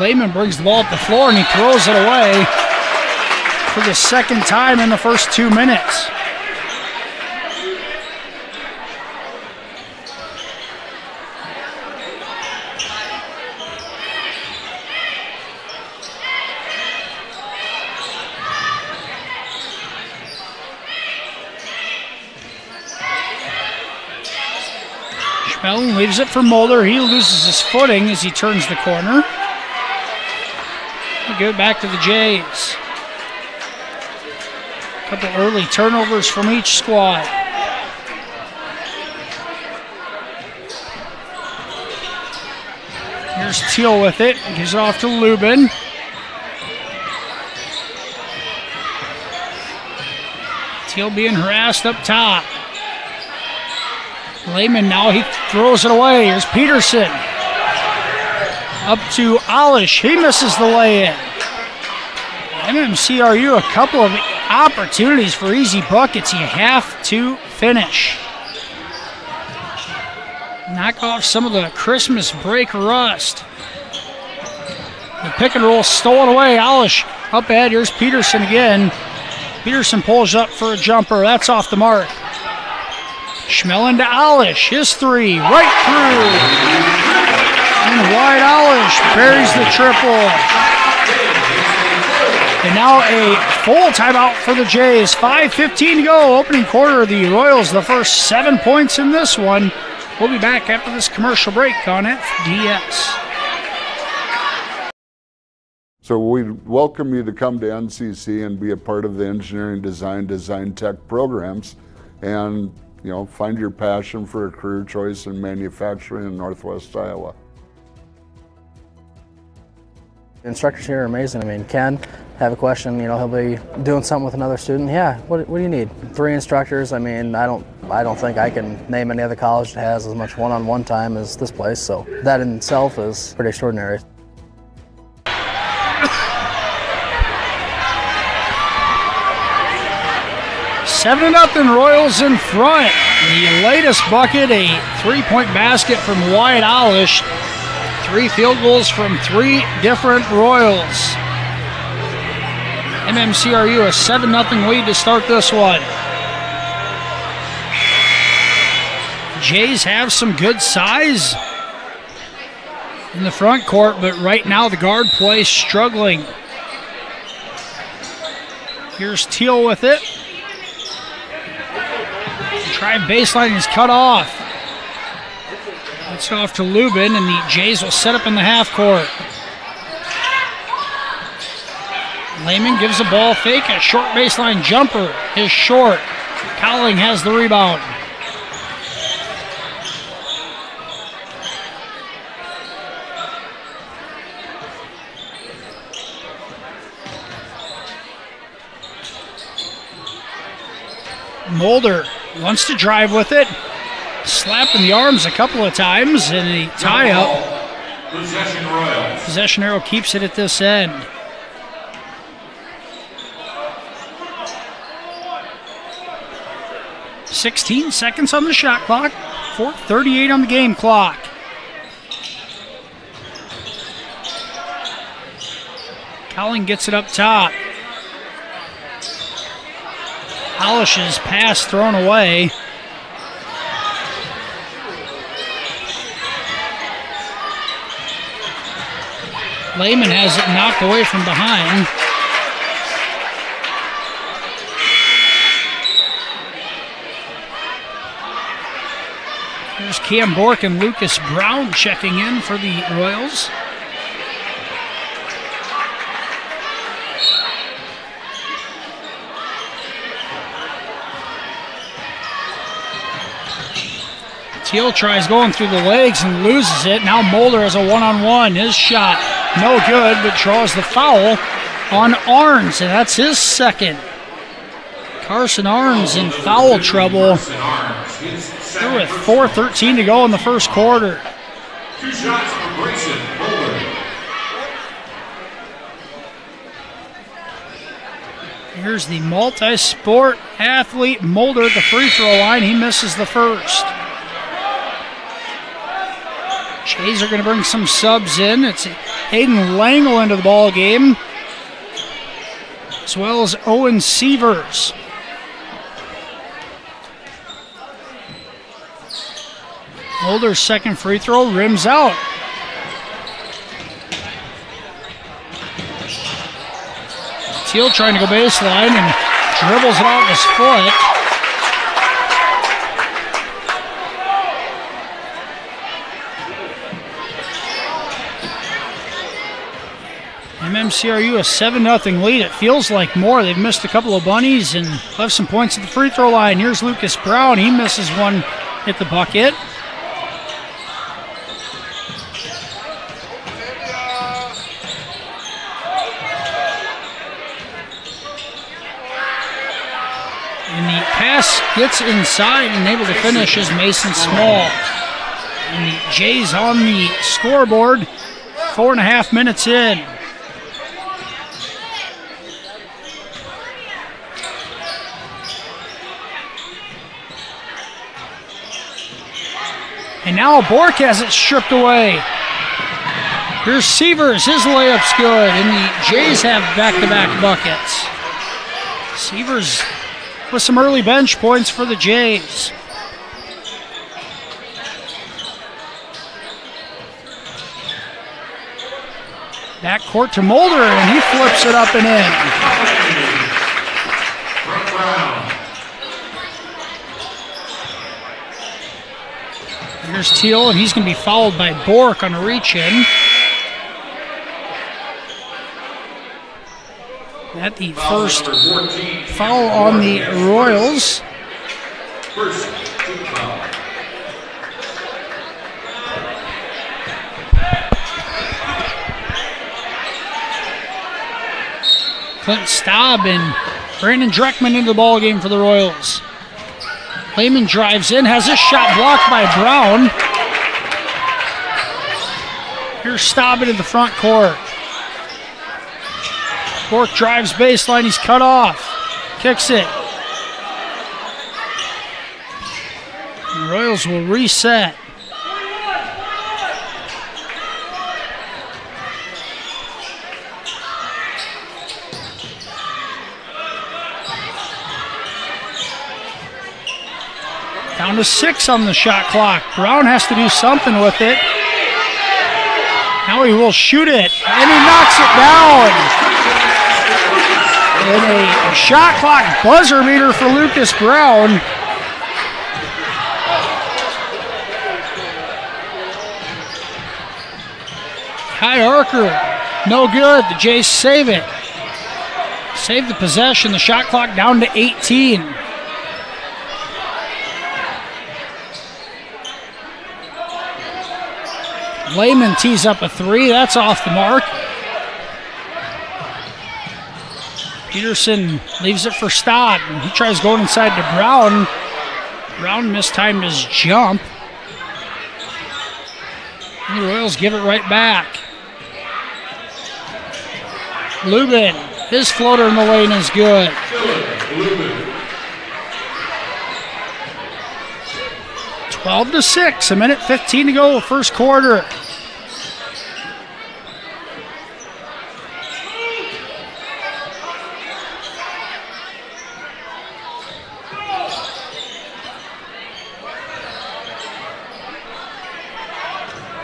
Lehman brings the ball up the floor and he throws it away for the second time in the first 2 minutes. Schmellen leaves it for Mulder. He loses his footing as he turns the corner. We'll give it back to the Jays. A couple early turnovers from each squad. Here's Teal with it. Gives it off to Lubin. Teal being harassed up top. Lehman now, he throws it away. Here's Peterson. Up to Alish. He misses the lay-in. MMCRU, a couple of opportunities for easy buckets. You have to finish. Knock off some of the Christmas break rust. The pick and roll stolen away. Alish up ahead. Here's Peterson again. Peterson pulls up for a jumper. That's off the mark. Schmellen to Alish. His three right through. And Wyatt Alish buries the triple. And now a full timeout for the Jays. 5:15 to go. Opening quarter of the Royals. The first 7 points in this one. We'll be back after this commercial break on FDS. So we welcome you to come to NCC and be a part of the engineering design tech programs, and find your passion for a career choice in manufacturing in Northwest Iowa. Instructors here are amazing. I mean, Ken, have a question, he'll be doing something with another student. Yeah, what do you need? 3 instructors. I mean, I don't think I can name any other college that has as much one-on-one time as this place, so that in itself is pretty extraordinary. Seven nothing Royals in front. The latest bucket, a 3-point basket from Wyatt Alish. 3 field goals from 3 different Royals. MMCRU a 7-0 lead to start this one. Jays have some good size in the front court, but right now the guard play struggling. Here's Teal with it. Drive baseline is cut off. It's off to Lubin, and the Jays will set up in the half court. Lehman gives a ball fake, a short baseline jumper is short. Cowling has the rebound. Mulder wants to drive with it. Slap in the arms a couple of times, and a tie-up. Possession Royals. Possession arrow keeps it at this end. "16 seconds on the shot clock. 4:38 on the game clock. Cowling gets it up top. Alish's pass thrown away. Lehman has it knocked away from behind. There's Cam Bork and Lucas Brown checking in for the Royals. Teal tries going through the legs and loses it. Now Mulder has a one-on-one. His shot no good, but draws the foul on Arns, and that's his second. Carson Arns in foul trouble. They're with 4:13 to go in the first quarter. 2 shots for Grayson Mulder. Here's the multi-sport athlete Mulder at the free throw line. He misses the first. Jays are going to bring some subs in. It's Hayden Langle into the ball game, as well as Owen Sievers. Mulder's second free throw rims out. Teal trying to go baseline and dribbles it off his foot. MMCRU a 7-0 lead. It feels like more. They've missed a couple of bunnies and left some points at the free throw line. Here's Lucas Brown. He misses one at the bucket. And the pass gets inside and able to finish is Mason Small. And the Jays on the scoreboard, 4.5 minutes in. And now Bork has it stripped away. Here's Sievers, his layup's good, and the Jays have back-to-back buckets. Sievers with some early bench points for the Jays. Backcourt to Mulder, and he flips it up and in. Here's Teal, and he's going to be fouled by Bork on a reach-in. At the first foul on the Royals. First team foul. Clint Staub and Brandon Dreckman into the ball game for the Royals. Lehman drives in, has his shot blocked by Brown. Here's Staub into the front court. Bork drives baseline, he's cut off. Kicks it. The Royals will reset. Down to 6 on the shot clock. Brown has to do something with it. Now he will shoot it, and he knocks it down. And a shot clock buzzer beater for Lucas Brown. High arcer, no good. The Jays save it. Save the possession. The shot clock down to 18. Lehman tees up a 3. That's off the mark. Peterson leaves it for Stott. He tries going inside to Brown. Brown mistimed his jump. And the Royals give it right back. Lubin, his floater in the lane is good. 12-6, a minute 15 to go, first quarter.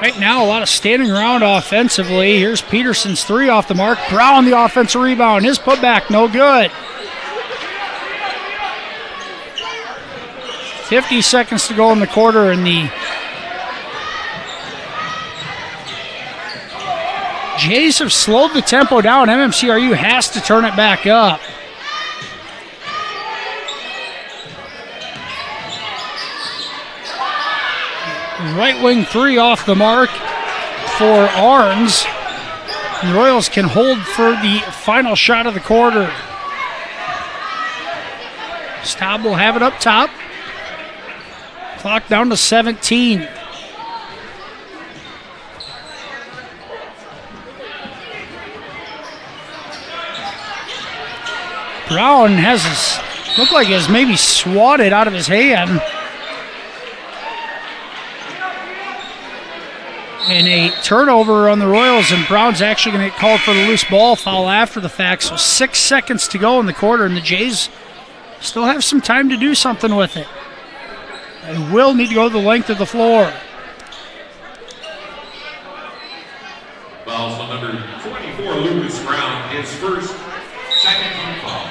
Right now, a lot of standing around offensively. Here's Peterson's 3 off the mark. Brown, the offensive rebound. His putback, no good. 50 seconds to go in the quarter, and the Jays have slowed the tempo down. MMCRU has to turn it back up. Right wing 3 off the mark for Arns. The Royals can hold for the final shot of the quarter. Staub will have it up top. Clock down to 17. Brown has his, look like he has maybe swatted out of his hand. And a turnover on the Royals, and Brown's actually going to get called for the loose ball foul after the fact. So 6 seconds to go in the quarter, and the Jays still have some time to do something with it. They will need to go the length of the floor. Fouls on number 24, Lucas Brown, his first, second team foul.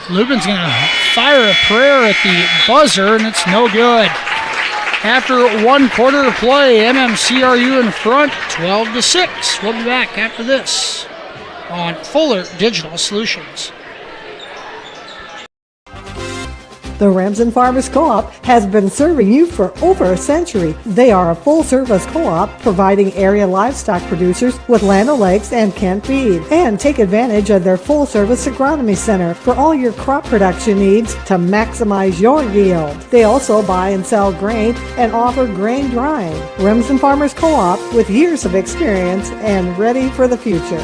Lubin's going to fire a prayer at the buzzer, and it's no good. After 1 quarter of play, MMCRU in front, 12-6. We'll be back after this on Fuller Digital Solutions. The Ramsden Farmers Co-op has been serving you for over a century. They are a full-service co-op providing area livestock producers with Land O'Lakes and Kent feed. And take advantage of their full-service agronomy center for all your crop production needs to maximize your yield. They also buy and sell grain and offer grain drying. Ramsden Farmers Co-op with years of experience and ready for the future.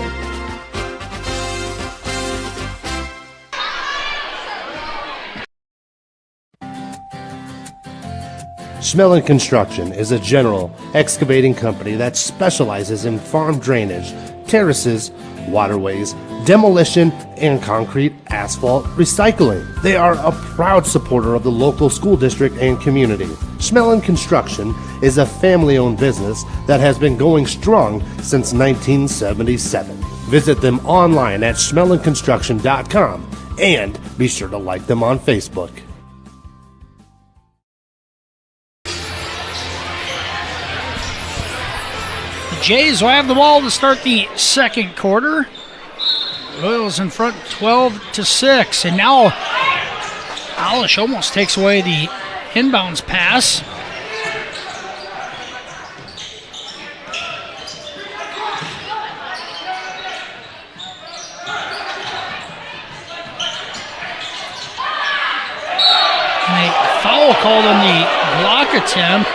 Schmelling Construction is a general excavating company that specializes in farm drainage, terraces, waterways, demolition, and concrete asphalt recycling. They are a proud supporter of the local school district and community. Schmelling Construction is a family-owned business that has been going strong since 1977. Visit them online at schmellingconstruction.com and be sure to like them on Facebook. Jays will have the ball to start the second quarter. Royals in front 12-6. And now Alish almost takes away the inbounds pass. And a foul called on the block attempt.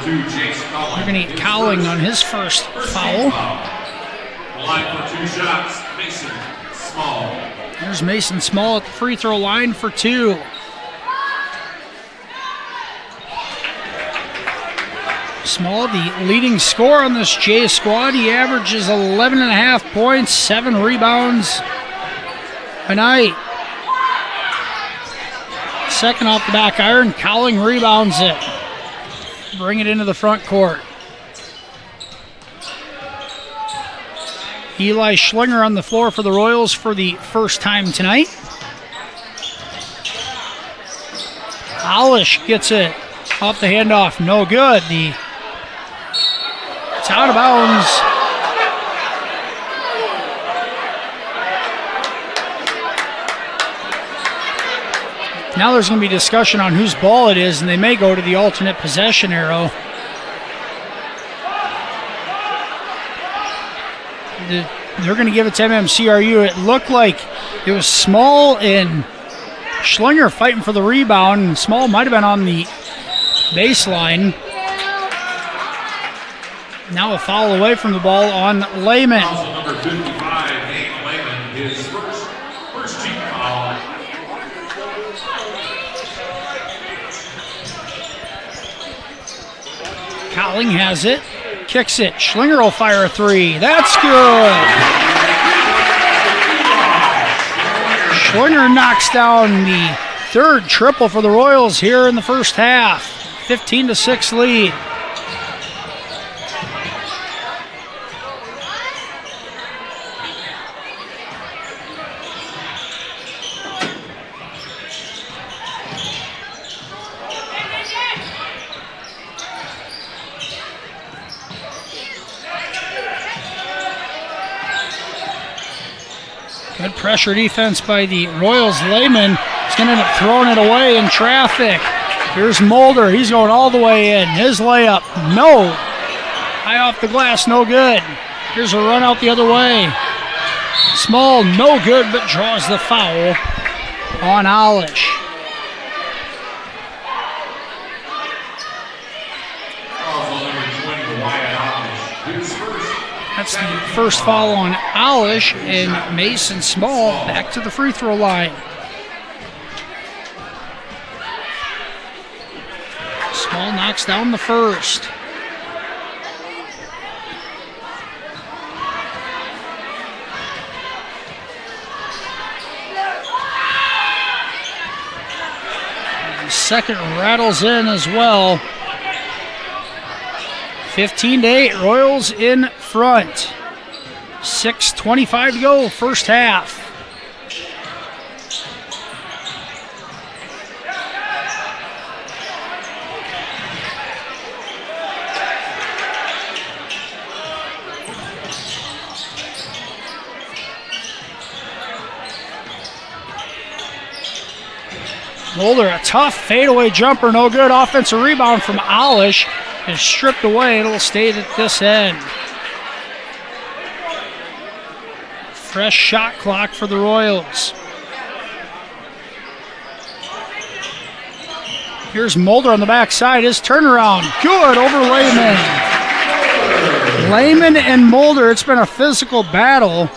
They're going to get Cowling on his first foul. Line for 2 shots, Mason Small. There's Mason Small at the free throw line for 2. Small, the leading scorer on this Jay squad. He averages 11.5 points, 7 rebounds a night. Second off the back iron, Cowling rebounds it. Bring it into the front court. Eli Schlinger on the floor for the Royals for the first time tonight. Alish gets it off the handoff. No good. It's out of bounds. Now there's going to be discussion on whose ball it is, and they may go to the alternate possession arrow. They're going to give it to MMCRU. It looked like it was Small and Schlinger fighting for the rebound, and Small might have been on the baseline. Now a foul away from the ball on Lehman. Also number 55, Hank Lehman, his first team foul. Cowling has it, kicks it. Schlinger will fire a 3. That's good. Schlinger knocks down the third triple for the Royals here in the first half. 15-6 lead. Good pressure defense by the Royals. Lehman is going to end up throwing it away in traffic. Here's Mulder. He's going all the way in. His layup, no. High off the glass, no good. Here's a run out the other way. Small, no good, but draws the foul on Olish. That's the first foul on Olish, and Mason Small back to the free throw line. Small knocks down the first. And second rattles in as well. 15-8, Royals in front. 6:25 to go, first half. Mulder, a tough fadeaway jumper, no good. Offensive rebound from Olish is stripped away. It'll stay at this end. Fresh shot clock for the Royals. Here's Mulder on the backside. His turnaround, good over Lehman. Lehman and Mulder, it's been a physical battle.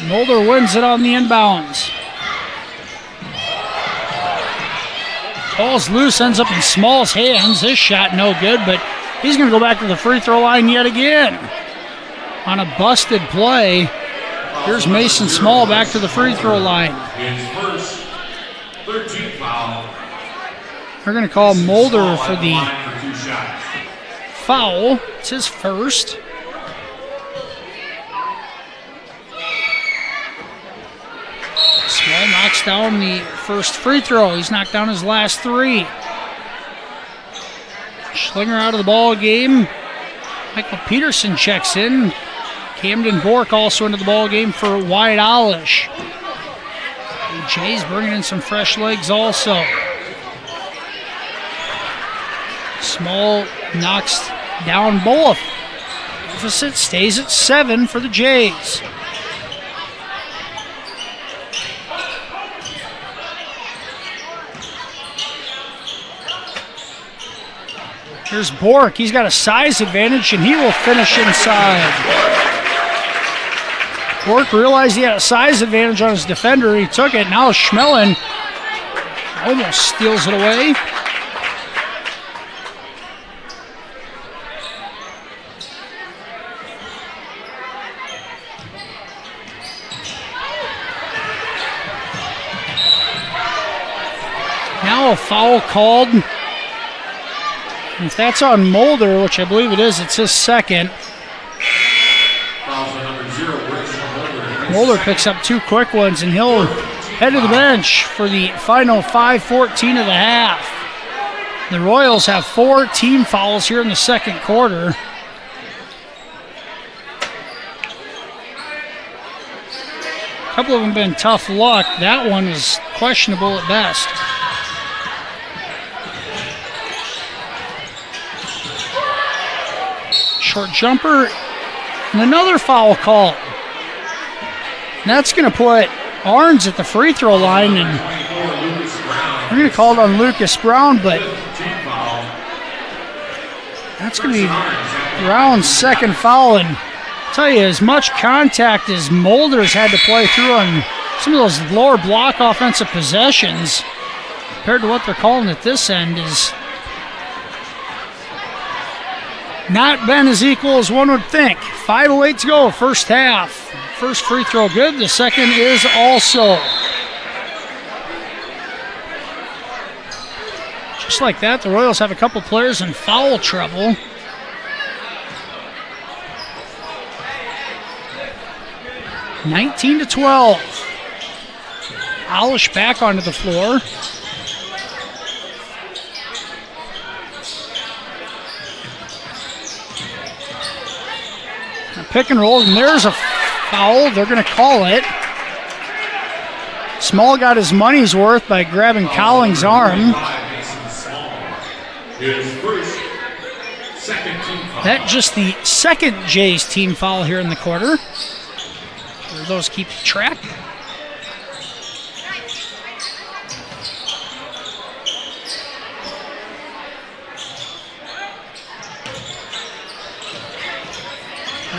Mulder wins it on the inbounds. Ball's loose, ends up in Small's hands. His shot no good, but he's going to go back to the free throw line yet again. On a busted play, here's Mason Small back to the free throw line. His first 13th foul. They're going to call Mulder for the For 2 shots. foul. It's his first. Small knocks down the first free throw. He's knocked down his last 3. Schlinger out of the ball game. Michael Peterson checks in. Camden Bork also into the ball game for Wyatt Olish. And Jay's bringing in some fresh legs also. Small knocks down both. Deficit stays at 7 for the Jays. Here's Bork. He's got a size advantage, and he will finish inside. Bork realized he had a size advantage on his defender. He took it. Now Schmelin almost steals it away. Now a foul called. If that's on Mulder, which I believe it is, it's his second. Mulder picks up 2 quick ones, and he'll head to the bench for the final 5:14 of the half. The Royals have 4 team fouls here in the second quarter. A couple of them been tough luck. That one is questionable at best. Short jumper, and another foul call. And that's going to put Arns at the free throw line, and we're going to call it on Lucas Brown, but that's going to be Brown's second foul. And I'll tell you, as much contact as Mulder's had to play through on some of those lower block offensive possessions, compared to what they're calling at this end, is not been as equal as one would think. 5:08 to go, first half. First free throw good, the second is also. Just like that, the Royals have a couple players in foul trouble. (19-12). Olish back onto the floor. Pick and roll, and there's a foul. They're going to call it. Small got his money's worth by grabbing Collins' arm. His first, second team foul. That just the second Jays team foul here in the quarter. For those keep track.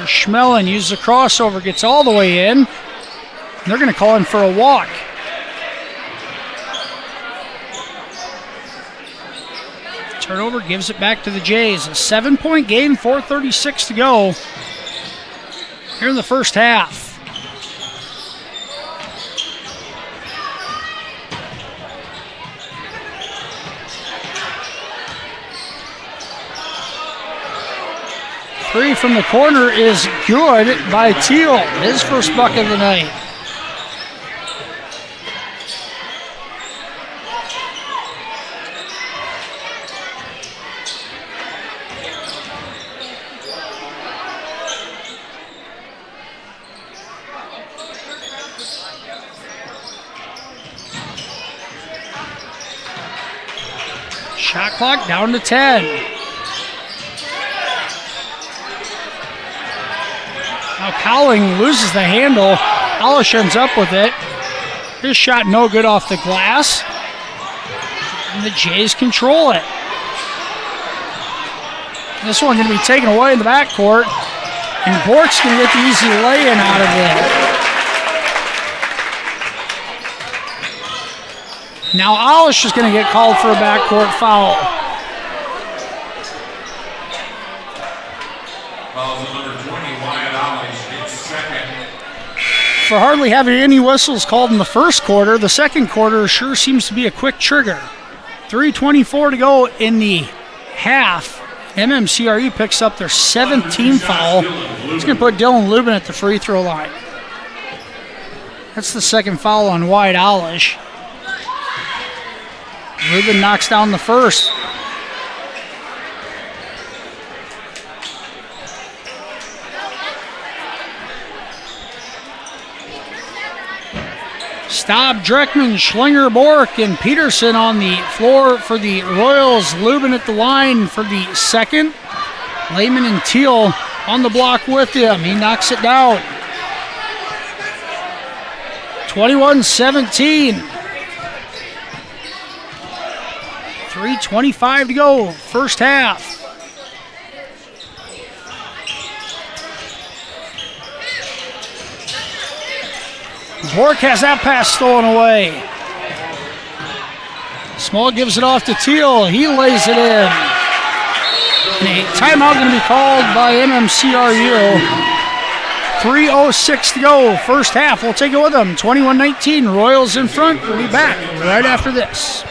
Schmelling uses a crossover, gets all the way in. They're going to call him for a walk. Turnover gives it back to the Jays. A 7-point game, 4:36 to go here in the first half. Three from the corner is good by Teal. His first bucket of the night. Shot clock down to 10. Now Cowling loses the handle. Alish ends up with it. His shot no good off the glass. And the Jays control it. This one going to be taken away in the backcourt. And Bork's going to get the easy lay-in out of it. Now Alish is going to get called for a backcourt foul. For hardly having any whistles called in the first quarter, the second quarter sure seems to be a quick trigger. 3:24 to go in the half. MMCRU picks up their 17th foul. He's going to put Dylan Lubin at the free throw line. That's the second foul on Wyatt Alish. Lubin knocks down the first. Staub, Dreckman, Schlinger, Bork, and Peterson on the floor for the Royals. Lubin at the line for the second. Lehman and Teal on the block with him. He knocks it down. 21-17. 3:25 to go, first half. Bork has that pass stolen away. Small gives it off to Teal. He lays it in. And a timeout going to be called by MMCRU. 3:06 to go, first half. We'll take it with them. 21-19, Royals in front. We'll be back right after this.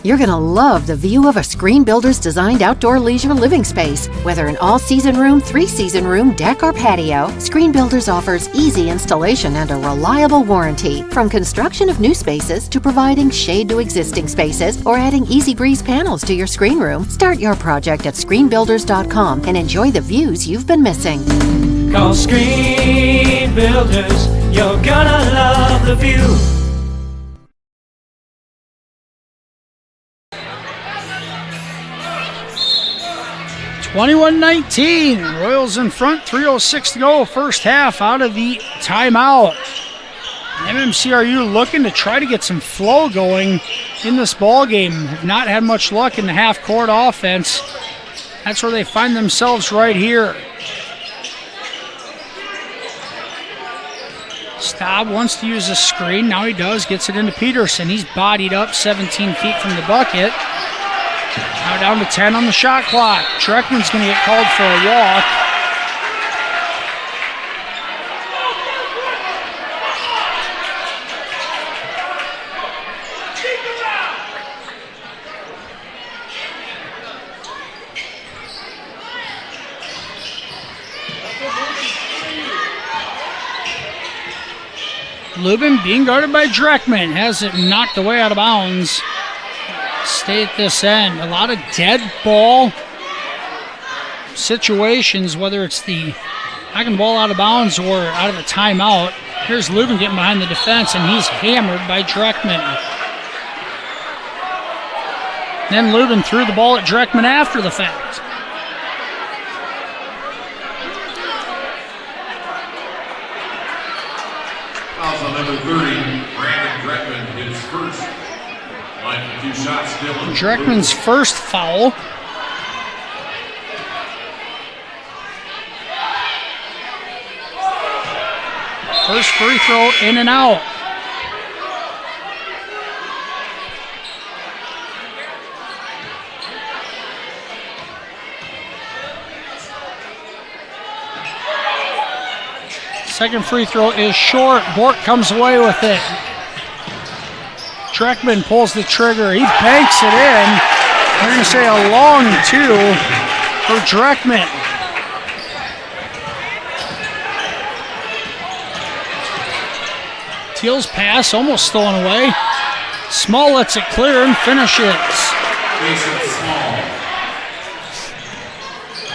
You're going to love the view of a Screen Builder's designed outdoor leisure living space. Whether an all-season room, three-season room, deck, or patio, Screen Builders offers easy installation and a reliable warranty. From construction of new spaces to providing shade to existing spaces or adding Easy Breeze panels to your screen room, start your project at screenbuilders.com and enjoy the views you've been missing. Call Screen Builders, you're gonna love the view. 21-19, Royals in front, 3:06 to go, first half out of the timeout. MMCRU looking to try to get some flow going in this ball game. Have not had much luck in the half-court offense. That's where they find themselves right here. Staub wants to use a screen. Now he does, gets it into Peterson. He's bodied up 17 feet from the bucket. Now down to 10 on the shot clock. Dreckman's going to get called for a walk. Lubin being guarded by Dreckman. Has it knocked away out of bounds. Stay at this end. A lot of dead ball situations, whether it's the knocking the ball out of bounds or out of a timeout. Here's Lubin getting behind the defense, and he's hammered by Dreckman. Then Lubin threw the ball at Dreckman after the fact. Fouls on number 30, Brandon Dreckman, his first. Line for 2 shots, Dylan. Dreckman's first foul. First free throw in and out. Second free throw is short. Bork comes away with it. Dreckman pulls the trigger. He banks it in. We're going to say a long 2 for Dreckman. Teal's pass almost stolen away. Small lets it clear and finishes.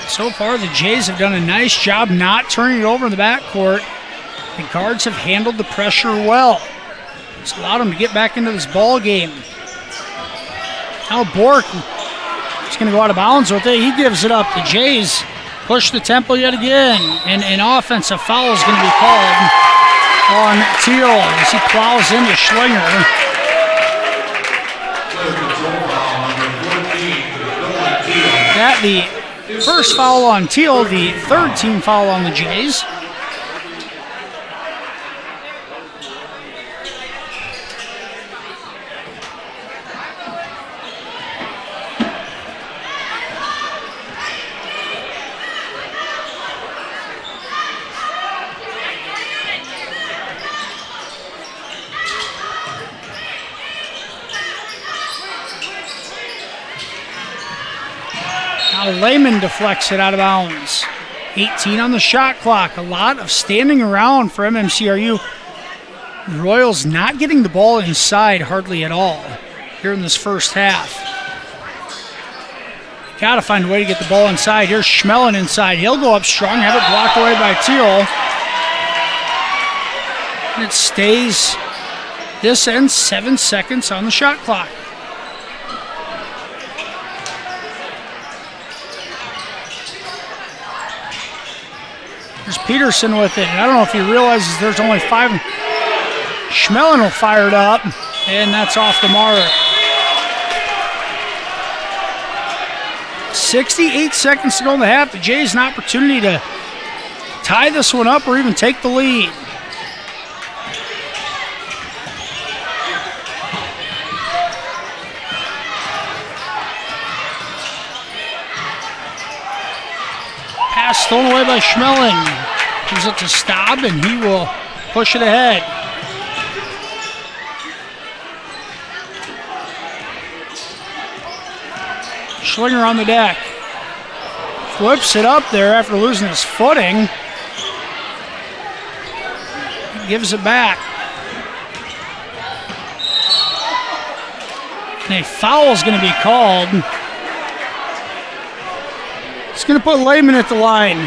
So far, the Jays have done a nice job not turning it over in the backcourt. The guards have handled the pressure well. It's allowed them to get back into this ball game. Now Bork is going to go out of bounds with it. He gives it up. The Jays push the tempo yet again. And an offensive foul is going to be called on Teal as he plows into Schlinger. That the first foul on Teal, the third team foul on the Jays. Now Lehman deflects it out of bounds. 18 on the shot clock. A lot of standing around for MMCRU. The Royals not getting the ball inside hardly at all here in this first half. Got to find a way to get the ball inside. Here's Schmelin inside. He'll go up strong, have it blocked away by Teal. And it stays. This ends 7 seconds on the shot clock. There's Peterson with it. I don't know if he realizes there's only 5. Schmelin will fire it up, and that's off the mark. 68 seconds to go in the half. The Jays an opportunity to tie this one up or even take the lead. Pass thrown away by Schmelin. Gives it to Staub, and he will push it ahead. Schlinger on the deck. Flips it up there after losing his footing. Gives it back. And a foul is going to be called. It's going to put Lehman at the line.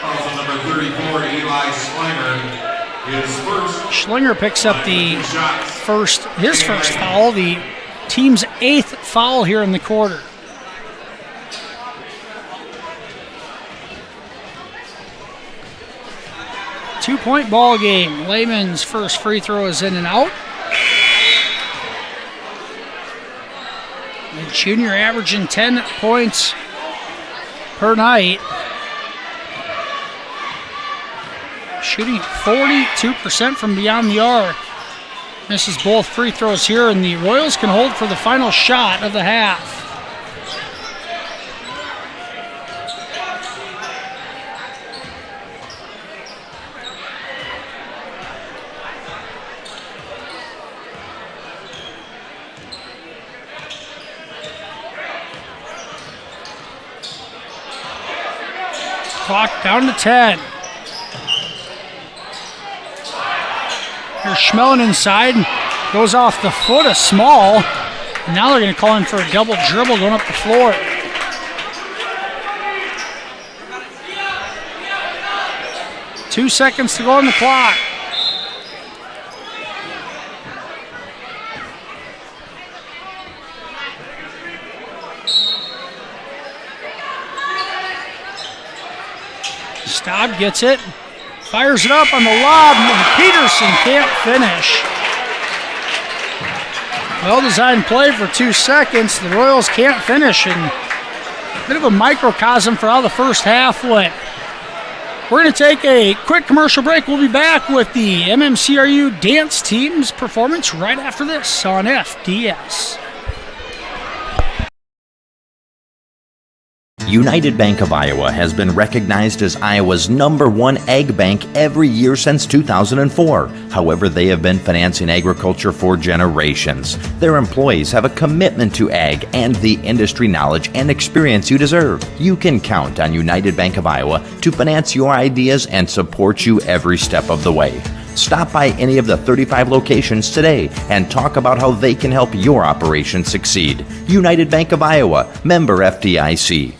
Also number 34, Eli Schlinger. His first. Schlinger picks up his first foul, the team's 8th foul here in the quarter. Two-point ball game. Lehman's first free throw is in and out. The junior averaging 10 points per night. Shooting 42% from beyond the arc. Misses both free throws here, and the Royals can hold for the final shot of the half. Clock down to 10. Here's Schmelin inside. Goes off the foot of Small. And now they're going to call him for a double dribble going up the floor. Two seconds to go on the clock. Cobb gets it. Fires it up on the lob. Peterson can't finish. Well-designed play for 2 seconds. The Royals can't finish, and a bit of a microcosm for how the first half went. We're going to take a quick commercial break. We'll be back with the MMCRU dance team's performance right after this on FDS. United Bank of Iowa has been recognized as Iowa's #1 ag bank every year since 2004. However, they have been financing agriculture for generations. Their employees have a commitment to ag and the industry knowledge and experience you deserve. You can count on United Bank of Iowa to finance your ideas and support you every step of the way. Stop by any of the 35 locations today and talk about how they can help your operation succeed. United Bank of Iowa, member FDIC.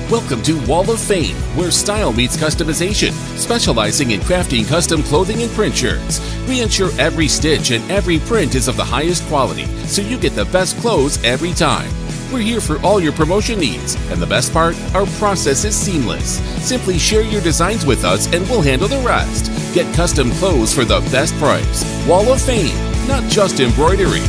Welcome to Wall of Fame, where style meets customization, specializing in crafting custom clothing and print shirts. We ensure every stitch and every print is of the highest quality, so you get the best clothes every time. We're here for all your promotion needs, and the best part, our process is seamless. Simply share your designs with us and we'll handle the rest. Get custom clothes for the best price. Wall of Fame, not just embroidery.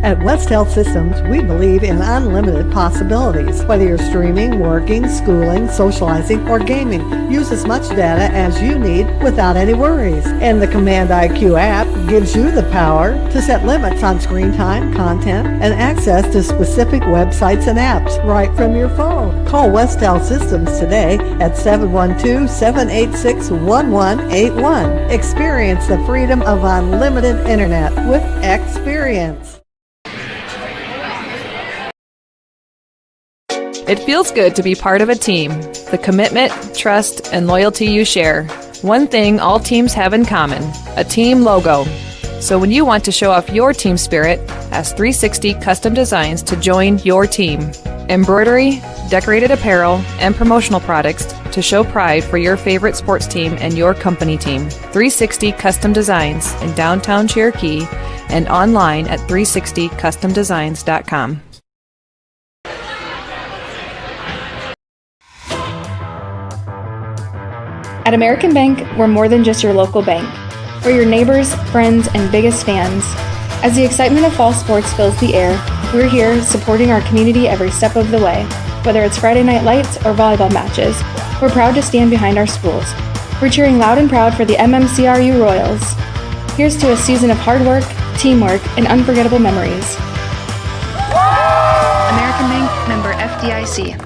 At West Health Systems, we believe in unlimited possibilities. Whether you're streaming, working, schooling, socializing, or gaming, use as much data as you need without any worries. And the Command IQ app gives you the power to set limits on screen time, content, and access to specific websites and apps right from your phone. Call West Health Systems today at 712-786-1181. Experience the freedom of unlimited internet with Experience. It feels good to be part of a team. The commitment, trust, and loyalty you share. One thing all teams have in common, a team logo. So when you want to show off your team spirit, ask 360 Custom Designs to join your team. Embroidery, decorated apparel, and promotional products to show pride for your favorite sports team and your company team. 360 Custom Designs in downtown Cherokee and online at 360customdesigns.com. At American Bank, we're more than just your local bank. We're your neighbors, friends, and biggest fans. As the excitement of fall sports fills the air, we're here supporting our community every step of the way. Whether it's Friday night lights or volleyball matches, we're proud to stand behind our schools. We're cheering loud and proud for the MMCRU Royals. Here's to a season of hard work, teamwork, and unforgettable memories. American Bank, member FDIC.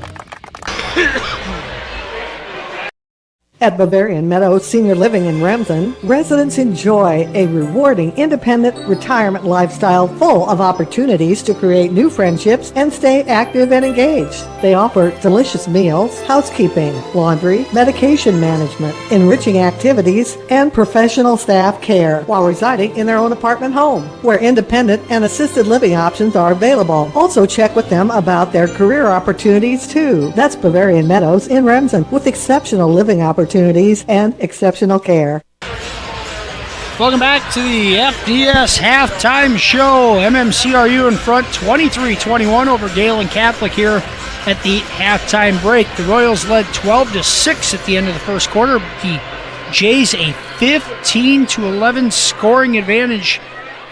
At Bavarian Meadows Senior Living in Remsen, residents enjoy a rewarding, independent retirement lifestyle full of opportunities to create new friendships and stay active and engaged. They offer delicious meals, housekeeping, laundry, medication management, enriching activities, and professional staff care while residing in their own apartment home, where independent and assisted living options are available. Also check with them about their career opportunities too. That's Bavarian Meadows in Remsen, with exceptional living opportunities and exceptional care. Welcome back to the FDS halftime show. MMCRU in front 23-21 over Gehlen Catholic here at the halftime break. The Royals led 12-6 at the end of the first quarter. The Jays a 15-11 scoring advantage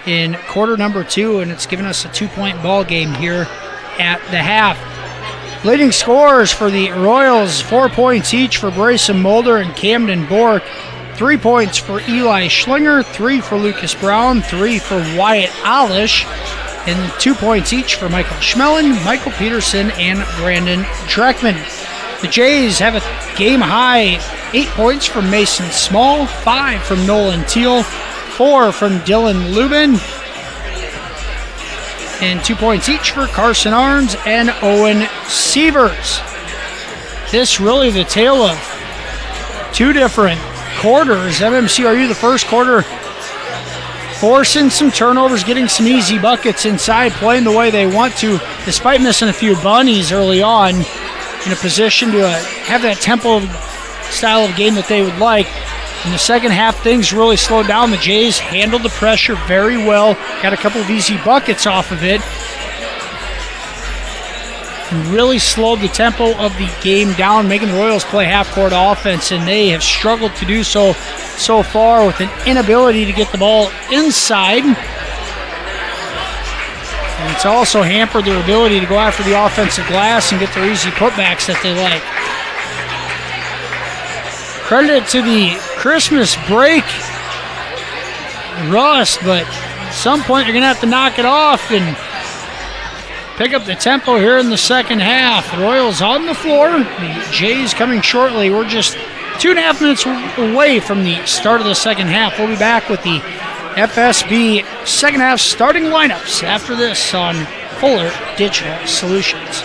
in quarter number 2, and it's given us a 2-point ball game here at the half. Leading scorers for the Royals, 4 points each for Brayson Mulder and Camden Bork, 3 points for Eli Schlinger, 3 for Lucas Brown, 3 for Wyatt Olish, and 2 points each for Michael Schmellen, Michael Peterson, and Brandon Dreckman. The Jays have a game-high 8 points from Mason Small, 5 from Nolan Teal, 4 from Dylan Lubin, and 2 points each for Carson Arns and Owen Sievers. This really the tale of two different quarters. MMCRU the first quarter forcing some turnovers, getting some easy buckets inside, playing the way they want to, despite missing a few bunnies early on, in a position to have that tempo style of game that they would like. In the second half, things really slowed down. The Jays handled the pressure very well, got a couple of easy buckets off of it, and really slowed the tempo of the game down, making the Royals play half-court offense, and they have struggled to do so far with an inability to get the ball inside. And it's also hampered their ability to go after the offensive glass and get their easy putbacks that they like. Credit to the Christmas break rust, but at some point you're going to have to knock it off and pick up the tempo here in the second half. The Royals on the floor, the Jays coming shortly. We're just 2.5 minutes away from the start of the second half. We'll be back with the FSB second half starting lineups after this on Fuller Digital Solutions.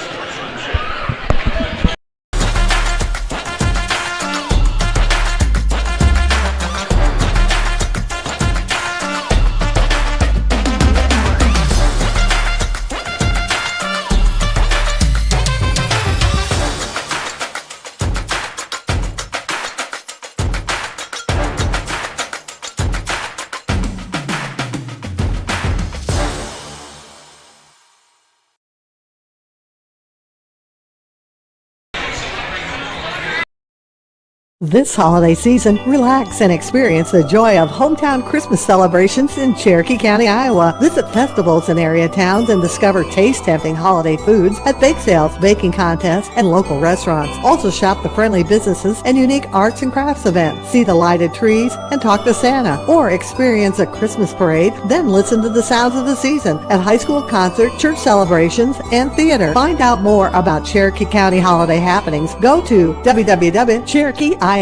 This holiday season, relax and experience the joy of hometown Christmas celebrations in Cherokee County, Iowa. Visit festivals in area towns and discover taste-tempting holiday foods at bake sales, baking contests, and local restaurants. Also shop the friendly businesses and unique arts and crafts events. See the lighted trees and talk to Santa, or experience a Christmas parade, then listen to the sounds of the season at high school concert, church celebrations, and theater. Find out more about Cherokee County holiday happenings. Go to www.cherokeeia.com.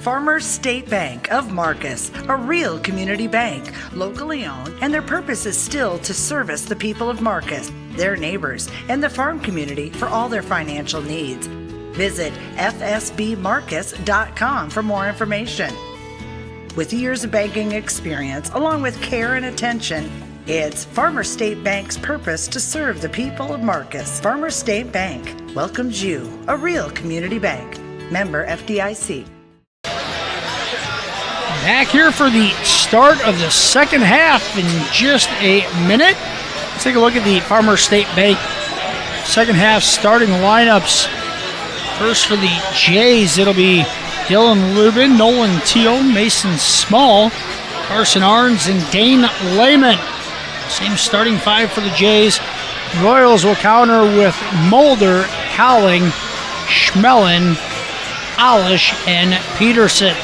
Farmers State Bank of Marcus, a real community bank, locally owned, and their purpose is still to service the people of Marcus, their neighbors, and the farm community for all their financial needs. Visit fsbmarcus.com for more information. With years of banking experience, along with care and attention, it's Farmers State Bank's purpose to serve the people of Marcus. Farmers State Bank welcomes you, a real community bank. Member FDIC. Back here for the start of the second half in just a minute. Let's take a look at the Farmers State Bank second half starting lineups First for the Jays, it'll be Dylan Lubin, Nolan Teal, Mason Small, Carson Arns, and Dane Lehman. Same starting five for the Jays. Royals will counter with Mulder, Cowling, Schmelin, Alish, and Peterson.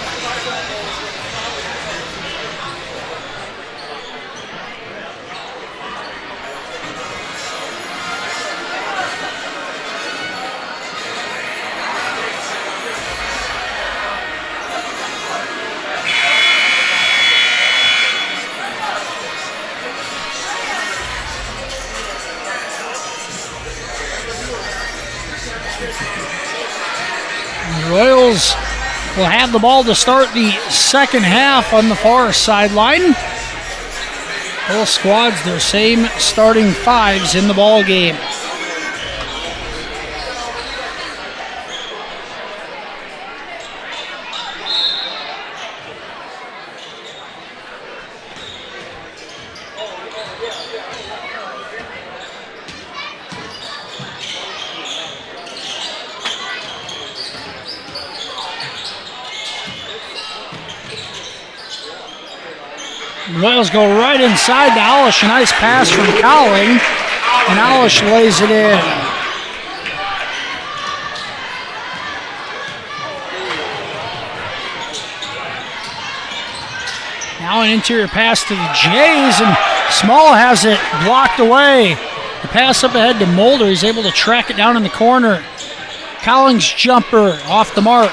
Royals will have the ball to start the second half on the far sideline. Both squads, their same starting fives in the ball game. Royals go right inside to Alish. A nice pass from Cowling, and Alish lays it in. Now an interior pass to the Jays, and Small has it blocked away. The pass up ahead to Mulder. He's able to track it down in the corner. Cowling's jumper off the mark.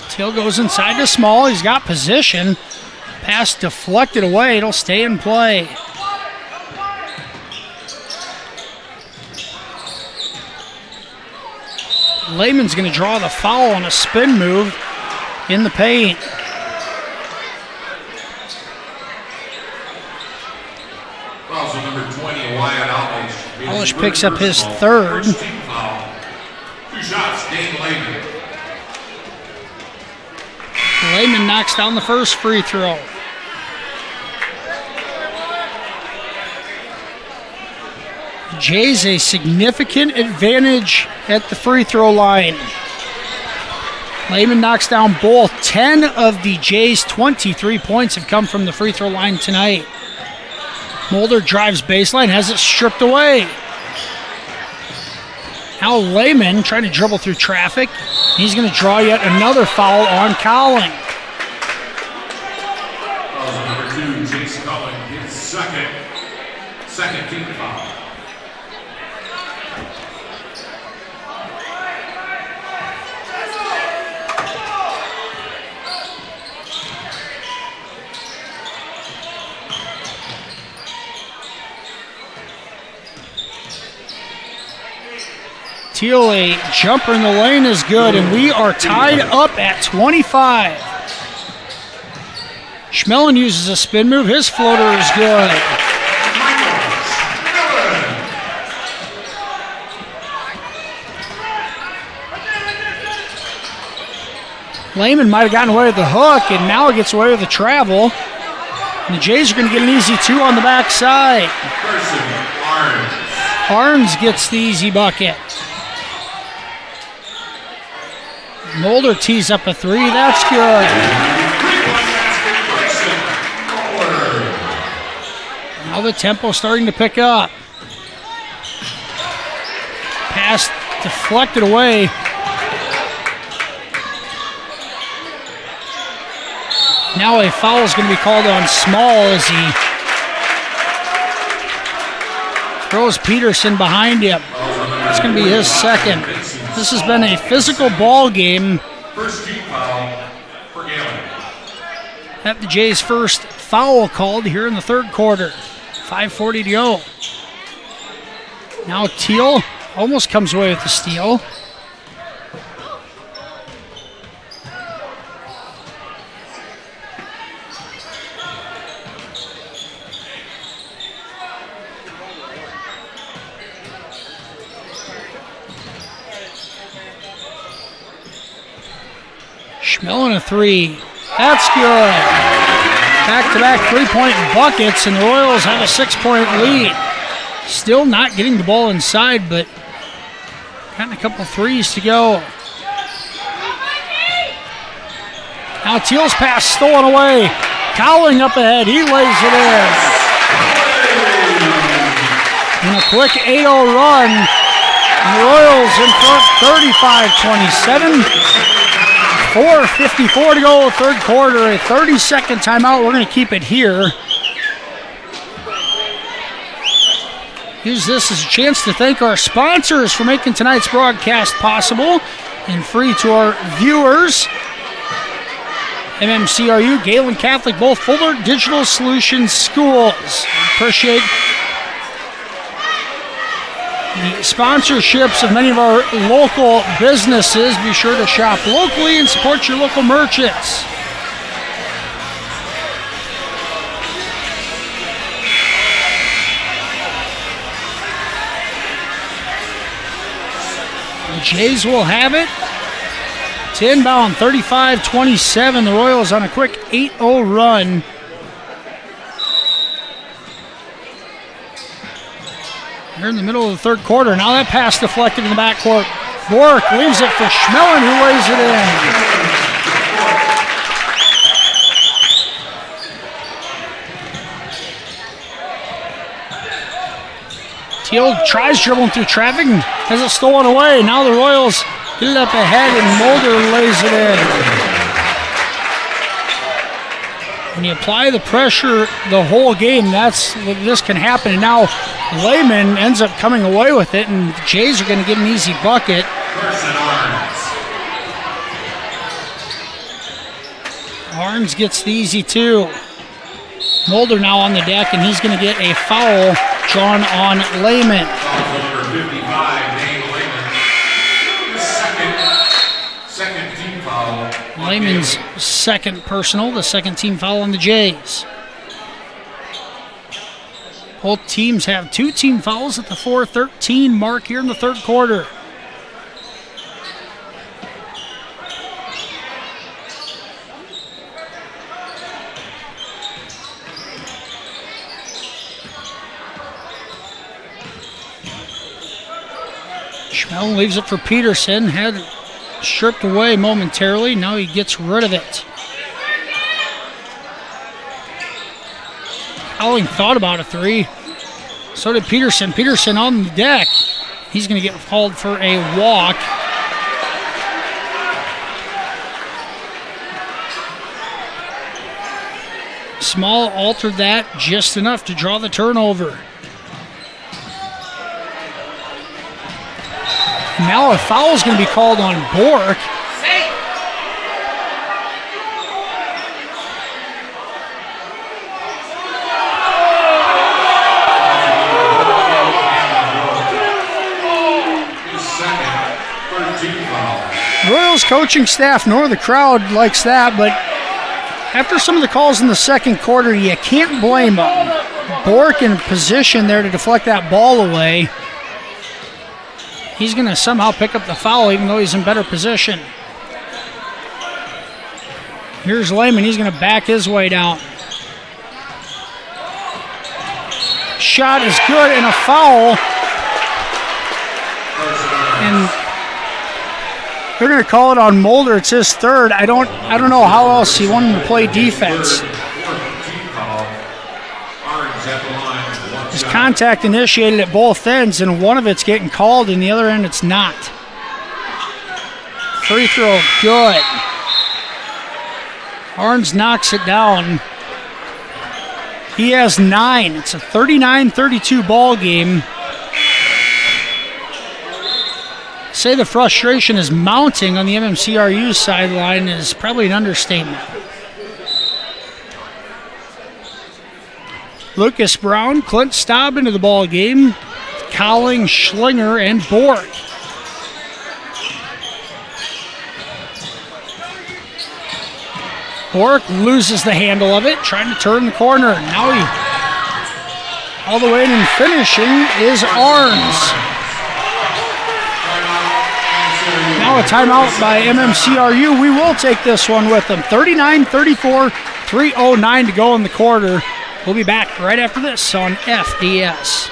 Teal goes inside to Small. He's got position. Pass deflected away. It'll stay in play. Lehman's going to draw the foul on a spin move in the paint. Also number 20, Wyatt Alish. Alish picks up his third. 2 shots, Dane Lehman. Lehman knocks down the first free throw. Jays a significant advantage at the free throw line. Lehman knocks down both. 10 of the Jays' 23 points have come from the free throw line tonight. Mulder drives baseline, has it stripped away. Now Lehman trying to dribble through traffic. He's going to draw yet another foul on Cowling. Number 2, Jason Cowling, his second team foul. Teal, a jumper in the lane is good, and we are tied up at 25. Schmelin uses a spin move. His floater is good. Lehman might have gotten away with the hook, and now he gets away with the travel. And the Jays are going to get an easy two on the backside. Arns gets the easy bucket. Mulder tees up a three. That's good. Now the tempo starting to pick up. Pass deflected away. Now a foul is going to be called on Small as he throws Peterson behind him. That's going to be his second. This has been a physical ball game. First team foul for Gehlen. Have the Jays' first foul called here in the third quarter. 5:40 to go. Now Teal almost comes away with the steal. Schmelin a three. That's good. Back-to-back three-point buckets, and the Royals have a 6-point lead. Still not getting the ball inside, but got a couple threes to go. Now Teal's pass stolen away. Cowling up ahead. He lays it in. And a quick 8-0 run. And the Royals in front 35-27. 4:54 to go, third quarter. A 30-second timeout. We're going to keep it here. Use this as a chance to thank our sponsors for making tonight's broadcast possible and free to our viewers. MMCRU, Gehlen Catholic, both Fuller Digital Solutions Schools. Appreciate the sponsorships of many of our local businesses. Be sure to shop locally and support your local merchants. The Jays will have it. To inbound, 35-27. The Royals on a quick 8-0 run. They're in the middle of the third quarter. Now that pass deflected in the backcourt. Bork leaves it for Schmellen, who lays it in. Teal tries dribbling through traffic and has it stolen away. Now the Royals get it up ahead, and Mulder lays it in. When you apply the pressure the whole game, that's what this can happen. And now Lehman ends up coming away with it, and the Jays are going to get an easy bucket. Arns gets the easy two. Mulder now on the deck, and he's going to get a foul drawn on Lehman. Lehman's second personal, the second team foul on the Jays. Both teams have 2 team fouls at the 4:13 mark here in the third quarter. Schmell leaves it for Peterson. Had stripped away momentarily. Now he gets rid of it. Cowling thought about a three. So did Peterson. Peterson on the deck. He's going to get called for a walk. Small altered that just enough to draw the turnover. Now a foul is going to be called on Bork. Royals coaching staff nor the crowd likes that, but after some of the calls in the second quarter, you can't blame them. Bork in position there to deflect that ball away. He's going to somehow pick up the foul even though he's in better position. Here's Lehman. He's going to back his way down. Shot is good and a foul. And they're going to call it on Mulder. It's his third. I don't know how else he wanted to play defense. There's contact initiated at both ends, and one of it's getting called, and the other end it's not. Free throw, good. Arns knocks it down. He has 9. It's a 39-32 ball game. Say the frustration is mounting on the MMCRU sideline is probably an understatement. Lucas Brown, Clint Staub into the ball game. Cowling, Schlinger, and Bork. Bork loses the handle of it, trying to turn the corner. Now he, all the way in and finishing is Arns. Now a timeout by MMCRU. We will take this one with them. 39-34, 3:09 to go in the quarter. We'll be back right after this on FDS.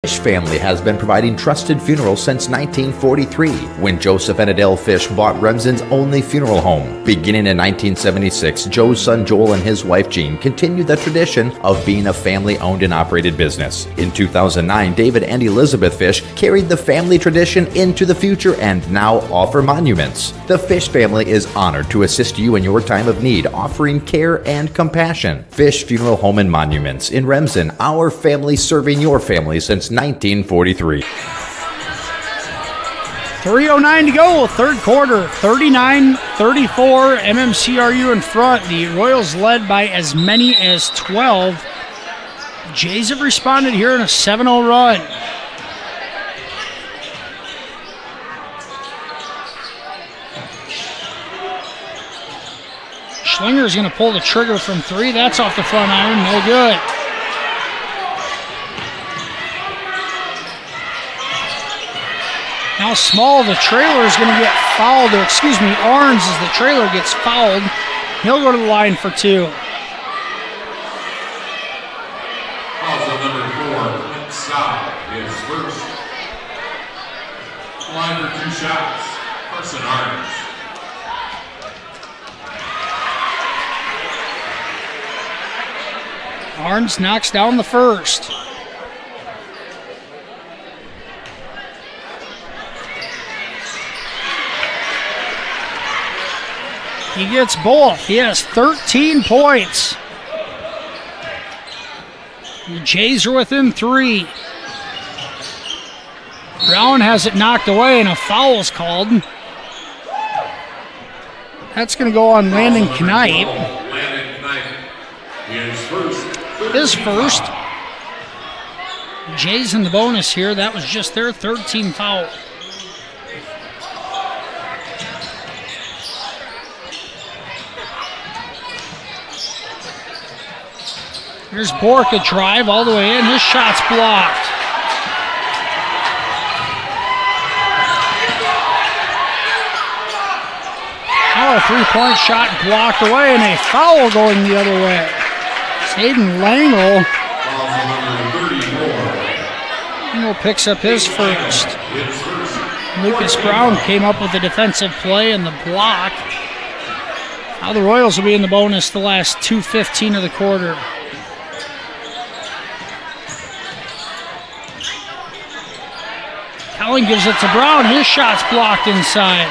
Fish family has been providing trusted funerals since 1943, when Joseph and Adele Fish bought Remsen's only funeral home. Beginning in 1976, Joe's son Joel and his wife Jean continued the tradition of being a family-owned and operated business. In 2009, David and Elizabeth Fish carried the family tradition into the future and now offer monuments. The Fish family is honored to assist you in your time of need, offering care and compassion. Fish Funeral Home and Monuments in Remsen, our family serving your family since 1943. 3:09 to go, third quarter, 39-34, MMCRU in front. The Royals led by as many as 12. The Jays have responded here in a 7-0 run. Schlinger's going to pull the trigger from 3. That's off the front iron, no good. Now Small, the trailer, is going to get fouled, or excuse me, Arns as the trailer gets fouled. He'll go to the line for 2. Also number 4, Scott is first. Line for 2 shots, Carson Arns. Arns knocks down the first. He gets both. He has 13 points. The Jays are within 3. Brown has it knocked away and a foul is called. That's going to go on Landon Knipe. Landon Knipe is first. His first. Jays in the bonus here. That was just their 13th foul. Here's Bork, a drive all the way in. His shot's blocked. Now a 3-point shot blocked away and a foul going the other way. It's Hayden Langle. Langle picks up his first. Lucas Brown came up with a defensive play and the block. Now the Royals will be in the bonus the last 2:15 of the quarter. Allen gives it to Brown. His shot's blocked inside.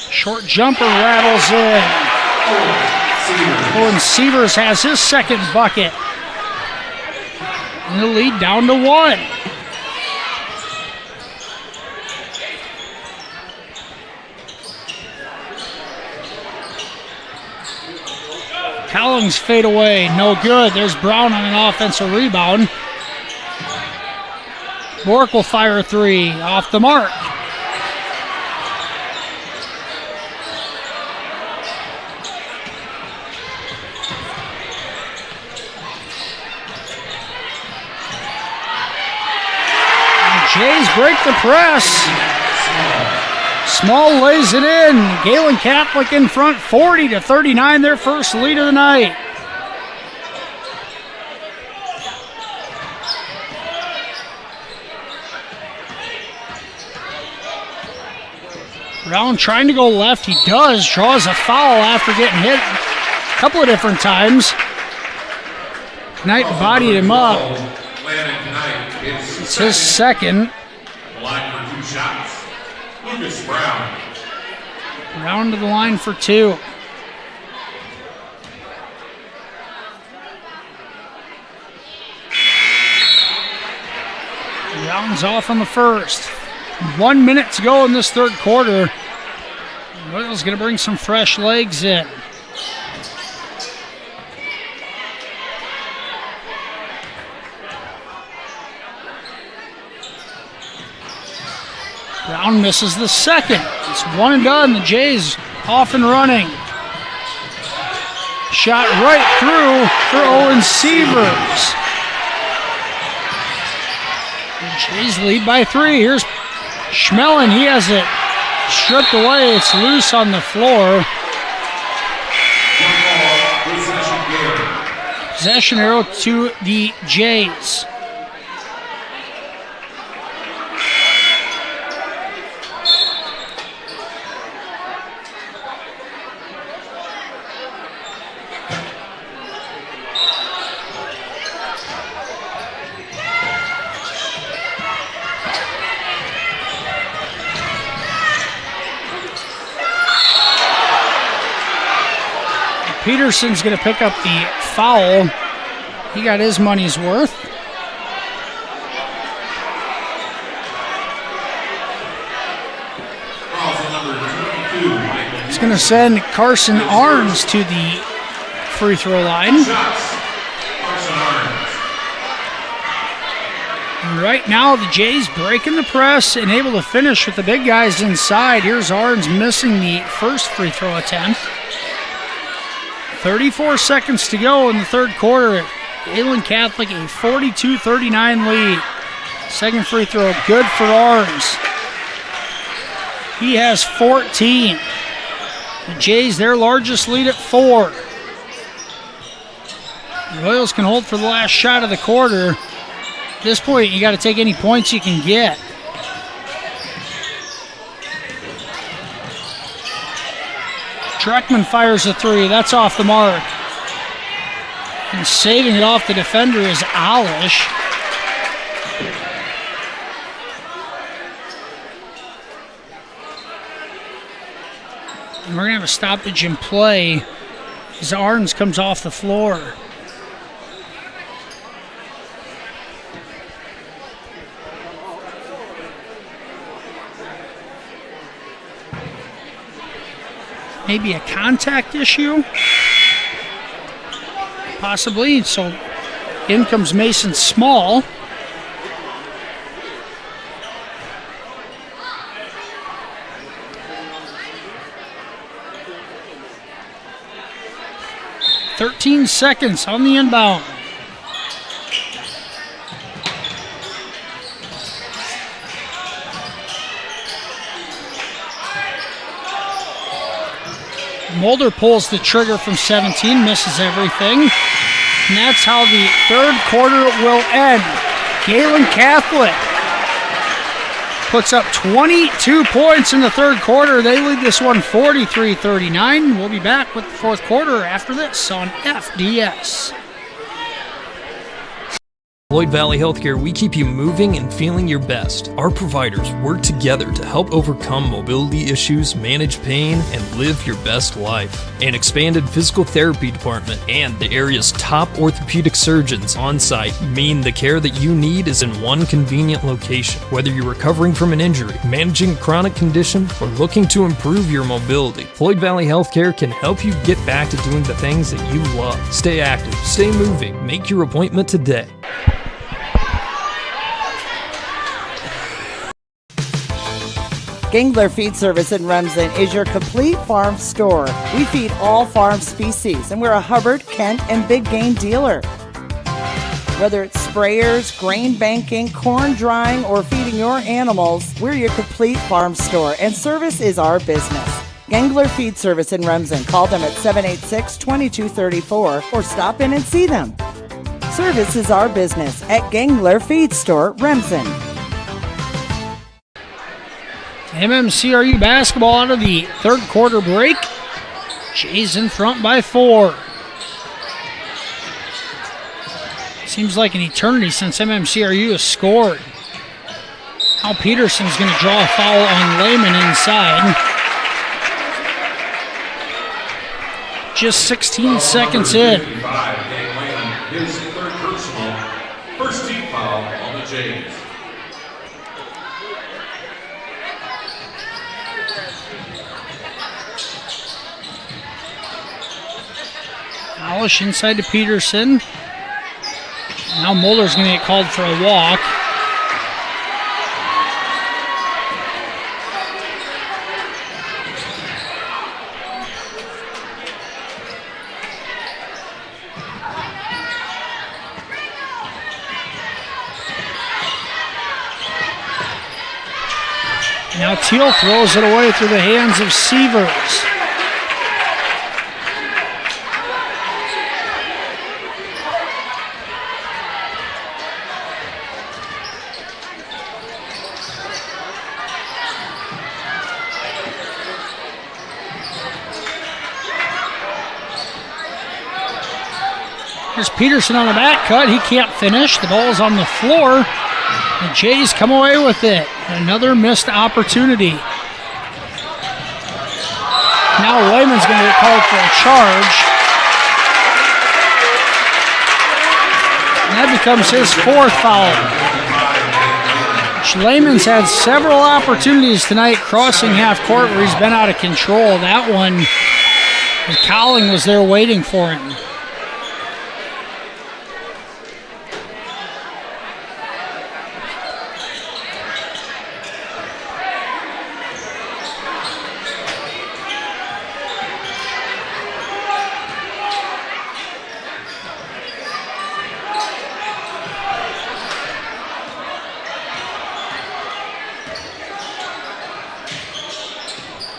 Short jumper rattles in. Owen Sievers has his second bucket. And the lead down to 1. Collins fade away, no good. There's Brown on an offensive rebound. Bork will fire a 3 off the mark. The Jays break the press. Small lays it in. Gehlen Catholic in front, 40-39, their first lead of the night. Brown trying to go left. He does. Draws a foul after getting hit a couple of different times. Knight bodied him up. It's his second. Line for 2 shots. Lucas Brown. Brown to the line for 2. Brown's off on the first. 1 minute to go in this third quarter. Royals going to bring some fresh legs in. Brown misses the second. It's 1 and done. The Jays off and running. Shot right through for Owen Sievers. The Jays lead by 3. Here's Schmellen. He has it stripped away. It's loose on the floor. Possession arrow to the Jays. Peterson's going to pick up the foul. He got his money's worth. He's going to send Carson Arns to the free throw line. And right now the Jays breaking the press and able to finish with the big guys inside. Here's Arns missing the first free throw attempt. 34 seconds to go in the third quarter. Gehlen Catholic a 42-39 lead. Second free throw, good for Arns. He has 14. The Jays, their largest lead at 4. The Royals can hold for the last shot of the quarter. At this point, you got to take any points you can get. Treckman fires a three. That's off the mark. And saving it off the defender is Alish. And we're going to have a stoppage in play as Arns comes off the floor. Maybe a contact issue? Possibly. So in comes Mason Small. "13 seconds on the inbound. Mulder pulls the trigger from 17, misses everything. And that's how the third quarter will end. Gehlen Catholic puts up 22 points in the third quarter. They lead this one 43-39. We'll be back with the fourth quarter after this on FDS. Floyd Valley Healthcare, we keep you moving and feeling your best. Our providers work together to help overcome mobility issues, manage pain, and live your best life. An expanded physical therapy department and the area's top orthopedic surgeons on site mean the care that you need is in one convenient location. Whether you're recovering from an injury, managing a chronic condition, or looking to improve your mobility, Floyd Valley Healthcare can help you get back to doing the things that you love. Stay active, stay moving, make your appointment today. Gengler Feed Service in Remsen is your complete farm store. We feed all farm species, and we're a Hubbard, Kent, and Big Game dealer. Whether it's sprayers, grain banking, corn drying, or feeding your animals, we're your complete farm store, and service is our business. Gengler Feed Service in Remsen. Call them at 786-2234 or stop in and see them. Service is our business at Gengler Feed Store, Remsen. MMCRU basketball out of the third quarter break. Jays in front by 4. Seems like an eternity since MMCRU has scored. Now Peterson's going to draw a foul on Lehman inside. Just 16 seconds in. His third personal, first team foul on the Jays. Alish inside to Peterson. Now Mulder's going to get called for a walk. Now Now Teal throws it away through the hands of Sievers. Here's Peterson on the back cut. He can't finish. The ball's on the floor. The Jays come away with it. Another missed opportunity. Now Lehman's going to get called for a charge. And that becomes his fourth foul. Lehman's had several opportunities tonight crossing half court where he's been out of control. That one, Cowling was there waiting for him.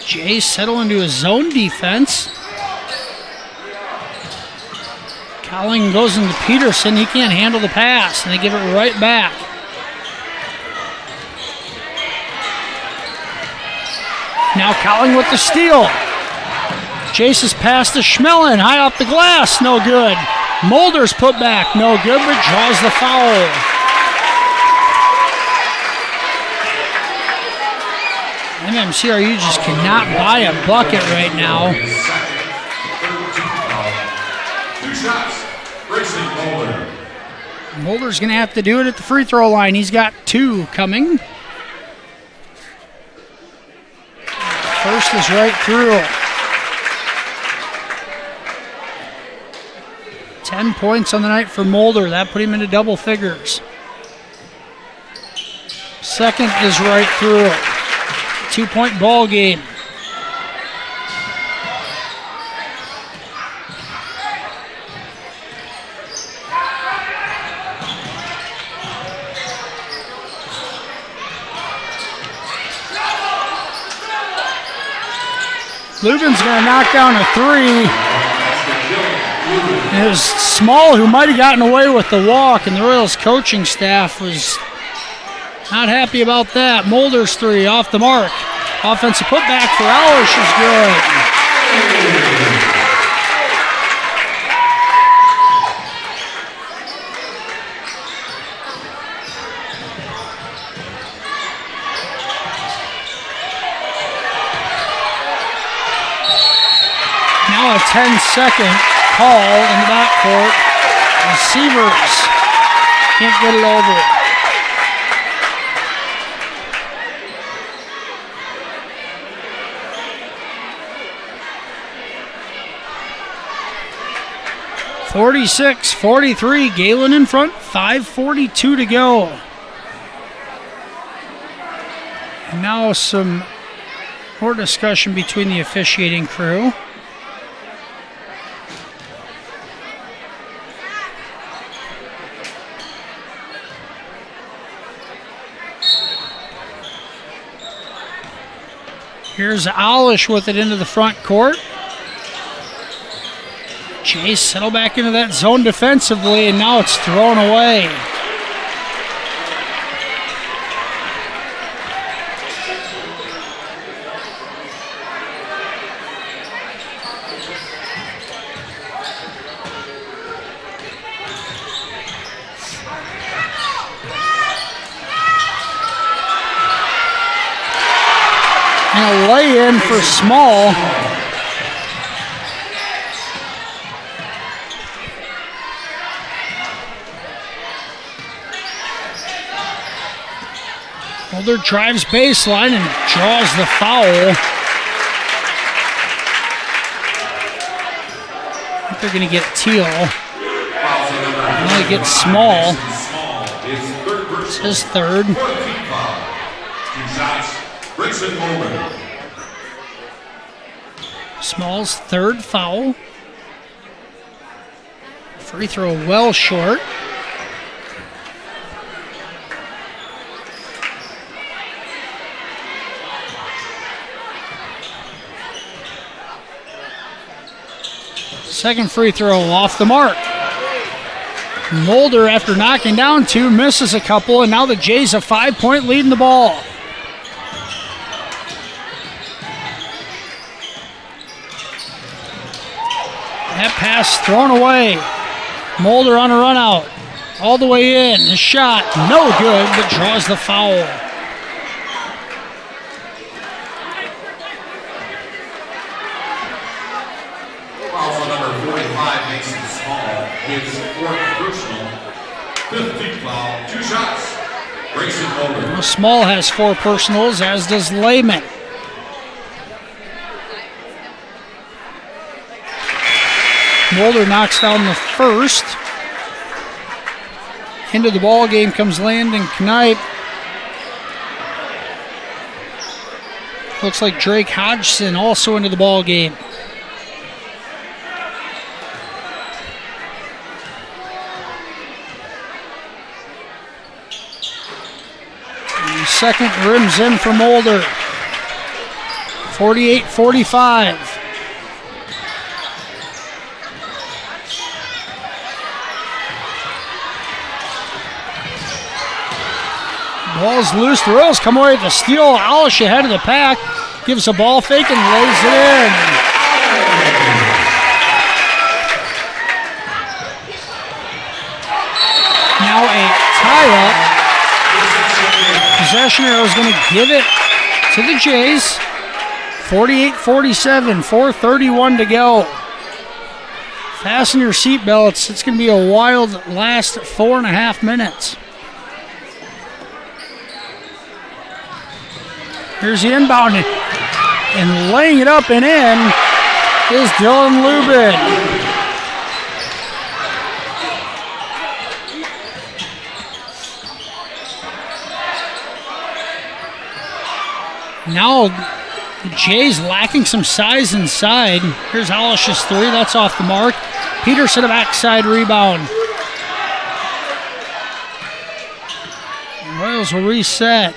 Jays settle into a zone defense. Cowling goes into Peterson. He can't handle the pass, and they give it right back. Now Cowling with the steal. Chases pass to Schmelin, high off the glass, no good. Mulder's put back, no good, but draws the foul. MMCRU just cannot buy a bucket right now. 2 shots, Grayson Mulder. Mulder's going to have to do it at the free throw line. He's got 2 coming. First is right through. 10 points on the night for Mulder. That put him into double figures. Second is right through. 2-point ball game. Lubin's going to knock down a 3. It was Small who might have gotten away with the walk, and the Royals coaching staff was not happy about that. Mulder's 3 off the mark. Offensive putback for Alish is good. Now a 10-second call in the backcourt. Receivers can't get it over. (46-43), Gehlen in front, 5:42 to go. And now some more discussion between the officiating crew. Here's Alish with it into the front court. Jays settle back into that zone defensively, and now it's thrown away. And a lay-in for Small. Mulder drives baseline and draws the foul. I think they're going to get Teal. Now they get Small. It's his third. 2 shots, Grayson Mulder. Small's third foul. Free throw well short. Second free throw off the mark. Mulder, after knocking down 2, misses a couple, and now the Jays a 5-point lead in the ball. That pass thrown away. Mulder on a run out. All the way in. The shot, no good, but draws the foul. Foul on number 45, Mason Small. His 4th personal. 5th team foul. 2 shots. Grayson Mulder. Well, Small has 4 personals, as does Lehman. Mulder knocks down the first. Into the ball game comes Landon Knipe. Looks like Drake Hodgson also into the ball game. And the second rims in for Mulder. 48-45. Ball's loose. The Royals come away with the steal. Alish ahead of the pack. Gives a ball fake and lays it in. Now a tie-up. Possession arrow is going to give it to the Jays. 48-47, 4:31 to go. Fasten your seatbelts. It's going to be a wild last 4.5 minutes. Here's the inbound, and laying it up and in is Dylan Lubin. Now the Jays lacking some size inside. Here's Alish's 3, that's off the mark. Peterson a backside rebound. Royals will reset.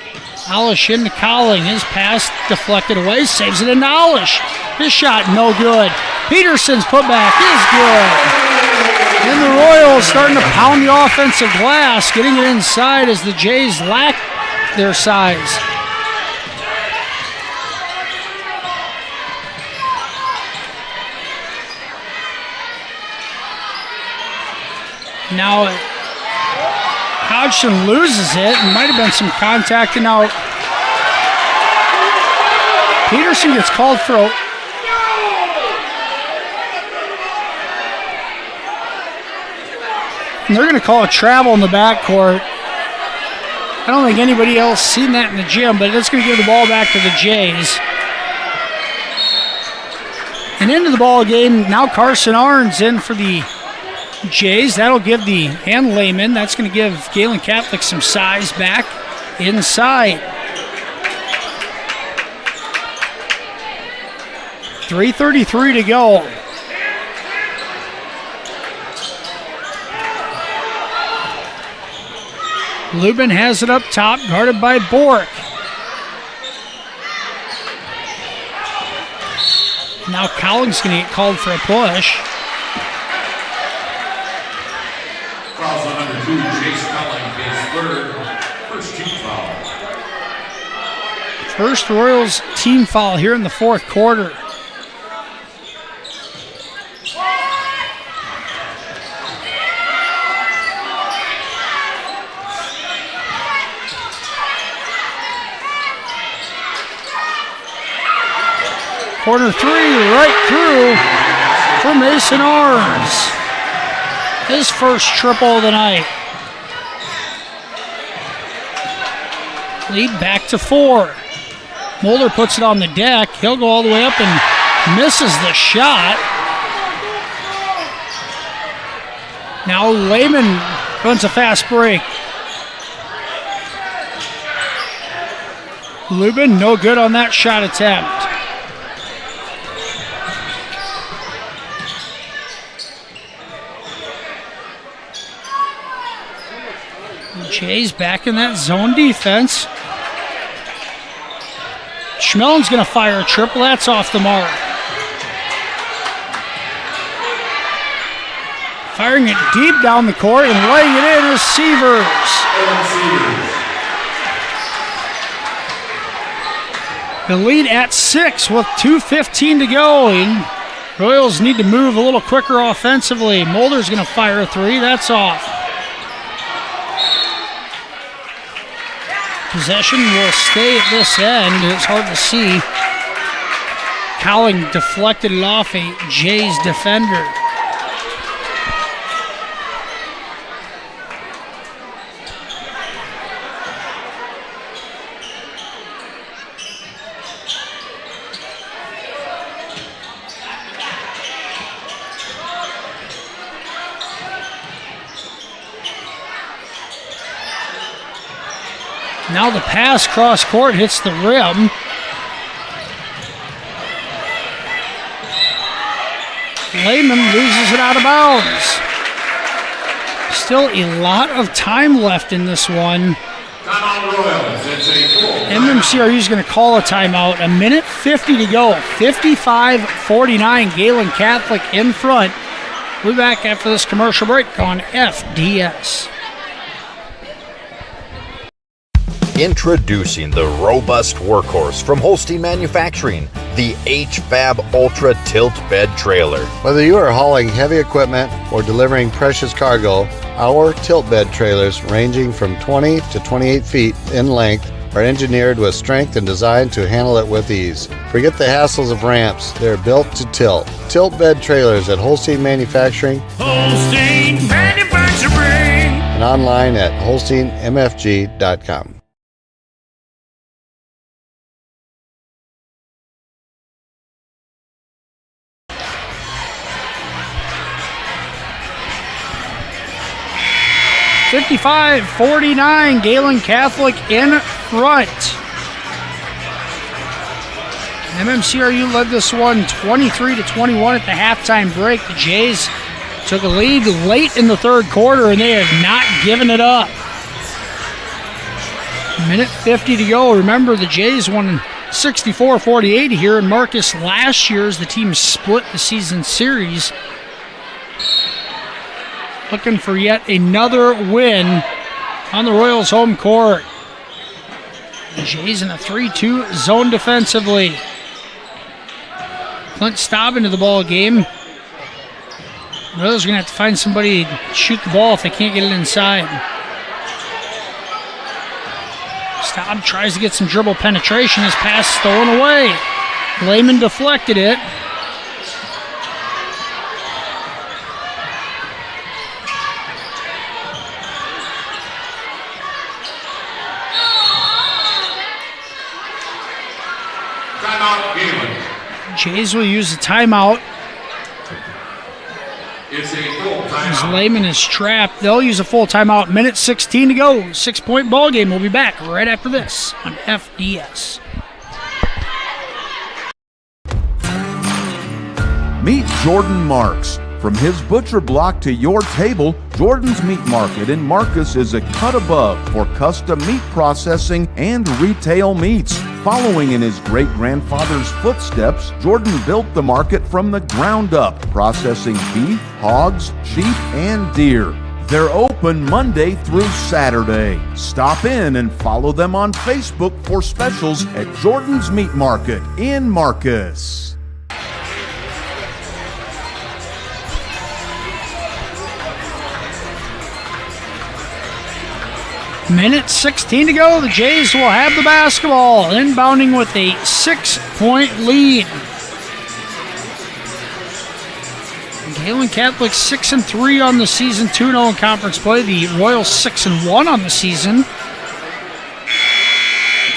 Alish into Colling. His pass deflected away. Saves it into Alish. His shot no good. Peterson's putback is good. And the Royals starting to pound the offensive glass, getting it inside as the Jays lack their size. Now Hodgson loses it, and might have been some contact, and now Peterson gets called for a... And they're going to call a travel in the backcourt. I don't think anybody else seen that in the gym, but it's going to give the ball back to the Jays. And into the ball game, now Carson Arns in for the Jays. That'll give and Lehman. That's going to give Gehlen Catholic some size back inside. 3:33 to go. Lubin has it up top, guarded by Bork. Now Collins going to get called for a push. Fouls on number 2, Chase Colling, his 3rd, first team foul. First Royals team foul here in the 4th quarter. Corner 3, right through for Mason Arns. His first triple of the night. Lead back to 4. Mulder puts it on the deck. He'll go all the way up and misses the shot. Now Lehman runs a fast break. Lubin, no good on that shot attempt. Jays back in that zone defense. Schmellen's going to fire a triple. That's off the mark. Firing it deep down the court and laying it in is Sievers. The lead at 6 with 2:15 to go. And Royals need to move a little quicker offensively. Mulder's going to fire a 3. That's off. Possession will stay at this end. It's hard to see. Cowling deflected it off a Jays defender. Now the pass cross court hits the rim. Lehman loses it out of bounds. Still a lot of time left in this one. MMCRU is going to call a timeout. 1:50 to go. 55-49. Gehlen Catholic in front. We'll be back after this commercial break on FDS. Introducing the robust workhorse from Holstein Manufacturing, the HFAB Ultra Tilt Bed Trailer. Whether you are hauling heavy equipment or delivering precious cargo, our tilt bed trailers, ranging from 20 to 28 feet in length, are engineered with strength and designed to handle it with ease. Forget the hassles of ramps. They're built to tilt. Tilt bed trailers at Holstein Manufacturing. Holstein Manufacturing. And online at holsteinmfg.com. $55-49, Gehlen Catholic in front. MMCRU led this one 23-21 at the halftime break. The Jays took a lead late in the third quarter, and they have not given it up. 1:50 to go. Remember, the Jays won 64-48 here in Marcus last year as the team split the season series. Looking for yet another win on the Royals' home court. The Jays in a 3-2 zone defensively. Clint Staub into the ball game. The Royals are going to have to find somebody to shoot the ball if they can't get it inside. Staub tries to get some dribble penetration. His pass stolen away. Lehman deflected it. Jays will use a timeout. It's a full timeout. As Lehman is trapped, they'll use a full timeout. 1:16 to go. 6-point ball game. We'll be back right after this on FDS. Meet Jordan Marks. From his butcher block to your table, Jordan's Meat Market in Marcus is a cut above for custom meat processing and retail meats. Following in his great-grandfather's footsteps, Jordan built the market from the ground up, processing beef, hogs, sheep, and deer. They're open Monday through Saturday. Stop in and follow them on Facebook for specials at Jordan's Meat Market in Marcus. 1:16 to go. The Jays will have the basketball, inbounding with a 6-point lead. Gehlen Catholic 6-3 on the season, 2-0 in conference play. The Royals 6-1 on the season,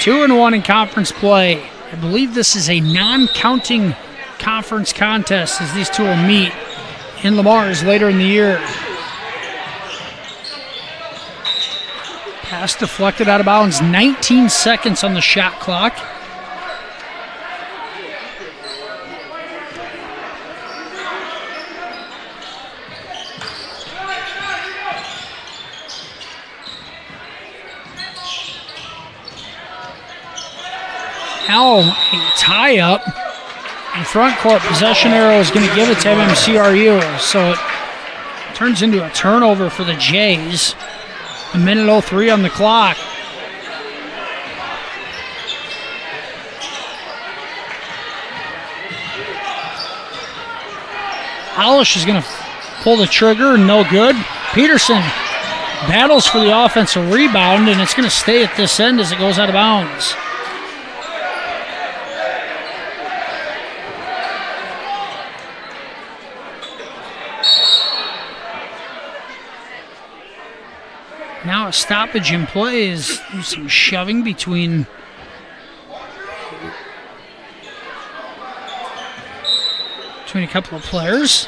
2-1 in conference play. I believe this is a non-counting conference contest as these two will meet in Lamar's later in the year. Pass deflected out of bounds. 19 seconds on the shot clock. Now a tie-up. The front court possession arrow is going to give it to MMCRU. So Turns into a turnover for the Jays. 1:03 on the clock. Hollish is going to pull the trigger, no good. Peterson battles for the offensive rebound, and it's going to stay at this end as it goes out of bounds. Now a stoppage in play is some shoving between a couple of players.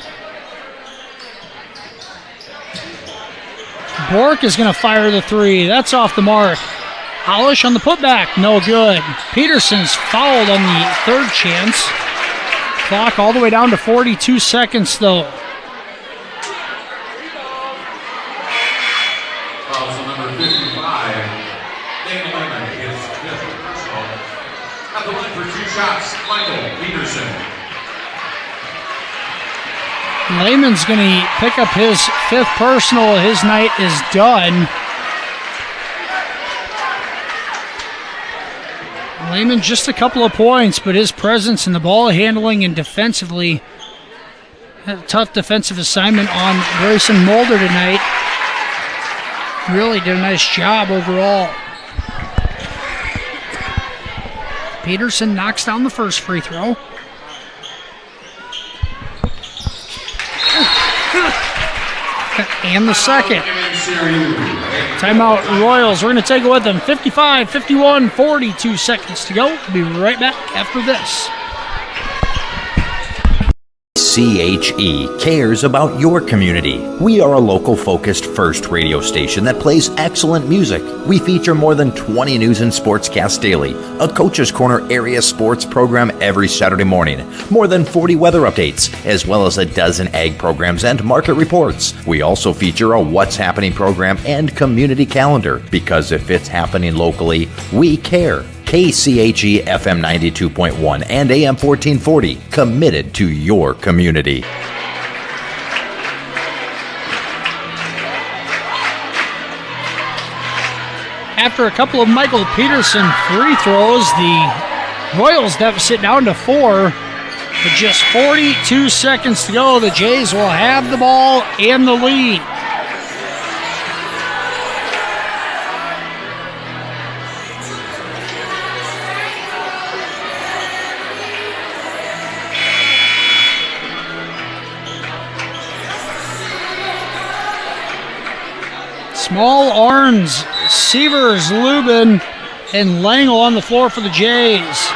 Bork is going to fire the three. That's off the mark. Hollish on the putback. No good. Peterson's fouled on the third chance. Clock all the way down to 42 seconds, though. Foul number 55. Daniel Lehman his fifth personal. At the line for 2 shots, Michael Peterson. Lehman's going to pick up his fifth personal. His night is done. Lehman just a couple of points, but his presence in the ball handling and defensively had a tough defensive assignment on Grayson Mulder tonight. Really did a nice job overall. Peterson knocks down the first free throw. And the second. Timeout Royals. We're going to take it with them. 55, 51, 42 seconds to go. We'll be right back after this. CHE cares about your community. We are a local-focused first radio station that plays excellent music. We feature more than 20 news and sportscasts daily, a Coach's Corner area sports program every Saturday morning, more than 40 weather updates, as well as a dozen ag programs and market reports. We also feature a What's Happening program and community calendar, because if it's happening locally, we care. KCHE FM 92.1 and AM 1440, committed to your community. After a couple of Michael Peterson free throws, the Royals deficit down to 4. With just 42 seconds to go, the Jays will have the ball and the lead. Small, Arns, Sievers, Lubin, and Langle on the floor for the Jays.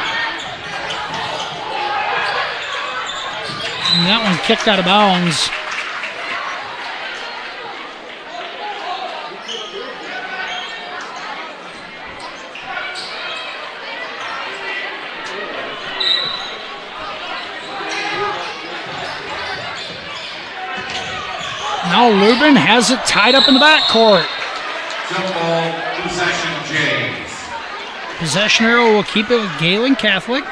And that one kicked out of bounds. Now Lubin has it tied up in the backcourt. Jump ball, possession Jays. Possession arrow will keep it with Gehlen Catholic.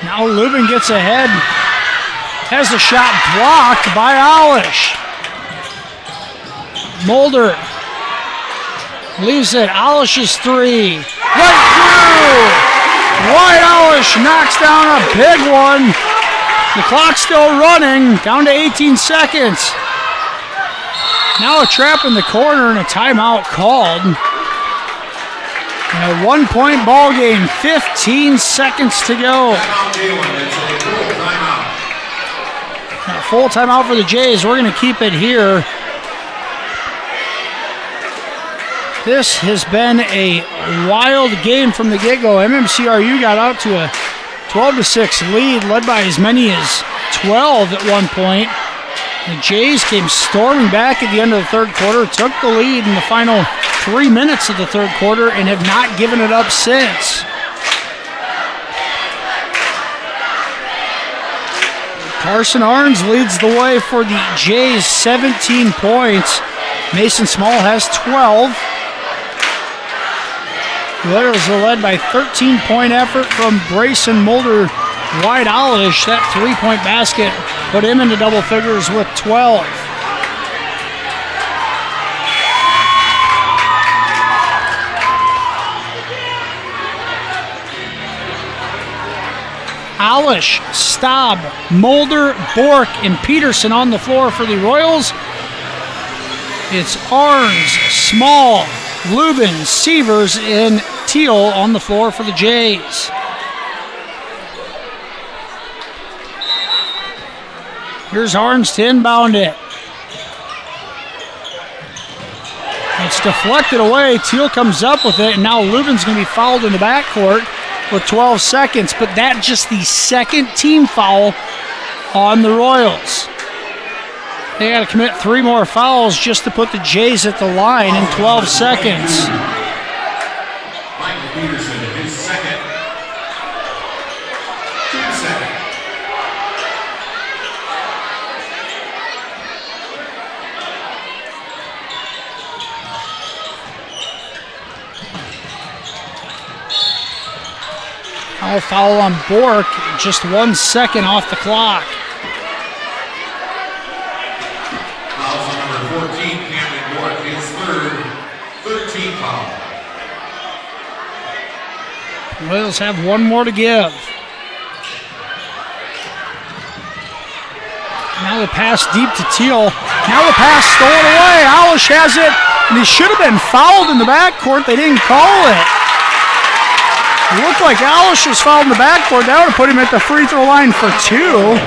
Now Lubin gets ahead. Has the shot blocked by Alish. Mulder leaves it. Alish's three. Right through! Wyatt Alish knocks down a big one. The clock's still running. Down to 18 seconds. Now a trap in the corner and a timeout called. And a 1-point ball game. 15 seconds to go. A full timeout for the Jays. We're going to keep it here. This has been a wild game from the get-go. MMCRU got out to a 12-6 lead, led by as many as 12 at one point. The Jays came storming back at the end of the third quarter, took the lead in the final 3 minutes of the third quarter, and have not given it up since. Carson Arns leads the way for the Jays, 17 points. Mason Small has 12. The Royals are led by 13-point effort from Brayson Mulder. Wyatt Olish, that 3-point basket put him into double figures with 12. Olish, Staub, Mulder, Bork, and Peterson on the floor for the Royals. It's Arns, Small, Lubin, Sievers, and Teal on the floor for the Jays. Here's Arns to inbound it. It's deflected away. Teal comes up with it, and now Lubin's going to be fouled in the backcourt with 12 seconds, but that's just the second team foul on the Royals. They got to commit 3 more fouls just to put the Jays at the line in 12 seconds. Michael Peterson, his second. 2 seconds. Foul on Bork, just 1 second off the clock. Fouls on number 14, Cameron Bork, his third, 13 foul. Royals have 1 more to give. Now the pass deep to Teal. Now the pass stolen away. Olish has it, and he should have been fouled in the backcourt. They didn't call it. It looked like Alish was fouled in the backcourt. That would have put him at the free throw line for 2.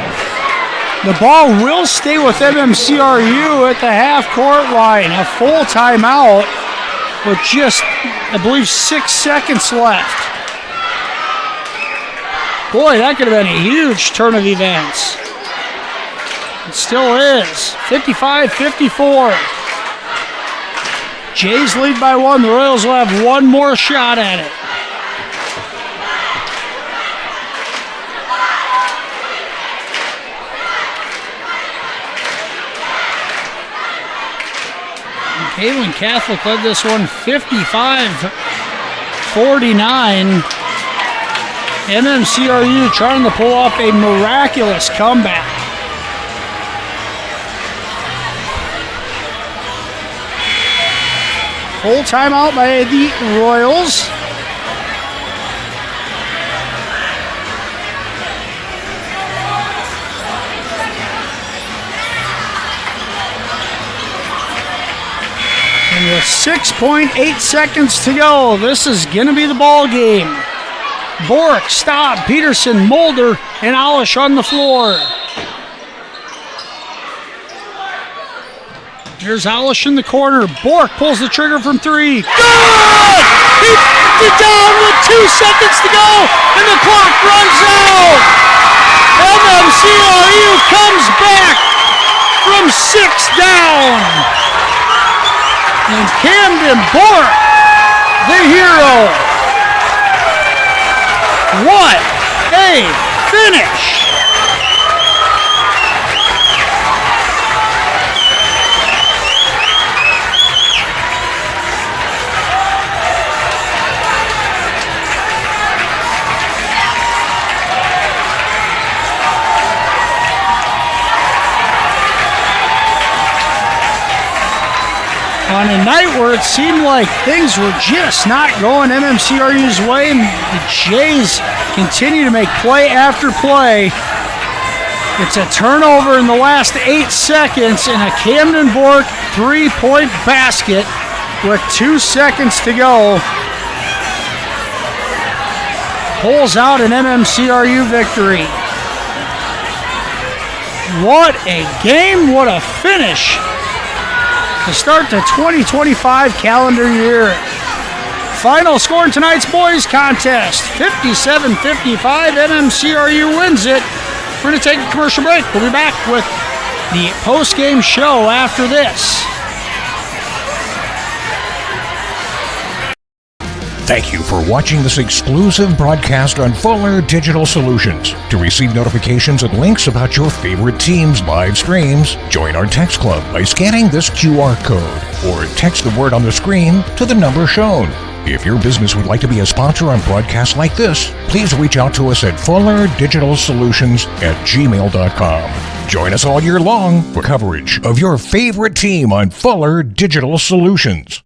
The ball will stay with MMCRU at the half-court line. A full timeout with just, I believe, 6 seconds left. Boy, that could have been a huge turn of events. It still is. 55-54. Jays lead by 1. The Royals will have 1 more shot at it. Gehlen Catholic led this one 55-49. MMCRU trying to pull off a miraculous comeback. Full timeout by the Royals. And with 6.8 seconds to go, this is going to be the ball game. Bork, Staub, Peterson, Mulder, and Olish on the floor. Here's Olish in the corner. Bork pulls the trigger from 3. Good! He's down with 2 seconds to go, and the clock runs out. MMCRU comes back from 6 down. And Camden Bork, the hero. What a finish! On a night where it seemed like things were just not going MMCRU's way, and the Jays continue to make play after play. It's a turnover in the last 8 seconds and a Camden Bork 3-point basket with 2 seconds to go. Pulls out an MMCRU victory. What a game, what a finish to start the 2025 calendar year. Final score in tonight's boys contest, 57-55. MMCRU wins it. We're going to take a commercial break. We'll be back with the post-game show after this. Thank you for watching this exclusive broadcast on Fuller Digital Solutions. To receive notifications and links about your favorite team's live streams, join our text club by scanning this QR code or text the word on the screen to the number shown. If your business would like to be a sponsor on broadcasts like this, please reach out to us at fullerdigitalsolutions@gmail.com. Join us all year long for coverage of your favorite team on Fuller Digital Solutions.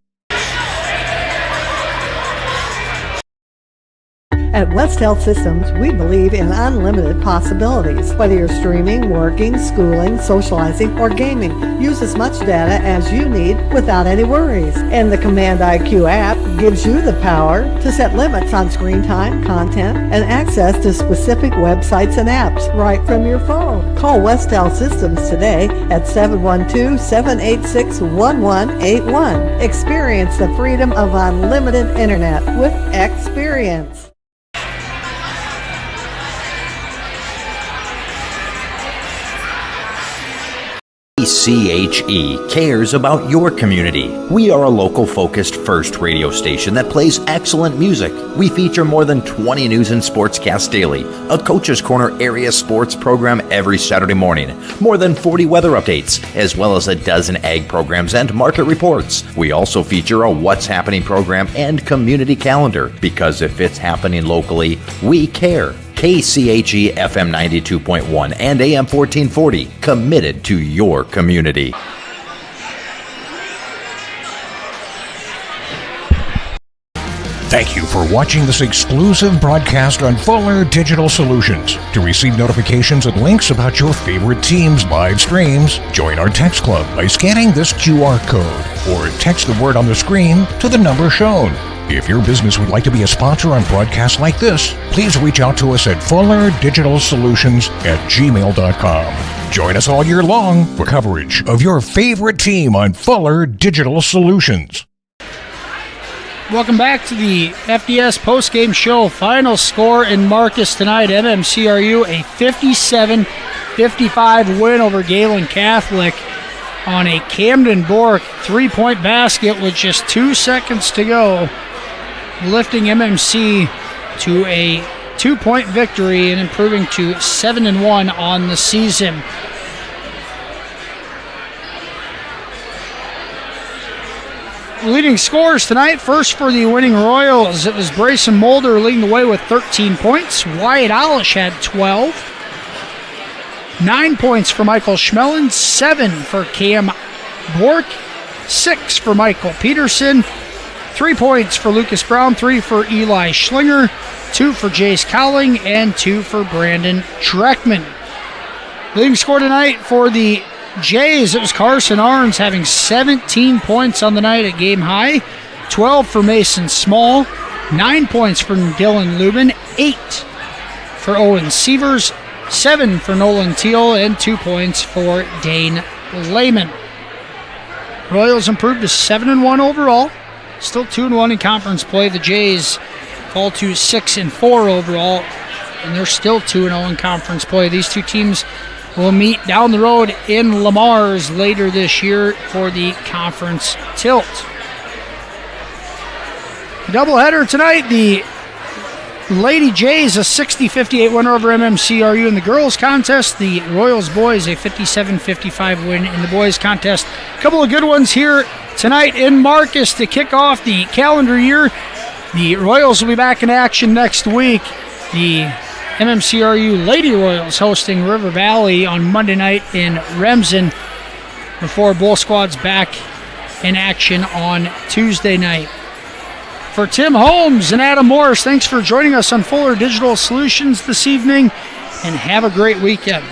At West Health Systems, we believe in unlimited possibilities. Whether you're streaming, working, schooling, socializing, or gaming, use as much data as you need without any worries. And the Command IQ app gives you the power to set limits on screen time, content, and access to specific websites and apps right from your phone. Call West Health Systems today at 712-786-1181. Experience the freedom of unlimited internet with experience. CHE cares about your community. We are a local-focused first radio station that plays excellent music. We feature more than 20 news and sportscasts daily, a Coach's Corner area sports program every Saturday morning, more than 40 weather updates, as well as a dozen ag programs and market reports. We also feature a What's Happening program and community calendar, because if it's happening locally, we care. KCHE FM 92.1 and AM 1440, committed to your community. Thank you for watching this exclusive broadcast on Fuller Digital Solutions. To receive notifications and links about your favorite team's live streams, join our text club by scanning this QR code or text the word on the screen to the number shown. If your business would like to be a sponsor on broadcasts like this, please reach out to us at fullerdigitalsolutions@gmail.com. Join us all year long for coverage of your favorite team on Fuller Digital Solutions. Welcome back to the FDS postgame show. Final score in Marcus tonight, MMCRU, a 57-55 win over Gehlen Catholic on a Camden Bork three-point basket with just 2 seconds to go, lifting MMC to a 2-point victory and improving to 7-1 on the season. Leading scorers tonight, first for the winning Royals, it was Brayson Mulder leading the way with 13 points. Wyatt Olish had 12. 9 points for Michael Schmellen, 7 for Cam Bork, 6 for Michael Peterson, 3 points for Lucas Brown, 3 for Eli Schlinger, 2 for Jace Cowling, and 2 for Brandon Dreckman. Leading score tonight for the Jays, it was Carson Arns having 17 points on the night at game high, 12 for Mason Small, 9 points from Dylan Lubin, 8 for Owen Sievers, 7 for Nolan Teal, and 2 points for Dane Lehman. Royals improved to 7-1 overall, still 2-1 in conference play. The Jays fall to 6-4 overall, and they're still 2-0 in conference play. These two teams will meet down the road in Lamar's later this year for the conference tilt. Doubleheader tonight, the Lady Jays a 60-58 win over MMCRU in the girls contest. The Royals boys a 57-55 win in the boys contest. A couple of good ones here tonight in Marcus to kick off the calendar year. The Royals will be back in action next week. The MMCRU Lady Royals hosting River Valley on Monday night in Remsen before both squads back in action on Tuesday night. For Tim Holmes and Adam Morris, thanks for joining us on Fuller Digital Solutions this evening, and have a great weekend.